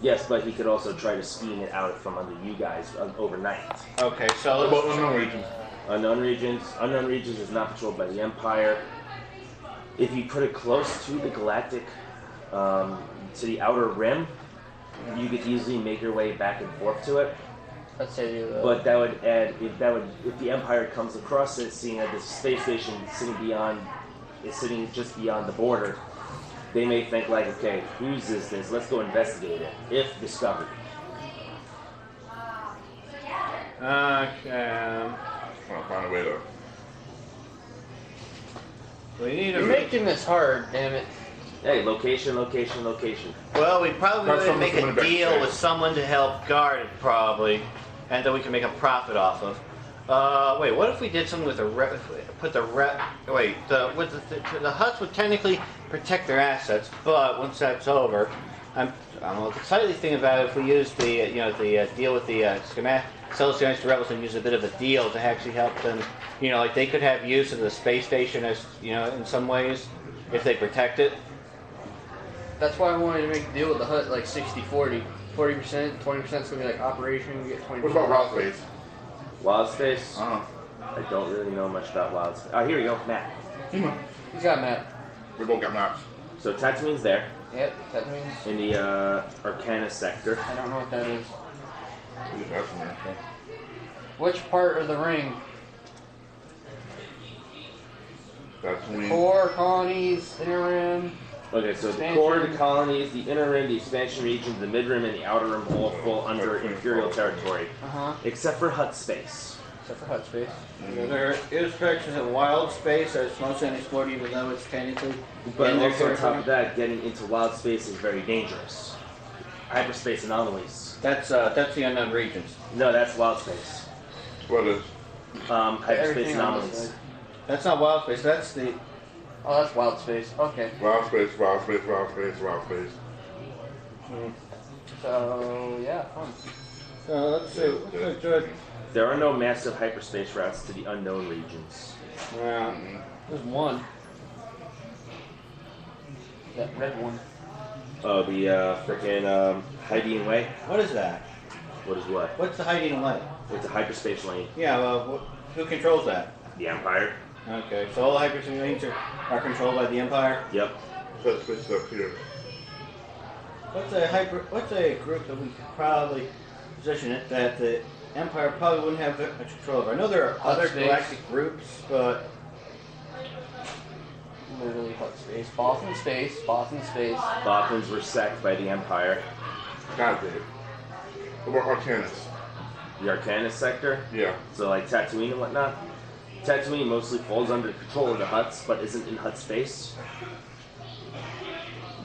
Yes, but he could also try to scheme it out from under you guys overnight. Okay, What so about Unknown Regions? Unknown regions is not controlled by the Empire. If you put it close to the galactic, to the Outer Rim, you could easily make your way back and forth to it. Let's say the. But that would add if the Empire comes across it, seeing that the space station is sitting just beyond the border, they may think like, okay, whose is this? Let's go investigate it. If discovered. okay. Trying to find a way to. We need You're a. making this hard, damn it. Hey, location, location, location. Well, we probably Got would someone make a coming back deal today. with someone to help guard it, probably, and then we can make a profit off of. Wait, what if we did something with the rep? If we put the rep. Wait, the Huts would technically protect their assets, but once that's over, I'm the exciting thing about it, if we use the deal with the schematic, sell the schematics to rebels and use a bit of a deal to actually help them. Like they could have use of the space station as in some ways if they protect it. That's why I wanted to make a deal with the Hut like 60-40. 40%, 20% is going to be like operation, you get 20%. What about Wild Space? Wild space? Uh-huh. I don't really know much about wild space. Oh, here we go, map. He's got a map. We both got maps. So Tatooine's there Yep, that means. in the Arcana sector. I don't know what that is. That's in there. Which part of the ring? That's when Core, colonies, inner rim. Okay, so the Expansion. core, the colonies, the inner rim, the expansion region, the mid rim, and the outer rim all fall under Imperial territory, Uh huh. except for Hut space. Except for Hut space. There is sections of wild space that's mostly unexplored, even though it's technically But in their also on top territory. of that, getting into wild space is very dangerous. Hyperspace anomalies. That's the unknown regions. No, that's wild space. what is? Hyperspace Everything on this anomalies. side. That's not wild space. That's the. Oh, that's wild space. Okay. Wild Space, Wild Space, Wild Space, Wild Space. So, yeah, fun. Let's see. What's good? There are no massive hyperspace routes to the unknown regions. Yeah. There's one. That red one. Oh, the frickin' Hiding Way. What is that? What is what? What's the hiding away? It's a hyperspace lane. Yeah. Well, who controls that? The Empire. Okay. So all the hyperspace lanes are controlled by the Empire. Yep. That space is up here. What's a group that we could probably position it that the Empire probably wouldn't have that much control over? I know there are other Space. galactic groups, but Literally Hut space. Boston space. Boston space. Bothans were sacked by the Empire. God damn it. What about Arcanus? The Arcana sector, Yeah. so like Tatooine and whatnot. Tatooine mostly falls under control of the Huts, but isn't in Hut space.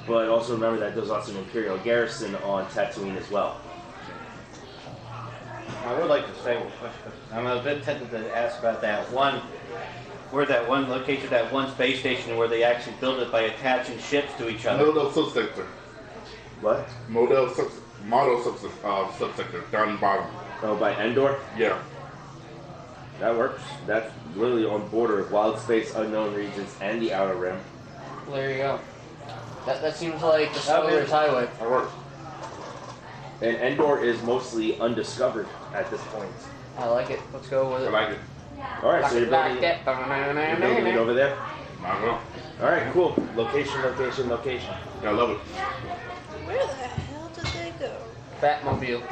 But also remember that there's also an Imperial garrison on Tatooine as well. I would like to say, I'm a bit tempted to ask about that one, where that one location, that one space station where they actually built it by attaching ships to each other. Model subsector. What? Model subsector. Down the bottom. Oh, by Endor? Yeah. That works. That's literally on border of wild space, unknown regions, and the Outer Rim. Well, there you go. That seems like the Okay. Spoilers Highway. That works. And Endor is mostly undiscovered at this point. I like it. Let's go with I it. like it. Alright, so you're building it over there? Might as well. Alright, cool. Location, location, location. Yeah, I love it. Where the hell did they go? Batmobile.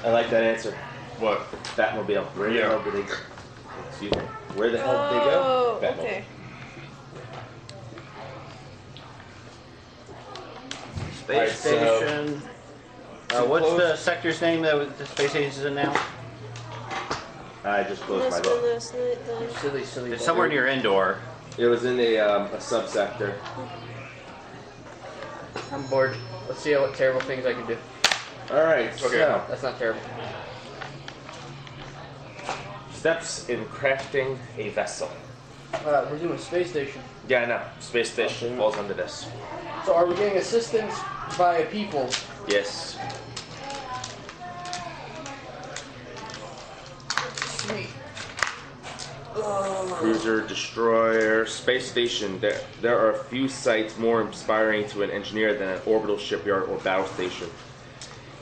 I like that answer. What? Batmobile. Where the Yeah. hell did they go? Excuse me. Where the hell did they go? Oh, Batmobile. okay. Space Alright, so- station. What's the sector's name that the space station's in now? I just closed my Must have been book. last night then. Silly, silly. It's somewhere near Endor. It was in a subsector. I'm bored. Let's see what terrible things I can do. All right. Okay. So That's not terrible. steps in crafting a vessel. We're doing space station. Yeah, I know. Space station falls under this. So are we getting assistance via people? Yes. Sweet. Cruiser, destroyer, space station. There are a few sites more inspiring to an engineer than an orbital shipyard or battle station.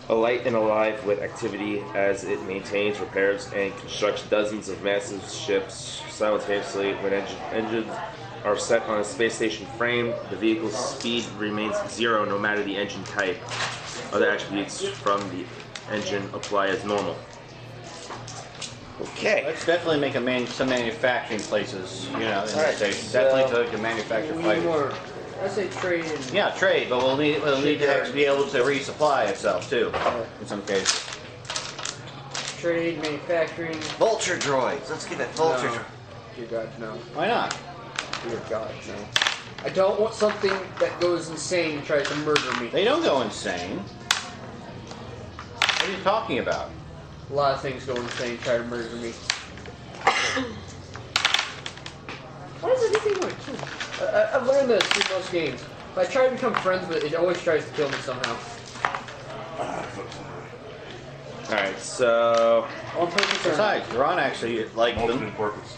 Alight and alive with activity as it maintains, repairs, and constructs dozens of massive ships simultaneously. When engines are set on a space station frame, the vehicle's speed remains zero no matter the engine type. Other attributes from the engine apply as normal. Okay. Let's definitely make some manufacturing places, in the Alright, station. so Definitely so we can manufacture We need fighters. more. I say trade and Yeah, trade, but we'll need to Shipyard. actually be able to resupply itself too, in some cases. trade, manufacturing. Vulture droids. Let's get that No. Dear God, no. Why not? Dear God, no. I don't want something that goes insane and tries to murder me. They don't go insane. What are you talking about? A lot of things go insane and try to murder me. Why does anything want to kill me? I've learned this through most games. If I try to become friends with it, it always tries to kill me somehow. All right. So On purpose or not. Besides, Ron actually liked them. Multiple purpose.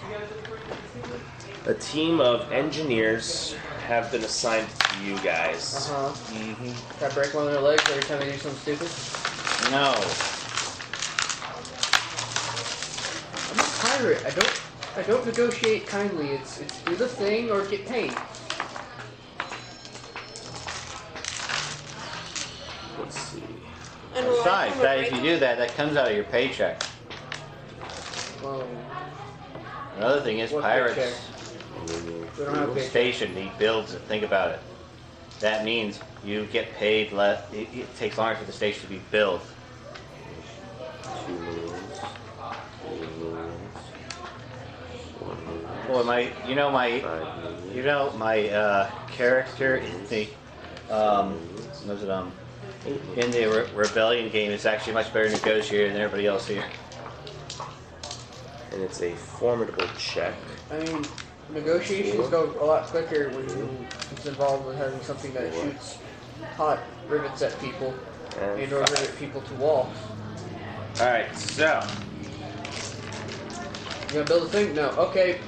a team of engineers have been assigned to you guys. Uh-huh. Can I break one of their legs every time they do something stupid? No. I'm a pirate. I don't negotiate kindly. It's do the thing or get paid. Let's see. And will I Besides, come that and if you break do that, that comes out of your paycheck. Well, Another thing is What pirates. paycheck? we don't have paycheck. Station, he builds it. Think about it. That means you get paid less. It takes longer for the station to be built. 2 moons. 3 moons. 4 moons. Well, my 5 moons. my character in the was it 8 moons. in the rebellion game is actually much better negotiator than everybody else here. And it's a formidable check. I mean, negotiations go a lot quicker when it's involved with having something that shoots hot rivets at people and or rivet people to walls. All right. So You gonna build a thing? No. Okay.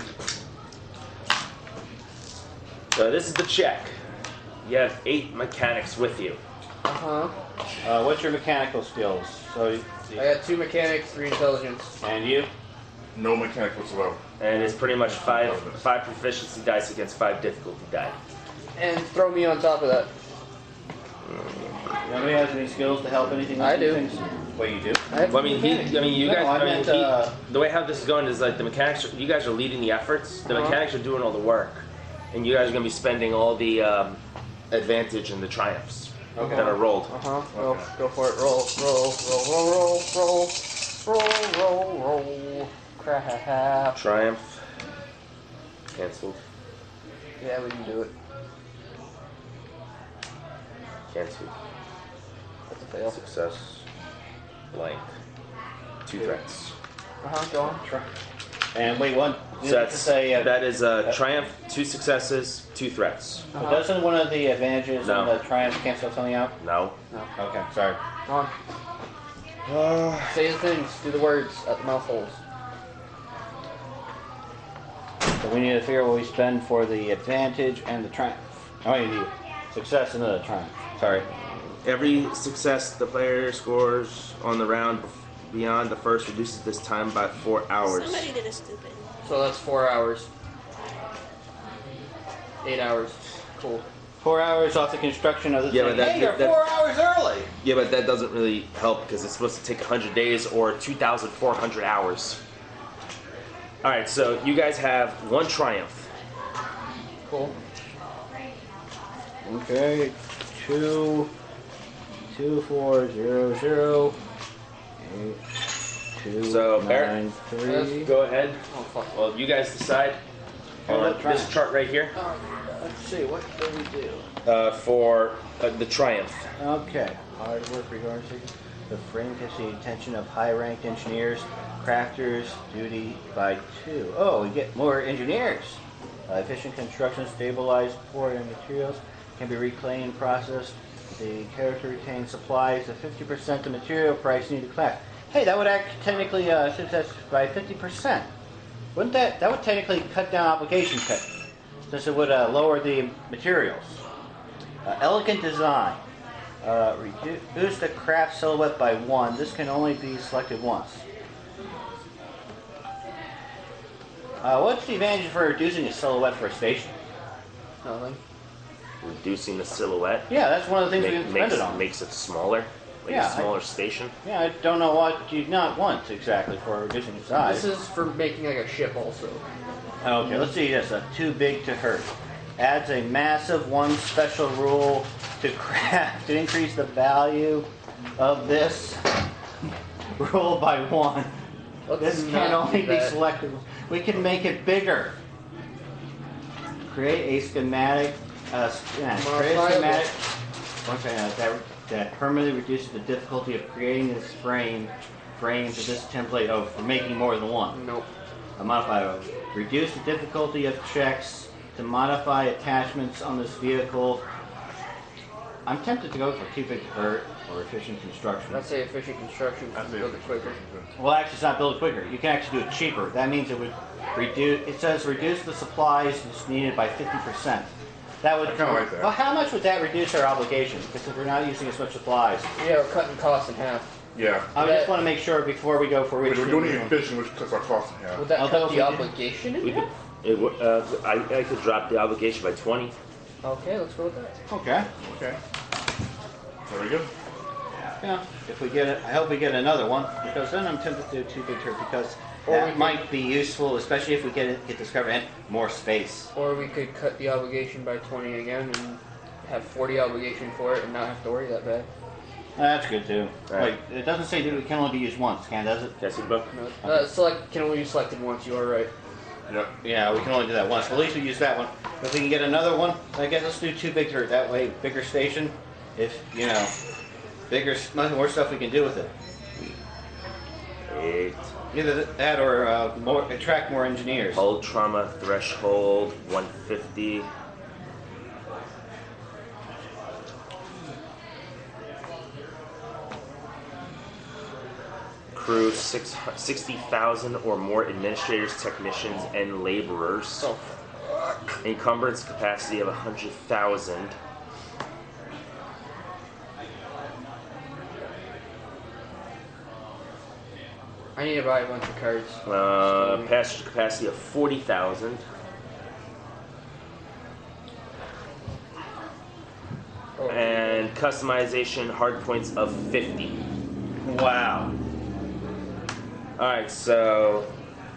this is the check. You have 8 mechanics with you. Uh-huh. What's your mechanical skills? So, I got 2 mechanics, 3 intelligence. and you? No mechanic whatsoever. And it's pretty much 5 proficiency dice against 5 difficulty die. And throw me on top of that. Nobody has any skills to help anything? I with these do. things? What you do? I have Well, I mean, you No, guys. I meant, The way how this is going is like the mechanics. You guys are leading the efforts. The Uh-huh. mechanics are doing all the work, and you guys are going to be spending all the advantage and the triumphs Okay. that are rolled. Uh-huh. Go for it. Roll, roll, roll, roll, roll, roll, roll, roll, roll. Crap. Triumph canceled. Yeah, we can do it. Canceled. That's a fail. Success. Blank. 2 threats. Uh-huh, go on. Try. And wait, one. So that's say, that is triumph. 2 successes. 2 threats. But doesn't one of the advantages No. of the triumph cancel something out? No. Okay, sorry. Go on. Say the things, do the words at the mouth holes. So we need to figure what we spend for the advantage and the triumph. Oh, you need success and the triumph. Sorry. Every success the player scores on the round beyond the first reduces this time by 4 hours. Somebody did a stupid. So that's 4 hours. 8 hours. Cool. 4 hours off the construction of the Yeah, thing. but Hey, you're 4 hours early. Yeah, but that doesn't really help because it's supposed to take 100 days or 2,400 hours. All right, so you guys have 1 triumph. Cool. Okay, 22400 So, Barrett, 293. Go ahead. Oh fuck. Well, you guys decide on this chart right here Let's see, what do we do? for the triumph. Okay, hard work regards the frame gets the attention of high-ranked engineers, crafters, duty by 2. Oh, we get more engineers. Efficient construction, stabilized port and materials can be reclaimed and processed. The character retains supplies of 50% the material price needed to class. Hey, that would technically, since that's by 50%, wouldn't that would technically cut down obligation pay, since it would lower the materials. Elegant design. Reduce the craft silhouette by 1. This can only be selected once. What's the advantage for reducing a silhouette for a station? Nothing. Reducing the silhouette Yeah, that's one of the things we can spend it on. makes it smaller, like Yeah, a smaller station. Yeah, I don't know what you'd not want exactly for reducing the size. This is for making like a ship also. Okay, let's see this. Too big to hurt. Adds a massive 1 special rule to craft to increase the value of this rule by 1. This can only be selected. We can make it bigger. Create a schematic. Create a schematic. That permanently reduces the difficulty of creating this frames of this template for making more than 1. Nope. Modify. Reduce the difficulty of checks to modify attachments on this vehicle. I'm tempted to go for too big to hurt or efficient construction. I'd say efficient construction to build it quicker. Well, actually, it's not build it quicker. You can actually do it cheaper. That means it would reduce. It says reduce the supplies that's needed by 50%. That would. I kinda like that. Well, how much would that reduce our obligation? Because if we're not using as much supplies, Yeah, we're cutting costs in half. Yeah. I just want to make sure before we go for We're which. doing it efficient, which cuts our costs in half. Would that Although cut if the we did- obligation in We could, half? I could drop the obligation by 20. Okay, let's go with that. Okay. Okay. Very good. Yeah. If we get it, I hope we get another one because then I'm tempted to do too big to because Or we that could- might be useful, especially if we get discovered and more space. Or we could cut the obligation by 20 again and have 40 obligation for it and not have to worry that bad. That's good too. Right. Wait, it doesn't say that it can only be used once, does it? Can I see the book? No, can only be selected once. You are right. Yep. Yeah, we can only do that once. At least we use that one. If we can get another one, I guess let's do too big to hurt. That way, bigger station. If much more stuff we can do with it. 8. Either that or attract more engineers. Hull trauma threshold 150. Crew 60,000 or more administrators, technicians, and laborers. Oh, Encumbrance capacity of 100,000. I need to buy a bunch of cards. Passenger capacity of 40,000. Oh, And customization hard points of 50. Wow. Alright, so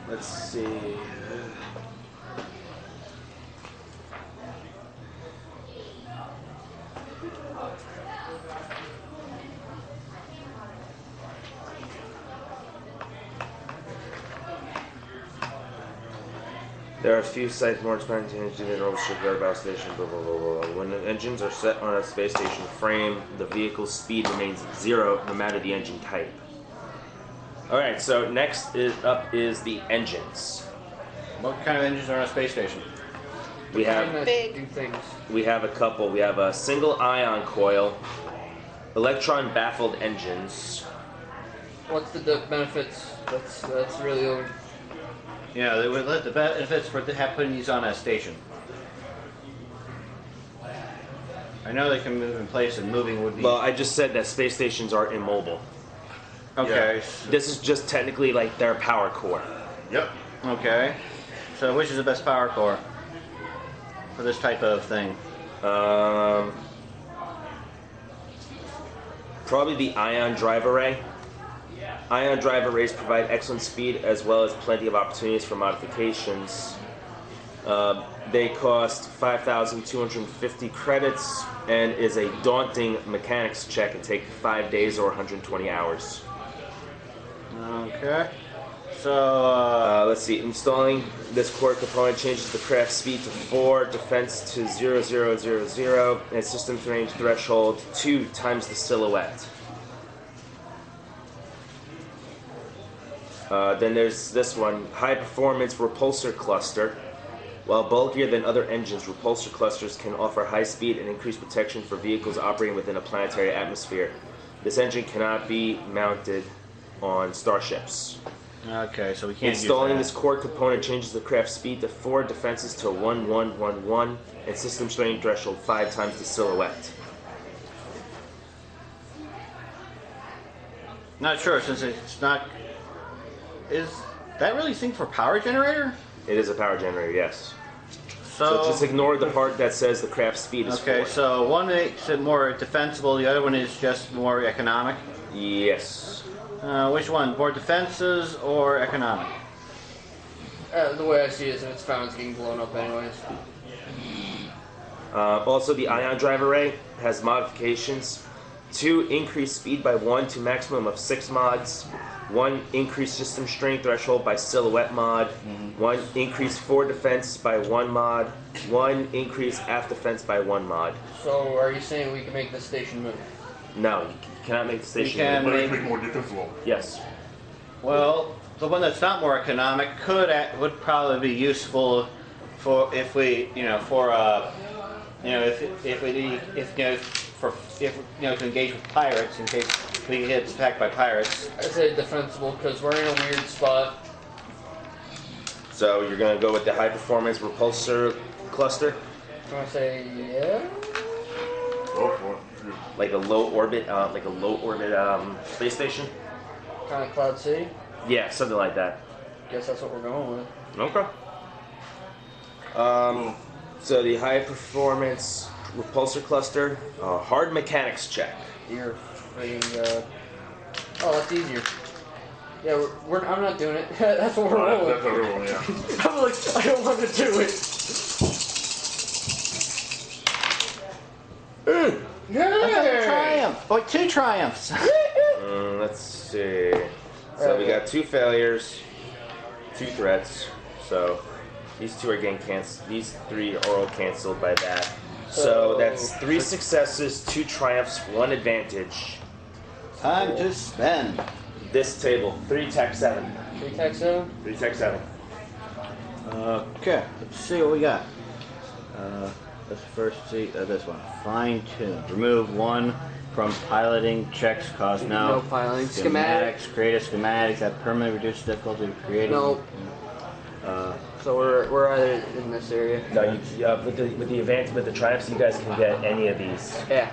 let's see. There are a few sites more expensive to engineer than shipyard battle station, blah, blah, blah, blah. When the engines are set on a space station frame, the vehicle's speed remains 0 no matter the engine type. Alright, so next up is the engines. What kind of engines are on a space station? We have Trying to Big. do things. We have a couple. We have a single ion coil, electron baffled engines. What's the benefits? That's really over. Yeah, they would let the benefits for putting these on a station. I know they can move in place, and moving would be. Well, I just said that space stations are immobile. Okay. This is just technically like their power core. Yep. Okay. So which is the best power core for this type of thing? Probably the ion drive array. Ion drive arrays provide excellent speed as well as plenty of opportunities for modifications. They cost 5,250 credits and is a daunting mechanics check and take 5 days or 120 hours. Okay. So, Let's see. Installing this core component changes the craft speed to 4, defense to 0,000, and system range threshold 2 times the silhouette. Then there's this one, high performance repulsor cluster. While bulkier than other engines, repulsor clusters can offer high speed and increased protection for vehicles operating within a planetary atmosphere. This engine cannot be mounted on starships. okay, so we can't Installing use this core component changes the craft speed to 4, defenses to 1,111, and system strain threshold 5 times the silhouette. Not sure, since it's not... Is that really synced for power generator? It is a power generator, yes. So So just ignore the part that says the craft speed is 4. okay, so one makes it more defensible, the other one is just more economic. Yes. Which one? More defenses or economic? The way I see it is if it's found, it's getting blown up anyways. Also, the ion drive array has modifications. 2, increase speed by 1 to maximum of 6 mods. 1, increase system strain threshold by silhouette mod. 1, increase 4 defense by 1 mod. 1, increase aft defense by 1 mod. So are you saying we can make this station move? No, you cannot make the station. can- move. But it's make it more defensible. Yes. Well, the one that's not more economic would probably be useful for if we, if to engage with pirates in case we get attacked by pirates. I'd say defensible because we're in a weird spot. So you're gonna go with the high performance repulsor cluster, I'm gonna say yeah. Go for it. like a low orbit, space station. Kind of Cloud City. Yeah, something like that. Guess that's what we're going with. Okay. So the high performance repulsor cluster, hard mechanics check. You're freaking. Oh, that's easier. Yeah, I'm not doing it. That's what we're rolling. That's a real one, yeah. I'm like, I don't want to do it. Yeah. Triumph! Oh, 2 triumphs! Let's see. So we got 2 failures, 2 threats. So these 2 are getting canceled. These 3 are all canceled by that. So that's 3 successes, 2 triumphs, 1 advantage. Time to spend. This table, 3 tech 7. 3 tech 7. 3 tech 7. Okay, let's see what we got. Let's first see this one. Fine tune. Remove 1 from piloting checks. Cause No piloting. Schematic. Create a schematic that permanently reduces difficulty of creating. No. So we're either in this area. No, with the triumphs, you guys can get any of these. Yeah.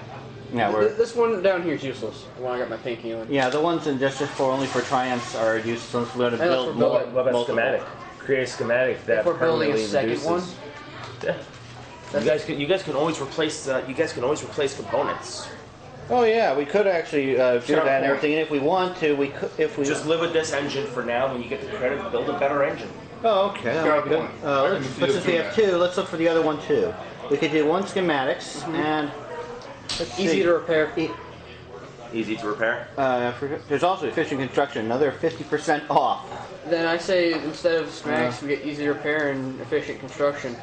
Yeah, we're This one down here is useless. The one I got my pinky on. yeah. The ones in just for only for triumphs are useless. We're going to Unless build we're more. building- What about multiple. schematic? Create a schematic that If we're building a permanently second reduces. one? Yeah. You guys can always replace. You guys can always replace components. Oh yeah, we could actually do our that and point. everything. And if we want to, we could. If we Just live with this engine for now. When you get the credit, build a better engine. Oh, okay. Fair Good. point. I can see Let's us just we doing have that. 2. Let's look for the other one too. We could do 1 schematics and let's Easy see. to repair. Easy to repair. There's also efficient construction, another 50% off. Then I say instead of schematics, we get easy to repair and efficient construction.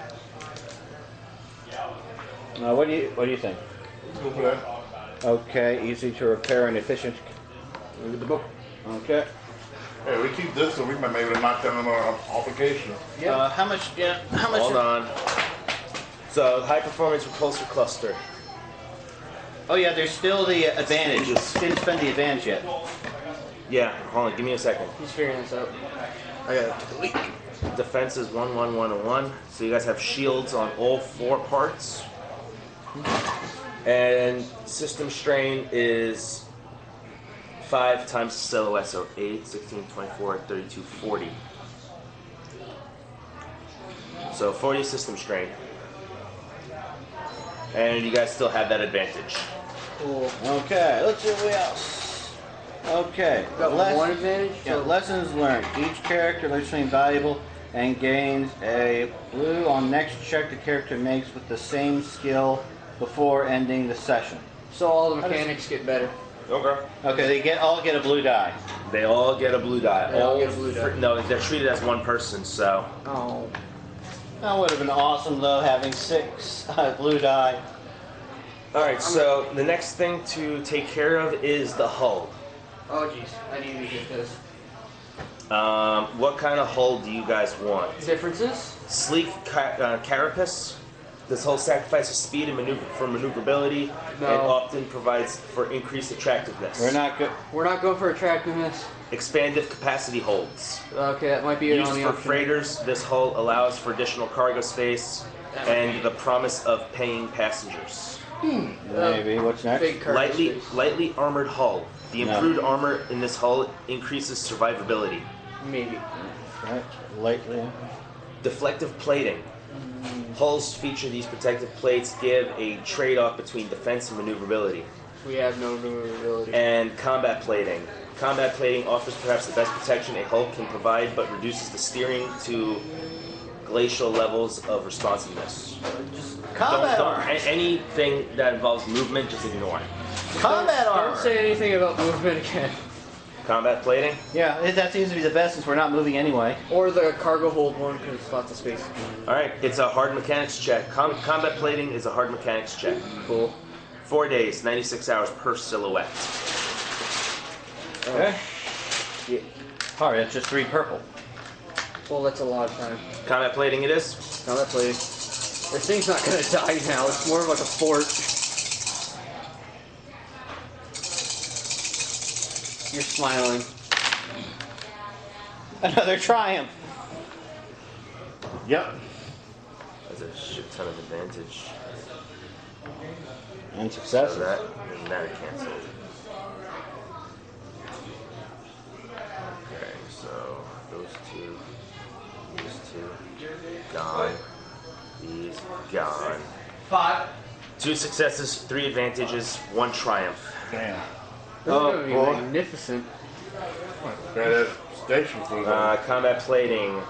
What do you think? Go for that. Okay, easy to repair and efficient. Look at the book. Okay. Hey, we keep this, so we might be able to knock down our obligation. How much? Yeah. How much? Hold on. So high performance repulsor cluster. Oh yeah, there's still the advantage. Didn't spend the advantage yet. Yeah. Hold on. Give me a second. He's figuring this out. I got it. Defense is 11101. So you guys have shields on all 4 parts. And system strain is 5 times the silhouette, so 8, 16, 24, 32, 40. So 40 system strain. and you guys still have that advantage. Cool. Okay, let's see what else. Okay. Got one advantage? Yeah, So- lessons learned. Each character learns something valuable and gains a blue on next check the character makes with the same skill before ending the session. So all the mechanics get better. Okay. Okay, they all get a blue die. They all get a blue die. They all get a blue die. No, they're treated as one person, so. Oh. That would have been awesome though, having 6 blue die. Alright, so the next thing to take care of is the hull. Oh jeez, I need to get this. What kind of hull do you guys want? Differences? Sleek carapace. This hull sacrifices speed and maneuverability, No. and often provides for increased attractiveness. We're not good. We're not going for attractiveness. Expansive capacity holds. Okay, that might be it Used on the for option. freighters, this hull allows for additional cargo space and the promise of paying passengers. Maybe. What's next? Big cargo space. Lightly armored hull. The No. improved armor in this hull increases survivability. Maybe. Right. Lightly. Deflective plating. Hulls feature these protective plates give a trade-off between defense and maneuverability. We have no maneuverability. And combat plating. Combat plating offers perhaps the best protection a hull can provide, but reduces the steering to glacial levels of responsiveness. Combat armor. Anything that involves movement, just ignore. Combat Don't armor. say anything about movement again. Combat plating. Yeah, that seems to be the best since we're not moving anyway. Or the cargo hold one, because it's lots of space. All right, it's a hard mechanics check. Combat plating is a hard mechanics check. Cool. 4 days, 96 hours per silhouette. Okay. Yeah. Alright, that's just 3 purple. Well, that's a lot of time. Combat plating it is. Now that play. This thing's not gonna die now. It's more of like a fort. You're smiling. Another triumph. Yep. That's a shit ton of advantage. And So successes. that and that are canceled. Okay, so those two, gone. These gone. 5. 2 successes, 3 advantages, 1 triumph. Damn. This Oh, is gonna be boy. magnificent. That station thing. Combat plating.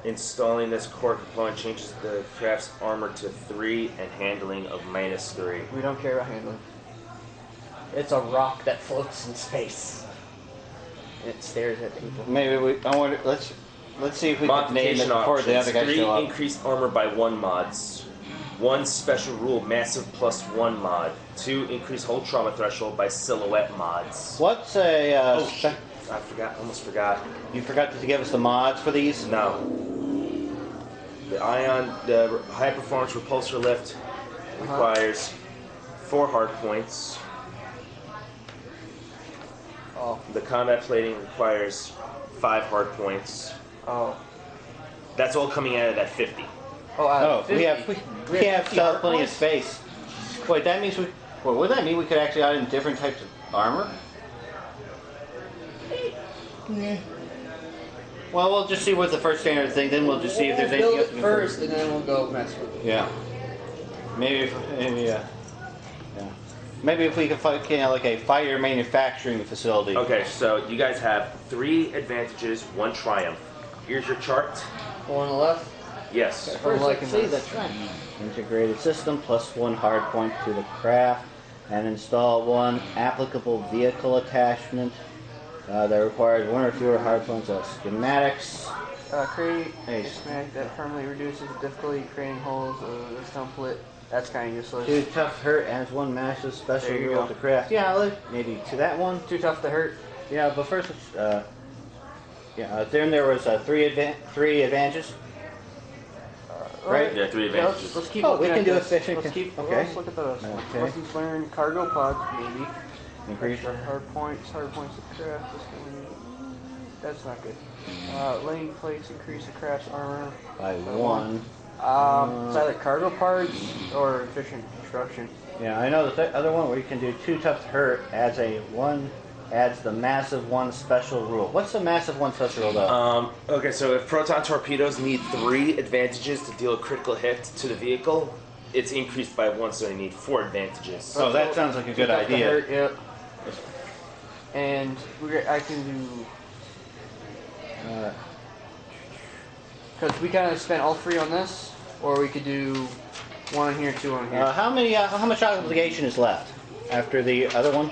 Installing this core component changes the craft's armor to 3 and handling of -3. We don't care about handling. It's a rock that floats in space. It stares at people. Maybe I wonder. Let's see if we can name it Modification before the options. other guys 3 show up. increased armor by 1 mods. 1 special rule, massive +1 mod. 2 increased hull trauma threshold by silhouette mods. What's a? Oh shit! I forgot. Almost forgot. You forgot to give us the mods for these. No. The high performance repulsor lift requires 4 hard points. Oh. The combat plating requires 5 hard points. Oh. That's all coming out of that 50. Oh, Oh, we 50. have we have 50 hard plenty of points? space. Wait, that means we. Well, would that mean we could actually add in different types of armor? Well, we'll just see what the first standard thing. Then we'll just see if there's anything Build else. it we can put. first, and then we'll go mess with it. Yeah. Maybe yeah. Maybe if we could find like a fighter manufacturing facility. Okay, so you guys have 3 advantages, 1 triumph. Here's your chart. One on the left. Yes. I'm liking see, this. that's right. Integrated system plus 1 hard point to the craft, and install 1 applicable vehicle attachment that requires 1 or fewer hard points of schematics. Create Hey. a schematic that permanently reduces the difficulty of creating holes of this template. That's kind of useless. Too tough hurt adds 1 massive special There you rule go. to craft. Yeah, maybe to that one. Too tough to hurt. Yeah, but first, then there was 3 advantages. Right? Yeah, 3 Yeah, advantages. let's keep Oh, looking we can at do this. efficient- Let's keep. okay. Let's look at those. Okay. Lessons learned. Cargo pods, maybe. Increase. Hard points to craft. That's not good. Laying plates increase the craft's armor. By 1. It's either cargo parts or efficient construction. Yeah, I know the other one where you can do 2 tough to hurt adds a 1 adds the massive one special rule. What's the massive one special rule, though? Okay, so if proton torpedoes need 3 advantages to deal a critical hit to the vehicle, it's increased by 1, so they need 4 advantages. Oh, that sounds like a good That's the idea. hurt, yep. And I can do. Because we kind of spent all 3 on this, or we could do 1 on here, 2 on here. How much obligation is left after the other one?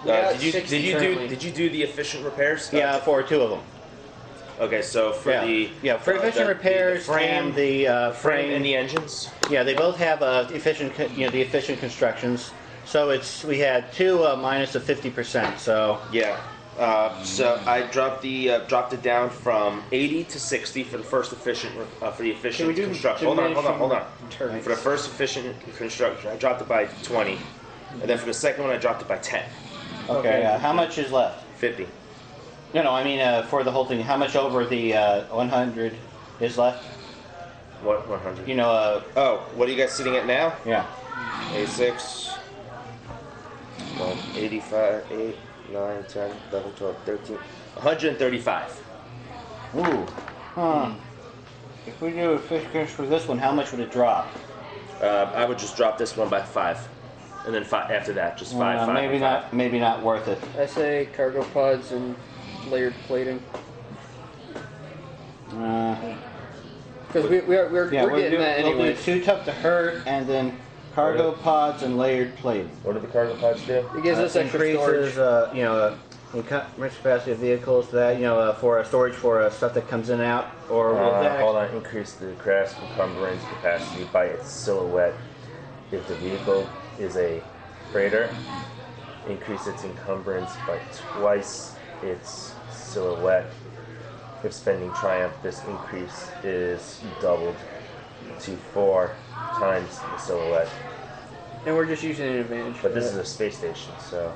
Yeah, Did you 60 currently. do the efficient repairs? Yeah, for 2 of them. Okay, so for for efficient repairs the frame, and the frame and the engines. Yeah, they both have the efficient constructions. So we had 2 minus of 50%. So Yeah. So I dropped it down from 80 to 60 for the first efficient for the efficient Can we do construction. Hold on. diminishing For the first efficient construction, I dropped it by 20, and then for the second one, I dropped it by 10. okay, how much is left? 50. No, I mean for the whole thing. How much over the 100 is left? What 100? You know, Oh, what are you guys sitting at now? yeah. A6, 85, 8, 9, 10, 11, 12, 13, 135. Ooh. Huh. If we do efficient for this one, how much would it drop? I would just drop this one by 5, and then 5 after that, just 5, 5, maybe and 5. Maybe not worth it. I say cargo pods and layered plating. Because we're getting that we'll anyway. do 2 tough to hurt, and then cargo pods and layered plating. What do the cargo pods do? It gives us extra storage. Increases, increase capacity of vehicles. That for storage for stuff that comes in and out, or will that Hold on. Increase the grasp encumbrance capacity by its silhouette. If the vehicle is a freighter, increase its encumbrance by twice its silhouette. If spending Triumph, this increase is doubled to 4 times the silhouette. And we're just using an advantage. But this is a space station, so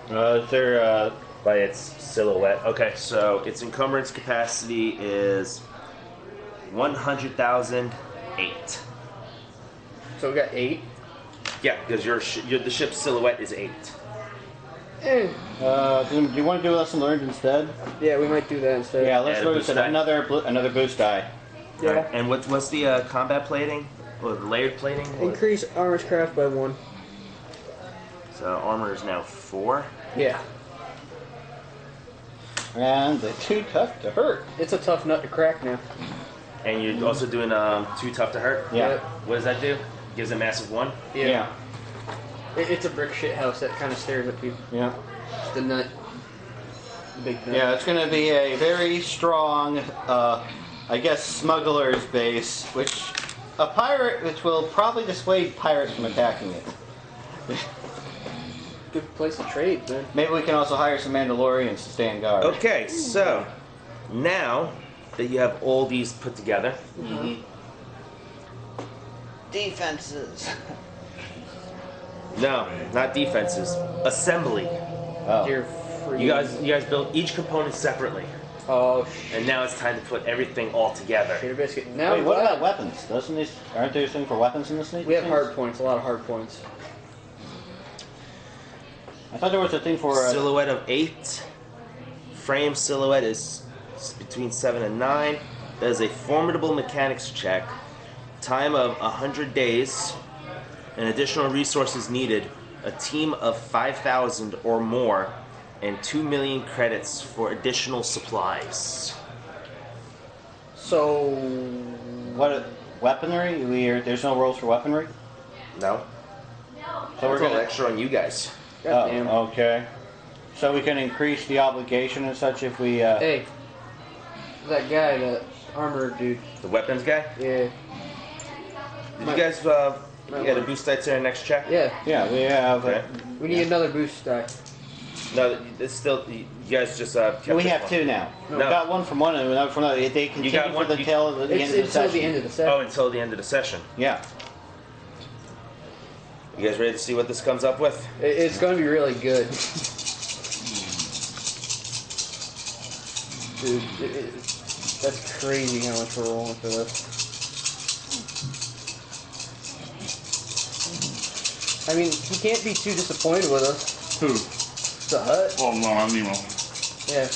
is there? by its silhouette. Okay, so its encumbrance capacity is 100,008. So we got 8. Yeah, because the ship's silhouette is 8. Eh. Do you want to do lesson learned instead? Yeah, we might do that instead. Yeah, let's Add a go boost to die. another boost die. Yeah. Alright, and what's the combat plating? Or the layered plating? Increase armor's craft by 1. So armor is now 4. Yeah. And the 2 tough to hurt. It's a tough nut to crack now. And you're also doing 2 tough to hurt? Yeah. What does that do? Gives a massive 1? Yeah. It's a brick shit house that kind of stares at people. Yeah. It's the nut. The big nut. Yeah, it's going to be a very strong, I guess, smuggler's base, which will probably dissuade pirates from attacking it. Good place to trade, man. Maybe we can also hire some Mandalorians to stand guard. Okay, so now that you have all these put together, Defenses. no, not defenses, assembly. Oh. You're free. You guys built each component separately, Oh, and now it's time to put everything all together. shit, biscuit. Now Wait, what about weapons? Aren't there things for weapons in this thing? We have hard points, a lot of hard points. I thought there was a thing for Silhouette of 8. Frame silhouette is between 7 and 9. That is a formidable mechanics check. Time of 100 days. And additional resources needed. A team of 5,000 or more. And 2 million credits for additional supplies. So, what weaponry? There's no rules for weaponry. No? So we're That's all gonna. extra on you guys. goddamn. Oh, okay. So we can increase the obligation and such if we. Hey, that guy, that armor dude. The weapons guy? Yeah. Did you guys get a boost die to our next check? Yeah. Yeah, we have. Okay. We need another boost die. No, it's still, you guys just kept We this have one. 2 now. No. We got one from one and another from another. They continue got one- for the you- tail of the It's end of the until session. the end of the session. Oh, until the end of the session. Yeah. You guys ready to see what this comes up with? It's going to be really good. Dude, that's crazy how much we're rolling for this. I mean, he can't be too disappointed with us. Who? The hut? Oh no, I need one. Yeah.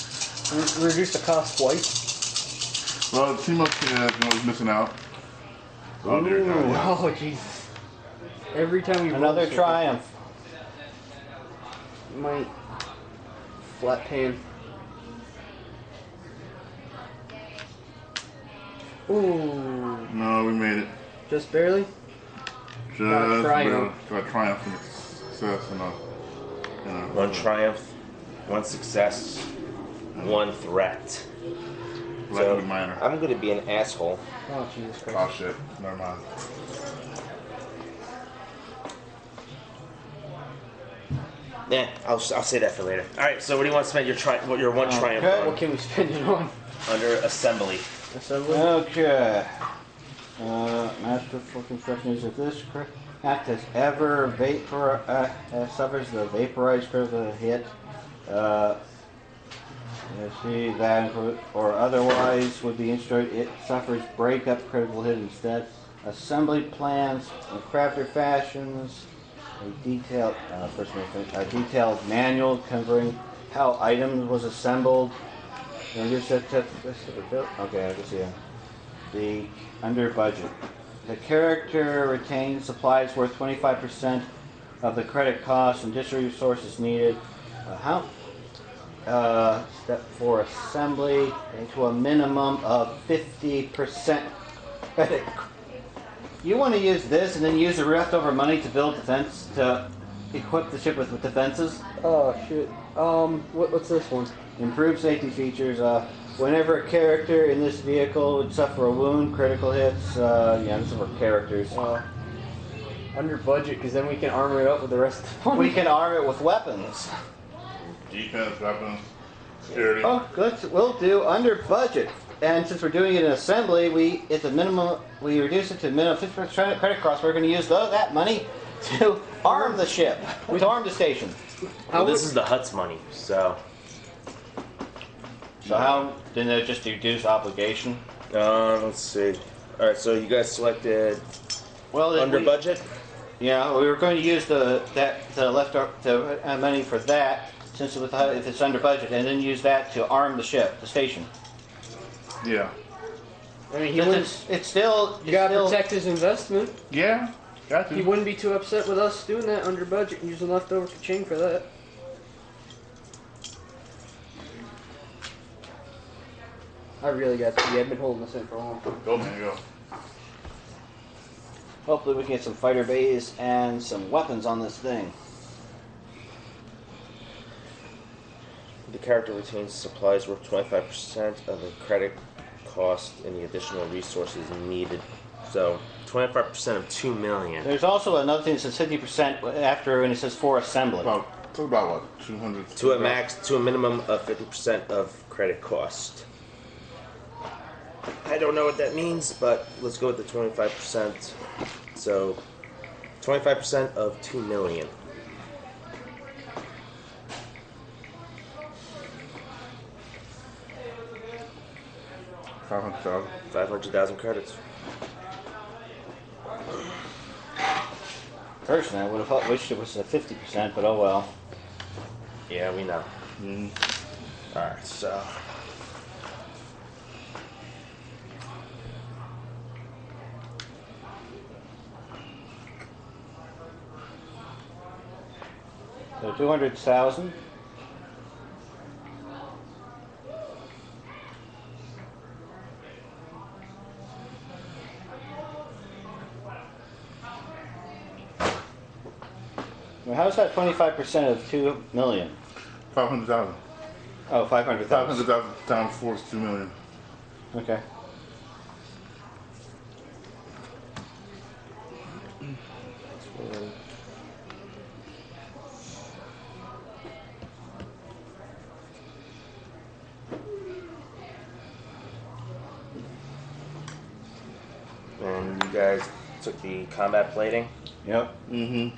We reduced the cost twice. Well, Timo was missing out. Oh dear God. Yeah. Oh, Jesus. Every time you Another roll something, triumph. My flat pan. Ooh. No, we made it. Just barely? Just triumph. got triumph and success and One triumph, one success, one threat. Lucky minor. I'm gonna be an asshole. Oh, Jesus Christ. Oh shit. Never mind. Yeah, I'll say that for later. All right. So what do you want to spend your one triumph Okay. on? What can we spend it on? Under assembly. Assembly? Okay. Masterful construction is if this act has ever suffers the vaporized critical hit. Let's see, that or otherwise would be instructed. It suffers breakup critical hit instead. Assembly plans in crafter fashions. A detailed manual covering how items was assembled. And just okay, I can see it. The under budget. The character retains supplies worth 25% of the credit costs and additional resources needed. Step 4 assembly to a minimum of 50% credit. You want to use this and then use the leftover money to build defense to equip the ship with defenses. Oh, shit. What's this one? Improved safety features. Whenever a character in this vehicle would suffer a wound, critical hits. Yeah, this is for characters. Under budget, because then we can armor it up with the rest of the money. We can arm it with weapons. Defense, weapons, security. Oh, good. We'll do under budget. And since we're doing it in assembly, we reduce it to a minimum 50% credit cost. We're going to use that money to arm the ship, to arm the station. Well, this is the hut's money, so. So how didn't it just reduce obligation? Let's see. All right, so you guys selected Well, under budget. Yeah, we were going to use the money for that since if it's under budget, and then use that to arm the ship, the station. Yeah. I mean, you gotta protect his investment. Yeah. Got to. He wouldn't be too upset with us doing that under budget and using leftover cha-ching for that. I really got to. I've been holding this in for a long time. Go, man, go. Hopefully we can get some fighter bays and some weapons on this thing. The character retains supplies worth 25% of the credit cost and the additional resources needed. So 25% of 2 million. There's also another thing that says 50% after when it says for assembly. About what? 200. To a minimum of 50% of credit cost. I don't know what that means, but let's go with the 25%. So 25% of 2 million. $500,000. 500,000 credits. Personally, I would have wished it was a 50%, but oh well. Yeah, we know. Alright, so. So 200,000. Well, how's that 25% of 2 million? 500,000. Oh, 500,000. 500,000 times 4 is 2 million. Okay. And you guys took the combat plating. Yep. Mm-hmm.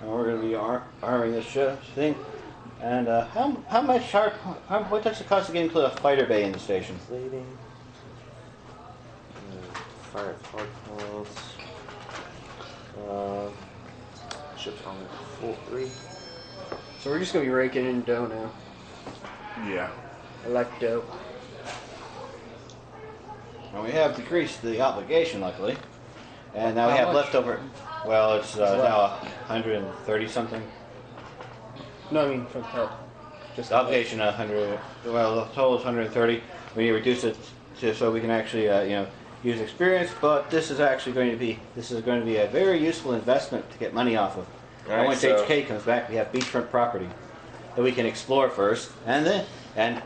And we're going to be arming this thing. And how much what does it cost to get into a fighter bay in the station? Plating. Fire hard points. Ships on the full 3. So we're just gonna be raking in dough now. Yeah. I like dough. And we have decreased the obligation, luckily. And now we How have much? leftover. Well, it's now 130 something. No, I mean from help. Just The obligation 100. Well, the total is 130. We need to reduce it so we can actually, use experience. But this is actually going to be a very useful investment to get money off of. All And right, once so- HK comes back, we have beachfront property that we can explore first, and then and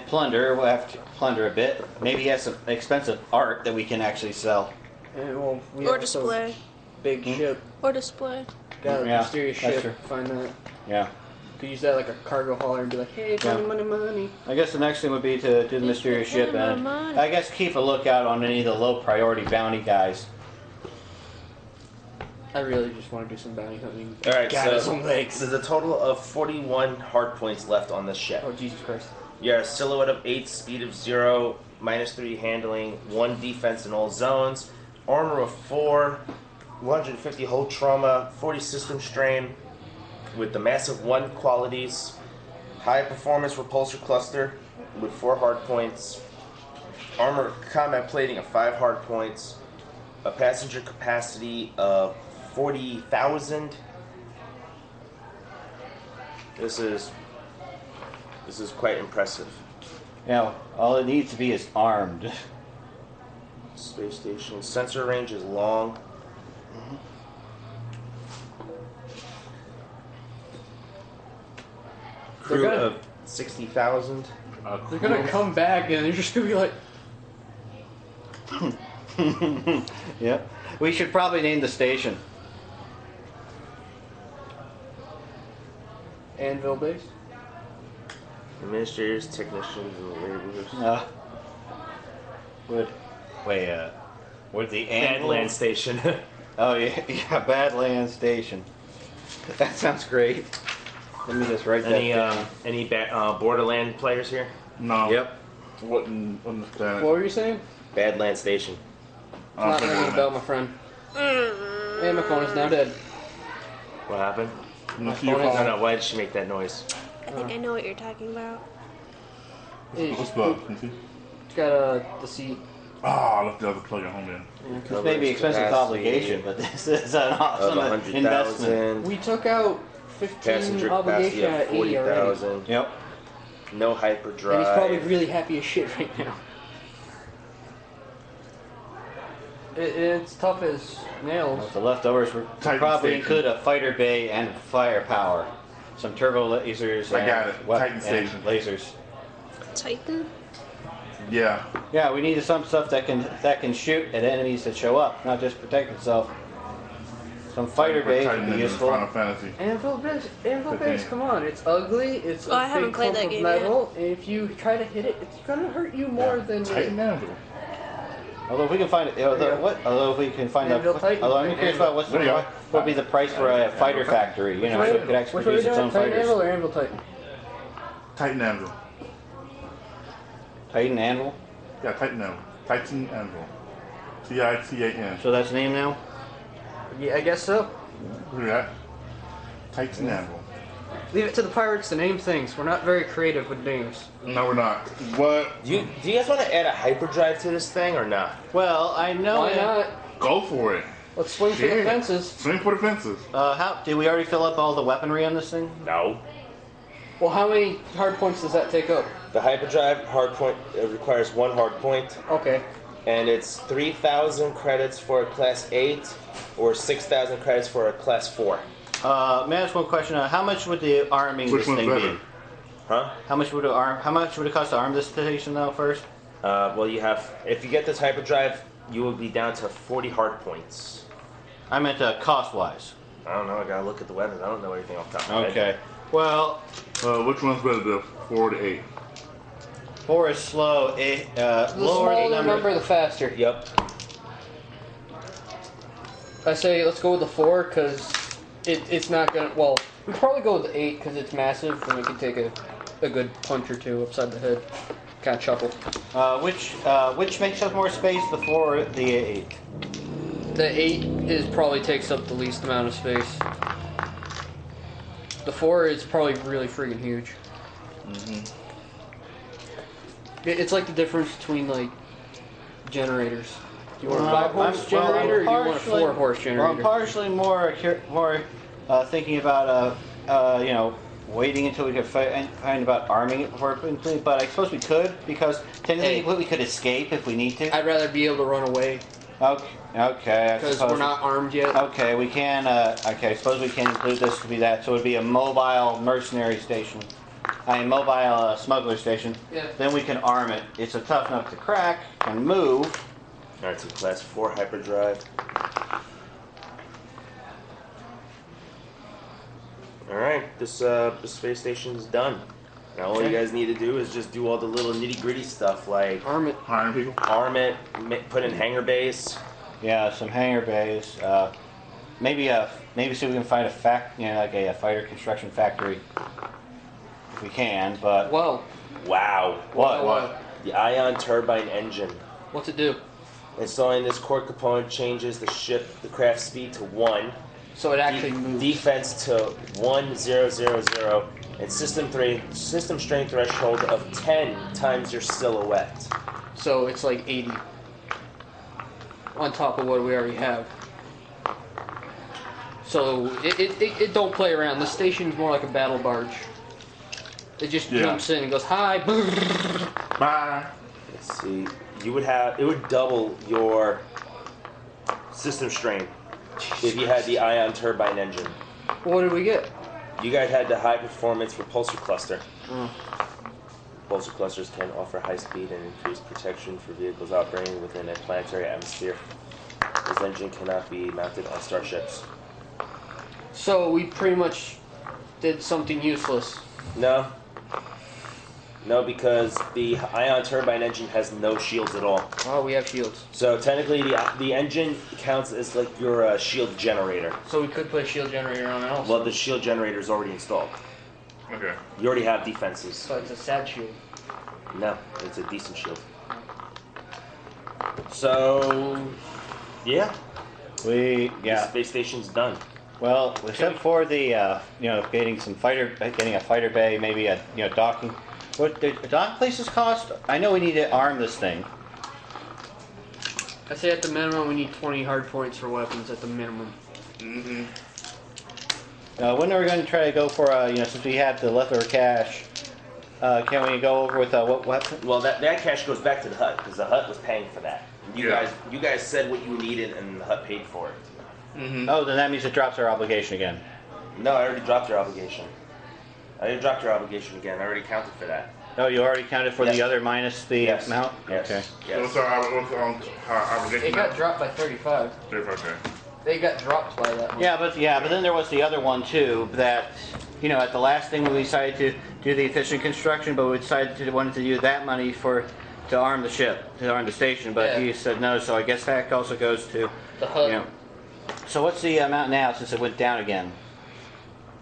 plunder. We'll have to plunder a bit. Maybe he has some expensive art that we can actually sell. And, well, we Or also- display. Big ship. Or display. Got a Yeah, mysterious that's ship. true. Find that. Yeah. Could use that like a cargo hauler and be like, hey, Yeah. money, money, money. I guess the next thing would be to do the mysterious It's ship, my and mind. I guess keep a lookout on any of the low priority bounty guys. I really just want to do some bounty hunting. All right, God, so some legs. there's a total of 41 hard points left on this ship. Oh, Jesus Christ. You're a silhouette of 8, speed of 0, -3 handling, 1 defense in all zones, armor of 4, 150 hull trauma, 40 system strain, with the massive 1 qualities, high performance repulsor cluster with 4 hard points, armor combat plating of 5 hard points, a passenger capacity of 40,000. This is quite impressive. Now, all it needs to be is armed. Space station sensor range is long. Crew They're gonna- of 60,000. They're gonna come back and they're just gonna be like, Yep. We should probably name the station. Anvil base. Administrators, technicians, and laborers. Would the Badland station. Oh yeah, yeah, Badland Station. That sounds great. Let me just write that down. Any Borderland players here? No. Yep. Wouldn't understand What it. were you saying? Badland station. I don't Not think ringing a I bell, would. my friend. And my phone is now dead. What happened? You see your phone is- No, phone? no. Why did she make that noise? I think I know what you're talking about. What's the? Can you see? It's got the seat. Ah, I left the other plug at home then. This may be expensive Capacity obligation, but this is an Of awesome investment. 100,000. We took out 15 Passenger capacity obligation of at 80 already. 40,000. Yep. No hyperdrive. And he's probably really happy as shit right now. It's tough as nails. The leftovers would Titan probably Station. include a fighter bay and firepower, some turbo lasers, I and got it. Titan and Station. lasers. Titan? Yeah. Yeah, we need some stuff that can shoot at enemies that show up, not just protect itself. Some fighter Put bay Titan would be in useful. Final Fantasy. Anvil But base, then- come on. It's ugly. It's Well, I a haven't big played clump that of game metal. And if you try to hit it, it's gonna hurt you more than Titan Anvil. Although if we can find it, although if we can find out, Anvil Titan. although I'm curious about There you go. what would be the price for a fighter factory, you know, so it could actually Which one are produce you its doing? own Titan Anvil fighters. or Anvil Titan? Titan Anvil. Titan Anvil. Yeah, Titan Anvil. Titan Anvil. Titan. So that's the name now. Yeah, I guess so. Look at that. Titan Anvil. Leave it to the pirates to name things. We're not very creative with names. No, we're not. What? Do you guys want to add a hyperdrive to this thing or not? Well, I know. Why not? Go for it. Let's swing for the Yeah. fences. Swing for the fences. How did we already fill up all the weaponry on this thing? No. Well, how many hard points does that take up? The hyperdrive hard point requires 1 hard point, Okay. and it's 3,000 credits for a class 8 or 6,000 credits for a class 4. May I ask one question? How much would the arming Which this one's thing better? be? Huh? How much would it cost to arm this station though first? Well, you have, if you get this hyperdrive, you will be down to 40 hard points. I meant cost-wise. I don't know, I gotta look at the weapons. I don't know anything off the top of my head. Okay. Well, Which one's better, the 4 to 8? 4 is slow. The Lower smaller the the number, the faster. Yep. I say let's go with the 4 because it's not gonna. Well, we'd probably go with the 8 because it's massive and we can take a good punch or two upside the head. Kind of chuckle. Which makes up more space, the 4 or the 8? The 8 is probably takes up the least amount of space. The 4 is probably really freaking huge. It's like the difference between like generators. Do you want a 5-horse generator or do you want a 4-horse generator? Well, I'm partially more thinking about waiting until we could find about arming it before completely. But I suppose we could, because technically we could escape if we need to. I'd rather be able to run away. Okay. Because we're not armed yet. Okay, we can. Okay, I suppose we can include this to be that. So it would be a mobile mercenary station. Mobile smuggler station. Yeah. Then we can arm it. It's a tough enough to crack and move. All right, so class 4 hyperdrive. All right, this space station's done. Now all you guys need to do is just do all the little nitty gritty stuff like Arm it. Hiring people. arm it, put in hangar bays. Yeah, some hangar bays. Maybe see if we can find a fighter construction factory. If we can, but Well, Wow. what? The ion turbine engine. what's it do? Installing this core component changes the craft speed to 1, So it actually moves. defense to 1000, and system strength threshold of 10 times your silhouette. So it's like 80. On top of what we already have. So it don't play around. The station's more like a battle barge. It just jumps in and goes, hi, Bye. Let's see. It would double your system strain if you had the ion turbine engine. What did we get? You guys had the high performance repulsor cluster. Oh. Repulsor clusters can offer high speed and increased protection for vehicles operating within a planetary atmosphere. This engine cannot be mounted on starships. So we pretty much did something useless. No, because the ion turbine engine has no shields at all. Oh, we have shields. So technically, the engine counts as like your shield generator. So we could put a shield generator on it also. Well, the shield generator is already installed. Okay. You already have defenses. So it's a sad shield. No, it's a decent shield. So, yeah, We the space station's done. Well, except for the getting a fighter bay, maybe a docking. What the dock places cost? I know we need to arm this thing. I say at the minimum we need 20 hard points for weapons at the minimum. Mm-hmm. When are we going to try to go for since we have the leftover cash? Can we go over with what weapon? Well, that cash goes back to the hut because the hut was paying for that. You Yeah. guys said what you needed, and the hut paid for it. Mm-hmm. Oh, then that means it drops our obligation again. No, I already dropped your obligation. I already dropped your obligation again. I already counted for that. Oh, you already counted for Yes. the other minus the Yes. amount? Yes. Okay. Yes. So what's our obligation? It got dropped by 35. Okay. They got dropped by that one. Yeah, but then there was the other one too. That at the last thing we decided to do the efficient construction, but we decided to wanted to use that money to arm the ship, to arm the station. But Yeah. he said no, so I guess that also goes to The hut So what's the amount now since it went down again?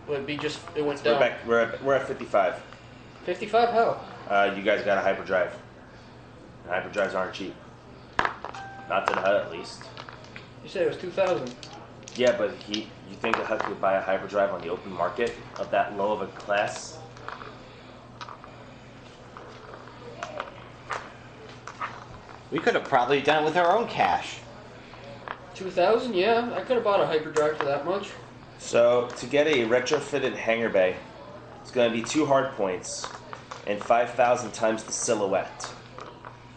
would be just, it went We're down. back. We're at 55. 55? How? You guys got a hyperdrive. And hyperdrives aren't cheap. Not to the hut, at least. You said it was 2,000. Yeah, but you think the hut could buy a hyperdrive on the open market of that low of a class? We could have probably done it with our own cash. 2,000? Yeah, I could have bought a hyperdrive for that much. So, to get a retrofitted hangar bay, it's going to be 2 hard points and 5,000 times the silhouette.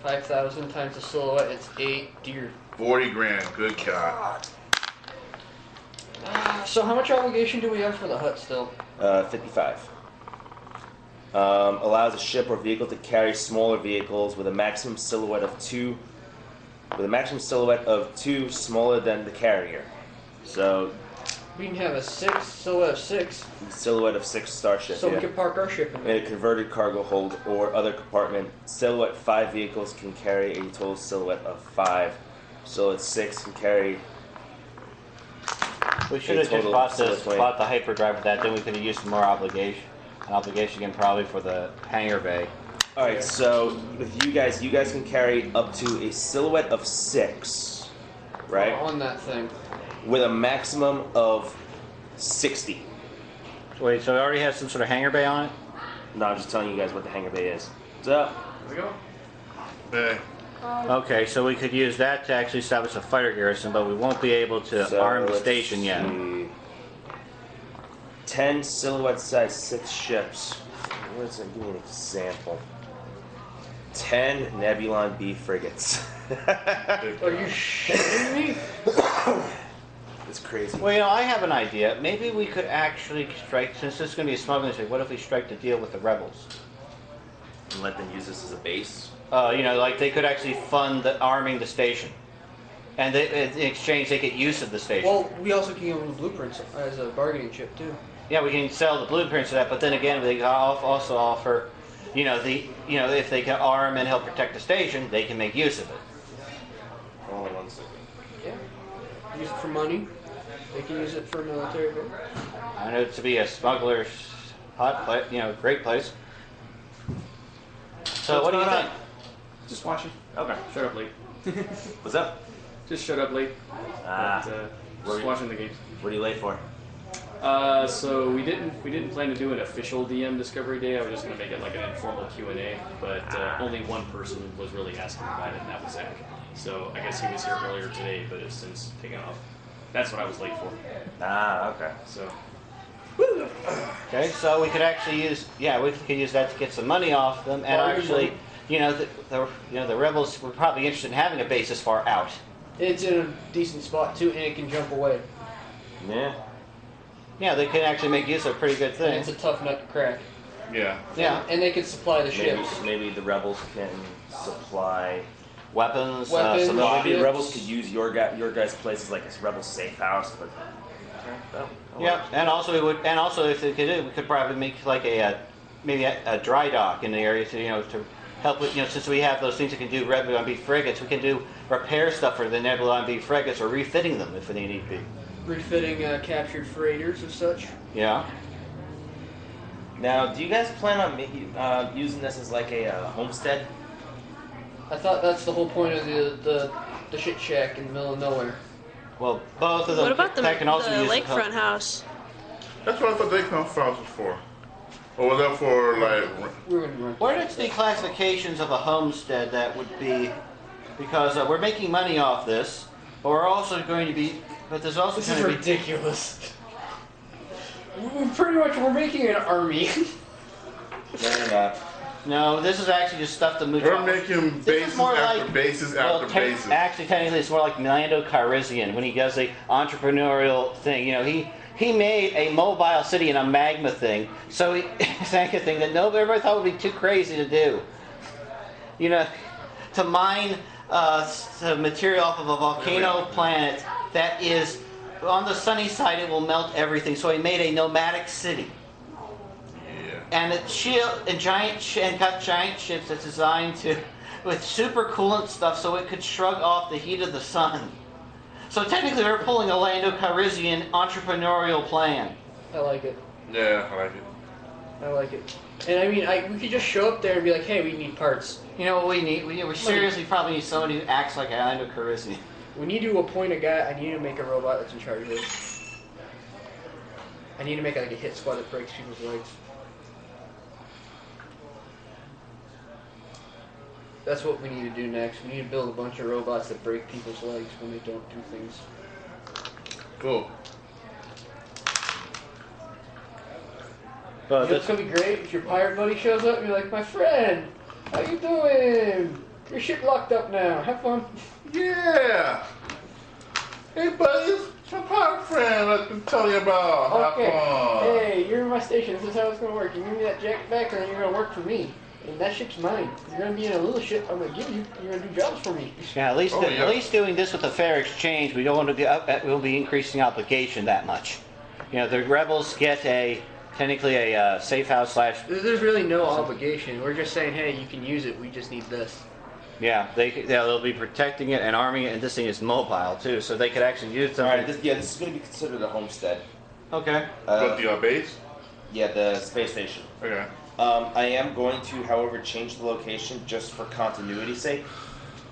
5,000 times the silhouette, it's 8 deer. 40 grand. Good God. So how much obligation do we have for the hut still? 55. Allows a ship or vehicle to carry smaller vehicles with a maximum silhouette of 2. With a maximum silhouette of 2 smaller than the carrier. So, We can have a 6, silhouette of 6, silhouette of 6 starship. so yeah. we can park our ship in In there. a converted cargo hold or other compartment, silhouette 5 vehicles can carry a total silhouette of 5. Silhouette 6 can carry. We should have just total bought the hyperdrive for that. Then we could have used some more obligation again probably for the hangar bay. Alright, so with you guys can carry up to a silhouette of 6 right? On that thing. With a maximum of 60. Wait, so it already has some sort of hangar bay on it? No, I'm just telling you guys what the hangar bay is. What's up? There we go. Hey, Okay, so we could use that to actually establish a fighter garrison, but we won't be able to So, arm the let's station yet. see. 10 silhouette size 6 ships. Let's give me an example. 10 Nebulon B frigates. Are you shitting me? It's crazy. Well, you know, I have an idea. Maybe we could actually strike, since this is going to be a smuggling station, what if we strike the deal with the rebels? And let them use this as a base. You know, like they could actually fund the arming the station. And they, in exchange, they get use of the station. Well, we also can give them blueprints as a bargaining chip too. Yeah, we can sell the blueprints of that, but then again, they can also offer, if they can arm and help protect the station, they can make use of it. Hold on 1 second. Yeah. Use it for money. They can use it for military. I know it to be a smuggler's hot place, great place. So what do you think? Just watching. Okay, shut up late. What's up? Just shut up late. Ah, Just watching the games. what are you late for? So we didn't plan to do an official DM Discovery Day. I was just gonna make it like an informal Q&A, but only one person was really asking about it, and that was Zach. So I guess he was here earlier today, but it's since taken off. That's what I was late for. Ah, okay. So Okay, so we could actually use, we could use that to get some money off them, and actually, the rebels were probably interested in having a base this far out. It's in a decent spot too, and it can jump away. Yeah. Yeah, they can actually make use of a pretty good And thing. it's a tough nut to crack. yeah. Yeah, And they can supply the ships. Maybe the rebels can supply. weapons, Weapons, some Maybe the ships. rebels could use your guys' place as like a rebel safe house, but. Yeah, and also if they could do, we could probably make like maybe a dry dock in the area to help with since we have those things that can do Nebulon B frigates, we can do repair stuff for the Nebulon B frigates or refitting them if they need be. Refitting captured freighters and such. Yeah. Now, do you guys plan on using this as like a homestead? I thought that's the whole point of the shit shack in the middle of nowhere. Well, both of them What about the can also use lakefront house? That's what I thought they come files was for. Or was that for like? We're gonna run. What are the classifications of a homestead that would be? Because we're making money off this, but we're also going to be. But there's also This going is to be. ridiculous. We're making an army. No, you're not. No, this is actually just stuff to move. We're making This is bases more after like- bases Well, after bases. actually, technically, it's more like Lando Calrissian when he does the entrepreneurial thing. He made a mobile city in a magma thing, so he sank a thing that everybody thought would be too crazy to do. To mine some material off of a volcano planet that is on the sunny side, it will melt everything. So he made a nomadic city. And got giant ships that's designed with super coolant stuff so it could shrug off the heat of the sun. So technically we're pulling a Lando Calrissian entrepreneurial plan. I like it. Yeah, I like it. I like it. And I mean, we could just show up there and be like, hey, we need parts. You know what we need? We seriously probably need somebody who acts like a Lando Calrissian. We need to appoint a guy. I need to make a robot that's in charge of it. I need to make like a hit squad that breaks people's legs. That's what we need to do next. We need to build a bunch of robots that break people's legs when they don't do things. Cool. But You know, it's gonna be great if your pirate buddy shows up and you're like, my friend, how you doing? Your ship locked up now. Have fun. Yeah. Hey, buddies. My pirate friend I've been telling you about. Okay. Have fun. Hey, you're in my station. This is how it's gonna work. You give me that jacket back, and then you're gonna work for me. And that ship's mine. You're gonna be in a little ship I'm gonna give you. You're gonna do jobs for me. yeah, at least Oh, yeah. at least doing this with a fair exchange, we don't want to be we'll be increasing obligation that much. The rebels get technically a safe house / There's really no obligation. We're just saying, hey, you can use it. We just need this. Yeah, they'll be protecting it and arming it, and this thing is mobile too, so they could actually use All something. right. This is going to be considered a homestead. Okay. But the base? Yeah, the space station. Okay. I am going to, however, change the location just for continuity's sake.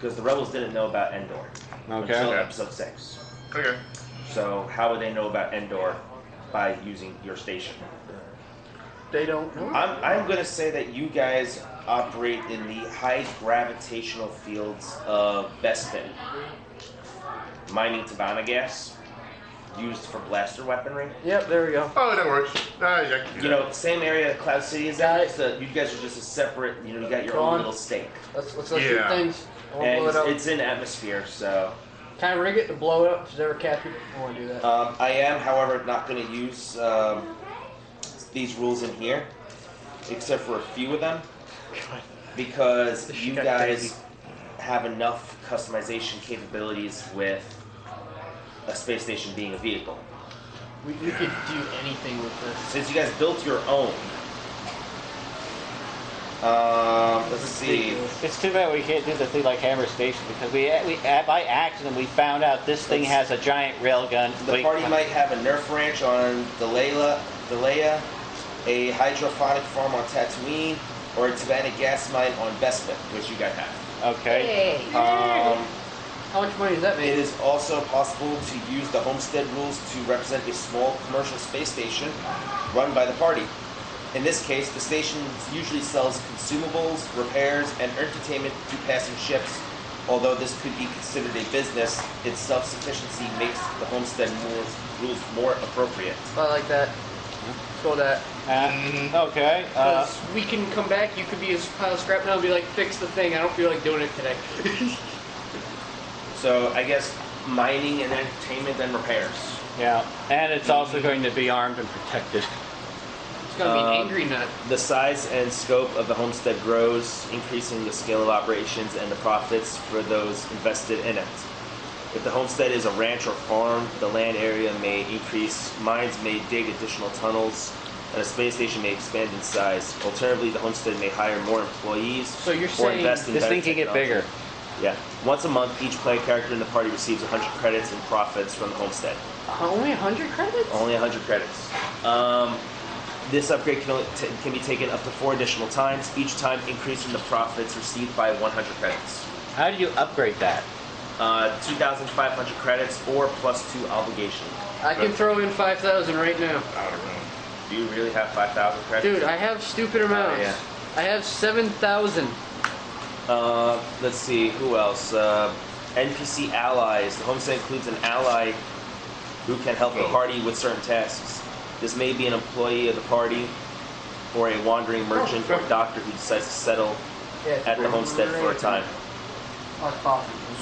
because the rebels didn't know about Endor until episode 6. Okay. So how would they know about Endor by using your station? They don't know. I'm going to say that you guys operate in the high gravitational fields of Bespin. Mining Tabana gas, used for blaster weaponry. Yep, there we go. Oh, that works. You know, same area that Cloud City is Got in. it. So you guys are just a separate, you know, you got your Go own on. little stake. Let's shoot Yeah. things. I won't And blow it up. it's in atmosphere, so... Can I rig it to blow it up? Is there a captain? I want to do that. I am, however, not going to use these rules in here, except for a few of them, because This you shit got guys crazy. have enough customization capabilities with a space station being a vehicle. We could do anything with this. Since you guys built your own, let's see. It's too bad we can't do the thing like Hammer Station because we by accident we found out this thing has a giant railgun. The party might have a Nerf ranch on Delela, a hydroponic farm on Tatooine, or a Tabana gas mine on Bespin, which you guys have. Okay. How much money does that It make? is also possible to use the homestead rules to represent a small commercial space station run by the party. In this case, the station usually sells consumables, repairs, and entertainment to passing ships. Although this could be considered a business, its self-sufficiency makes the homestead rules more appropriate. I like that. Let's go with that. Okay. Because we can come back, you could be a pile of scrap now and be like, fix the thing. I don't feel like doing it today. So I guess mining and entertainment and repairs. Yeah, and it's also going to be armed and protected. It's gonna be an angry nut. The size and scope of the homestead grows, increasing the scale of operations and the profits for those invested in it. If the homestead is a ranch or farm, the land area may increase, mines may dig additional tunnels, and a space station may expand in size. Alternatively, the homestead may hire more employees So you're or saying invest in This better thing can get technology. bigger. Yeah. Once a month, each player character in the party receives 100 credits in profits from the homestead. Only 100 credits? Only 100 credits. This upgrade can be taken up to 4 additional times, each time increasing the profits received by 100 credits. How do you upgrade that? 2,500 credits or plus 2 obligation. I can throw in 5,000 right now. I don't know. Do you really have 5,000 credits? Dude, I have stupid amounts. yeah. I have 7,000. Let's see, who else? NPC allies. The homestead includes an ally who can help the party with certain tasks. This may be an employee of the party, or a wandering merchant, or a doctor who decides to settle at the homestead for a time.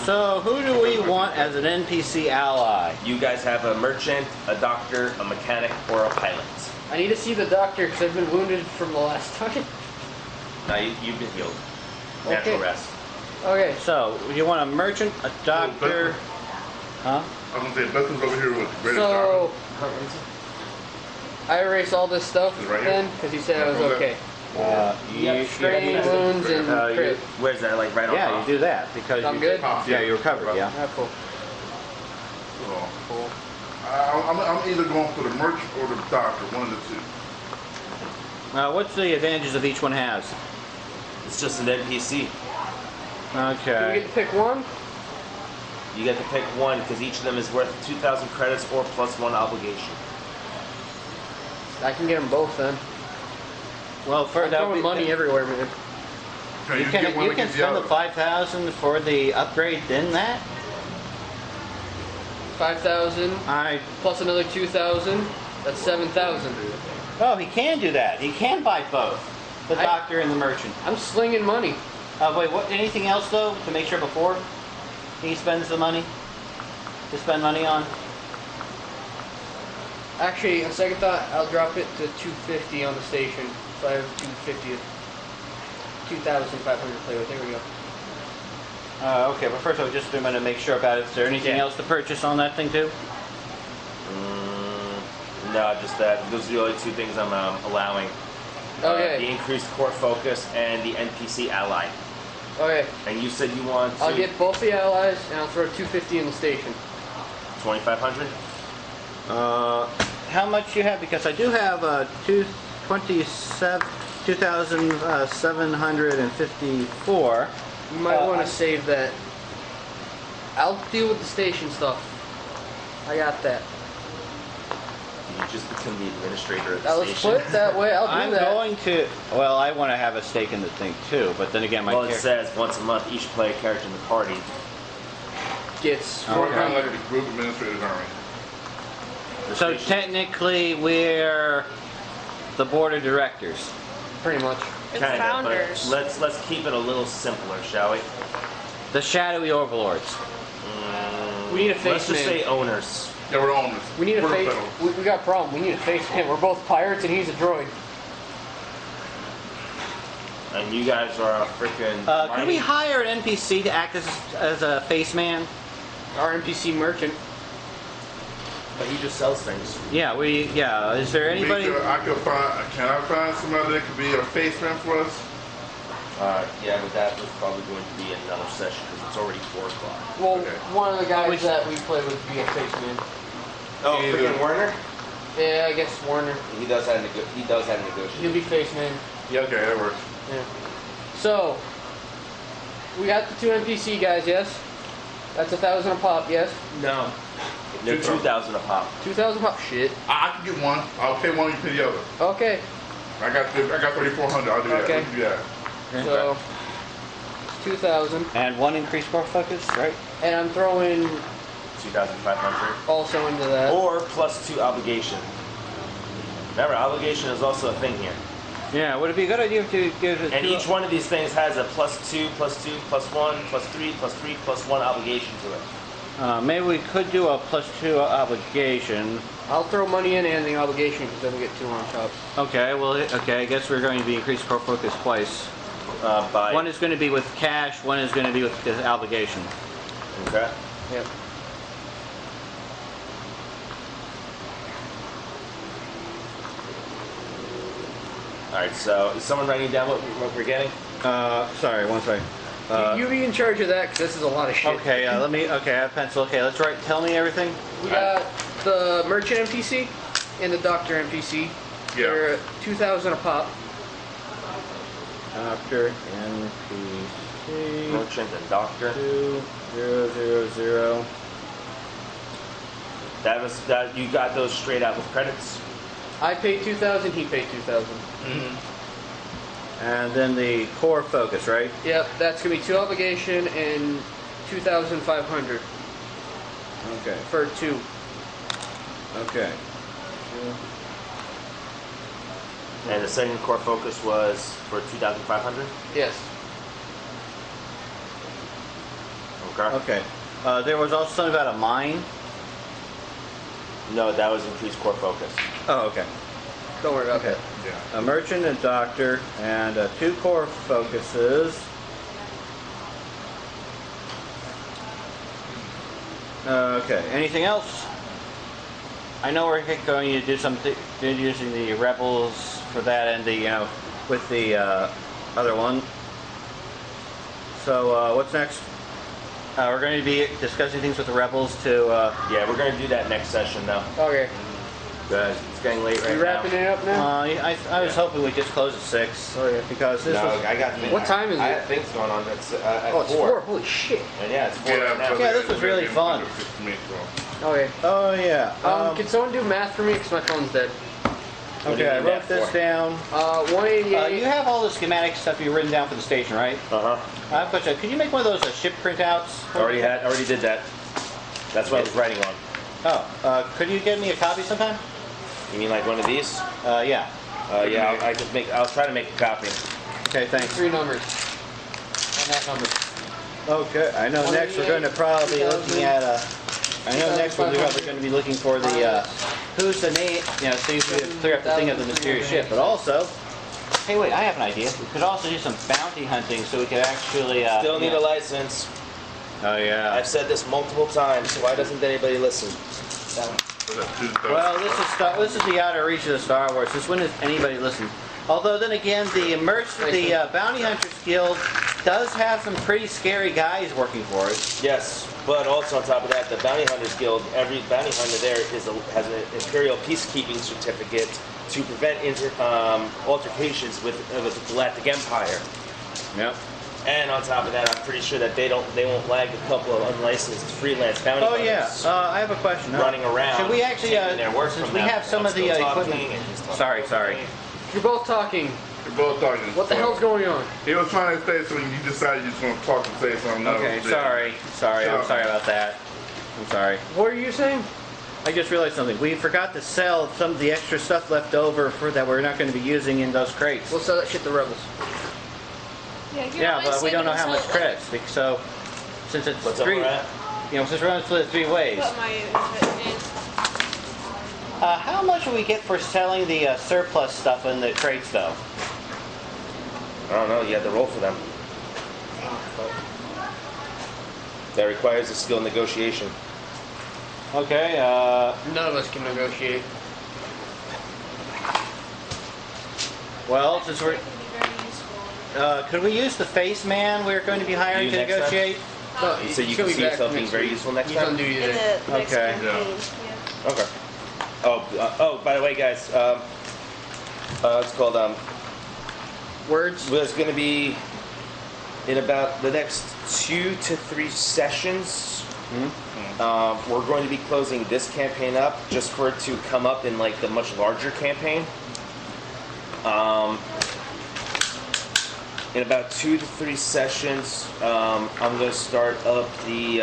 So who do we want as an NPC ally? You guys have a merchant, a doctor, a mechanic, or a pilot. I need to see the doctor because I've been wounded from the last time. Now you've been healed. Natural Okay. rest. Okay, So you want a merchant, a doctor, huh? I'm gonna say Bethany's over here with British so I erase all this stuff Right here? then because he said I was Okay. okay. You, Strain, you- wounds, and crit. Where's that? Like right on yeah, top? you do that because I'm you, good? Yeah, you're covered. Yeah. Ah, cool. Cool. I'm either going for the merchant or the doctor, one of the two. What's the advantages of each one has? It's just an NPC. Do we Okay. get to pick one? You get to pick one because each of them is worth 2,000 credits or plus 1 obligation. I can get them both then. Well, for I'm throwing money everywhere, man. Okay, You get can one you to can get the spend the other. 5,000 for the upgrade. Then that 5,000 I. plus another 2,000. That's 7,000. Oh, he can do that. He can buy both, the I- doctor and the merchant. I'm slinging money. Wait, what? Anything else though to make sure before he spends the money to spend money on? Actually, on second thought, I'll drop it to 250 on the station. So I have 250, 2,500 to play with. There we go. Okay, but first I was just going to make sure about it. Is there anything Yeah. else to purchase on that thing too? No, just that. Those are the only 2 things I'm allowing. Okay. The increased core focus and the NPC ally. Okay. And you said you want to I'll get both the allies and I'll throw 250 in the station. 2,500? How much you have? Because I do have 2,754. You might want to save that I'll deal with the station stuff. I got that. You just become the administrator of the Now let's station. put it that way. I'll do I'm that. going to. Well, I want to have a stake in the thing too, but then again, my Well, it character. says once a month each player character in the party. Gets Okay. We're kind of like a group administrators army. The So station- technically, we're the board of directors. pretty much. It's Kinda, founders. but let's keep it a little simpler, shall we? The shadowy overlords. We need a Let's face just man. say owners. Yeah, we're owners. We need a We're the face. federal. We got a problem. We need a face man. We're both pirates and he's a droid. And you guys are a freaking. Could we hire an NPC to act as a face man? Our NPC merchant. But he just sells things. Yeah, yeah. Is there anybody? Can I find somebody that could be a face man for us? Yeah, but that was probably going to be another session because it's already 4 o'clock. Well, Okay. one of the guys that we play with would be a face man. Oh, Either. freaking Werner? Yeah, I guess Warner. He does have to negotiate. He'll be face man. Yeah, okay, that works. Yeah. So, we got the 2 NPC guys, yes? That's 1,000 a pop, yes? No. They're 2,000 a pop. 2,000 pop. Shit. I can get one. I'll pay one, you pay the other. Okay. I got 3,400. I'll do that. Okay. We can do that. So, 2,000. And one increased core focus, right? And I'm throwing 2,500. also into that. Or plus 2 obligation. Remember, obligation is also a thing here. Yeah. Would it be a good idea to give it? And each one of these things has a plus 2, plus 2, plus 1, plus 3, plus 3, plus 1 obligation to it. Maybe we could do a +2 obligation. I'll throw money in and the obligation because then we get 2 on top. Okay. Well, okay. I guess we're going to be increased core focus twice. By One is going to be with cash. One is going to be with the obligation. Okay. Yep. All right. So is someone writing down what we're getting? Sorry. One second. You be in charge of that because this is a lot of shit. Okay. Let me. Okay. I have pencil. Okay. Let's write. Tell me everything. We got the merchant NPC and the doctor NPC. Yeah. They're 2,000 a pop. Doctor NPC Merchant and doctor. 2000. That you got those straight out with credits. I paid 2,000. He paid 2,000. And then the core focus, right? Yep. That's gonna be 2 obligation and 2,500 Okay. for 2. Okay. And the second core focus was for 2,500. Yes. Okay. Okay. There was also something about a mine. No, that was increased core focus. Oh, okay. Don't worry about Okay. Yeah. A merchant and doctor, and 2 core focuses. Okay. Anything else? I know we're going to do something using the rebels for that, and the with the other one. So what's next? We're going to be discussing things with the rebels to. Yeah, we're going to do that next session now. that. Okay. It's getting late right You wrapping now. it up now? I was hoping we'd just close at 6. Oh yeah. Because this No, was. I got things. What time is I it? have things going on. That's at Oh, it's 4. Holy shit. And yeah, it's 4 right now. Yeah, this was really fun. Okay. Oh yeah. Can someone do math for me? Because my phone's dead. What do Okay, you I need wrote that this for? down. 188. You have all the schematic stuff you've written down for the station, right? Uh-huh. I have a question. Could you make one of those ship printouts? Already did that. That's what I was writing on. Oh, could you get me a copy sometime? You mean like one of these? Yeah. Yeah, I'll try to make a copy. Okay, thanks. 3 numbers. On that number. Okay, I know next we're going to probably be looking at I know next we're probably going to be looking for the who's the name, so you can clear up the thing of the mysterious ship. But also, hey, wait, I have an idea. We could also do some bounty hunting, so we could actually Still need a license. Oh yeah. I've said this multiple times. Why doesn't anybody listen? Well, this is the outer reach of the Star Wars. Since when does anybody listen? Although then again, the Bounty Hunters Guild does have some pretty scary guys working for it. Yes, but also on top of that, the Bounty Hunters Guild, every bounty hunter there has an Imperial Peacekeeping Certificate to prevent altercations with the Galactic Empire. Yep. And on top of that, I'm pretty sure that they won't lag a couple of unlicensed freelance bounty Oh yeah, hunters I have a question. running around. Should we actually, taking their work since from we them. have some I'm of the still talking equipment? and he's talking. Sorry. You're both talking. You're both talking. What the hell's going on? He was trying to say something. You decided you just want to talk and say something. Okay, else. sorry. I'm sorry about that. I'm sorry. What are you saying? I just realized something. We forgot to sell some of the extra stuff left over for that we're not going to be using in those crates. We'll sell that shit to rebels. Yeah, but we don't know how much credits. So, since it's What's up, three, Rat? since we're going to split it 3 ways, Put my in. how much will we get for selling the surplus stuff in the crates, though? I don't know. You have to roll for them. That requires a skill negotiation. Okay. None of us can negotiate. Well, since we're, That could be very useful. could we use the face man we're going to be hiring You to next time? negotiate? No, So you he's can gonna be see back yourself being next very week. useful next He's on time? duty In today. the next Okay. campaign. Yeah. Okay. Oh, by the way, guys, it's called Words. There's going to be in about the next 2 to 3 sessions. We're going to be closing this campaign up just for it to come up in like the much larger campaign. In about 2 to 3 sessions, I'm going to start up the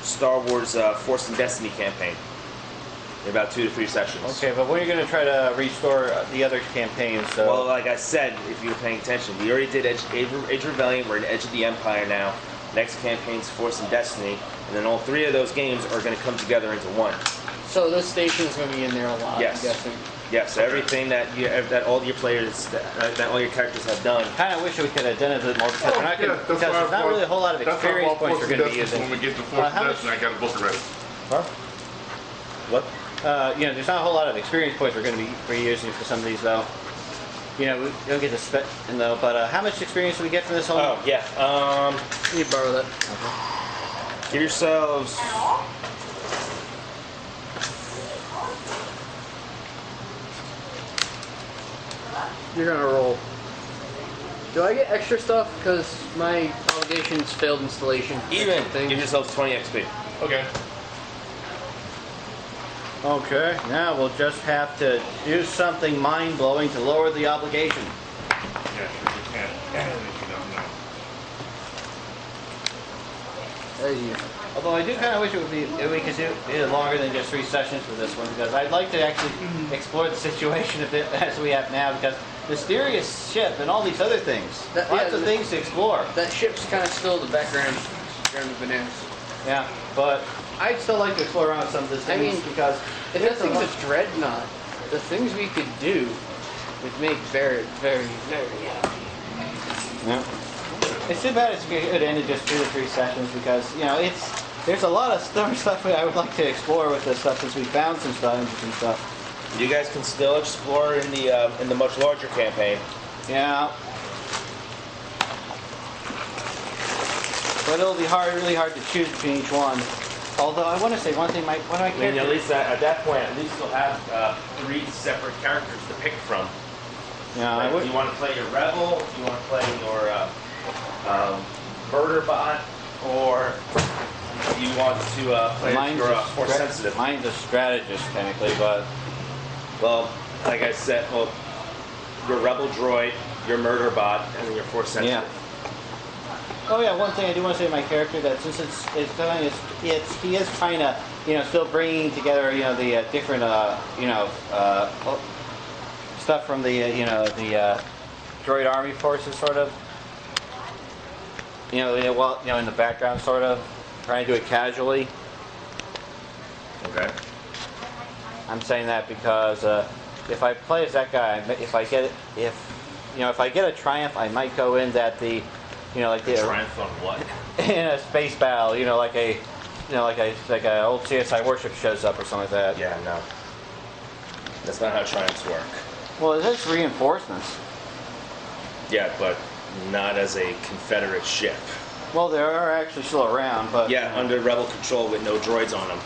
Star Wars Force and Destiny campaign. In about 2 to 3 sessions. Okay, but when are you going to try to restore the other campaigns? So. Well, like I said, if you were paying attention, we already did Age of Rebellion. We're in Edge of the Empire now. Next campaign's Force and Destiny, and then all 3 of those games are going to come together into one. So this station's gonna be in there a lot. Yes. I'm guessing. Yes, everything that all your players, that all your characters have done. Kind of wish we could have done it a bit more because we're not going Yeah, because that's why there's not I really a whole lot of that's why I experience bought points we're Force going to and be Destiny. using. When we get to Force how and much- Destiny, I got a book already. Huh? What? There's not a whole lot of experience points we're going to be using for some of these though. We don't get to spend though. But how much experience do we get from this whole? Oh yeah. You borrow that. Give yourselves. You're gonna roll. Do I get extra stuff because my obligations failed installation? Even. thing. Give yourselves 20 XP. Okay. Okay. Now we'll just have to do something mind-blowing to lower the obligation. Yeah, sure you can. If you don't know. As usual. Although I do kind of wish it would be if we could do it longer than just 3 sessions for this one because I'd like to actually explore the situation a bit as we have now because mysterious ship and all these other things. Lots of things to explore. That ship's kind of still in the background. Background of bananas. Yeah, but I'd still like to explore around some of this I things mean, because If that thing's a dreadnought, the things we could do would make very, very, very happy. yeah. It's too bad it ended just 2 to 3 sessions because there's a lot of stuff I would like to explore with this stuff since we found some stuff and stuff. You guys can still explore in the much larger campaign. Yeah. But it'll be really hard to choose between each one. Although I want to say one thing, one of my I mean, characters. at least at that point, at least you'll have 3 separate characters to pick from. Yeah, Like, I would. do you want to play your rebel? Do you want to play your murder bot? Or do you want to play your force sensitive? Mine's a strategist technically, but Well, like I said, your rebel droid, your murder bot, and then your force sensitive. yeah. Oh yeah, one thing I do want to say to my character that since he is kind of still bringing together the different stuff from the the droid army forces sort of in the background sort of trying to do it casually. Okay. I'm saying that because if I play as that guy, if I get a triumph, I might go in that the Triumph on what? in a space battle, like a old CSI warship shows up or something like that. Yeah, no. That's not how triumphs work. Well, it is reinforcements. Yeah, but not as a Confederate ship. Well, they are actually still around, but Yeah, under rebel control with no droids on them.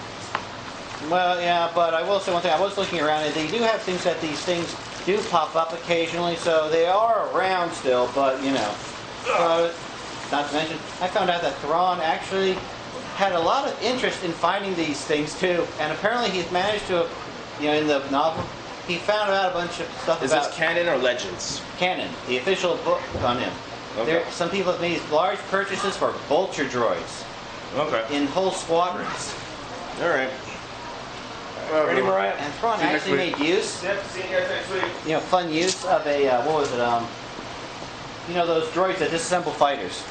Well, yeah, but I will say one thing. I was looking around, and they do have things that these things do pop up occasionally, so they are around still. But Not to mention, I found out that Thrawn actually had a lot of interest in finding these things too, and apparently he's managed to, in the novel, he found out a bunch of stuff Is about this canon or legends? canon, the official book on him. Okay. Some people have made large purchases for vulture droids Okay. in whole squadrons. All right. Ready, Mariah? And Thrawn See you next actually week. made use, Yep. See you guys next week. fun use of a, what was it, those droids that disassemble fighters.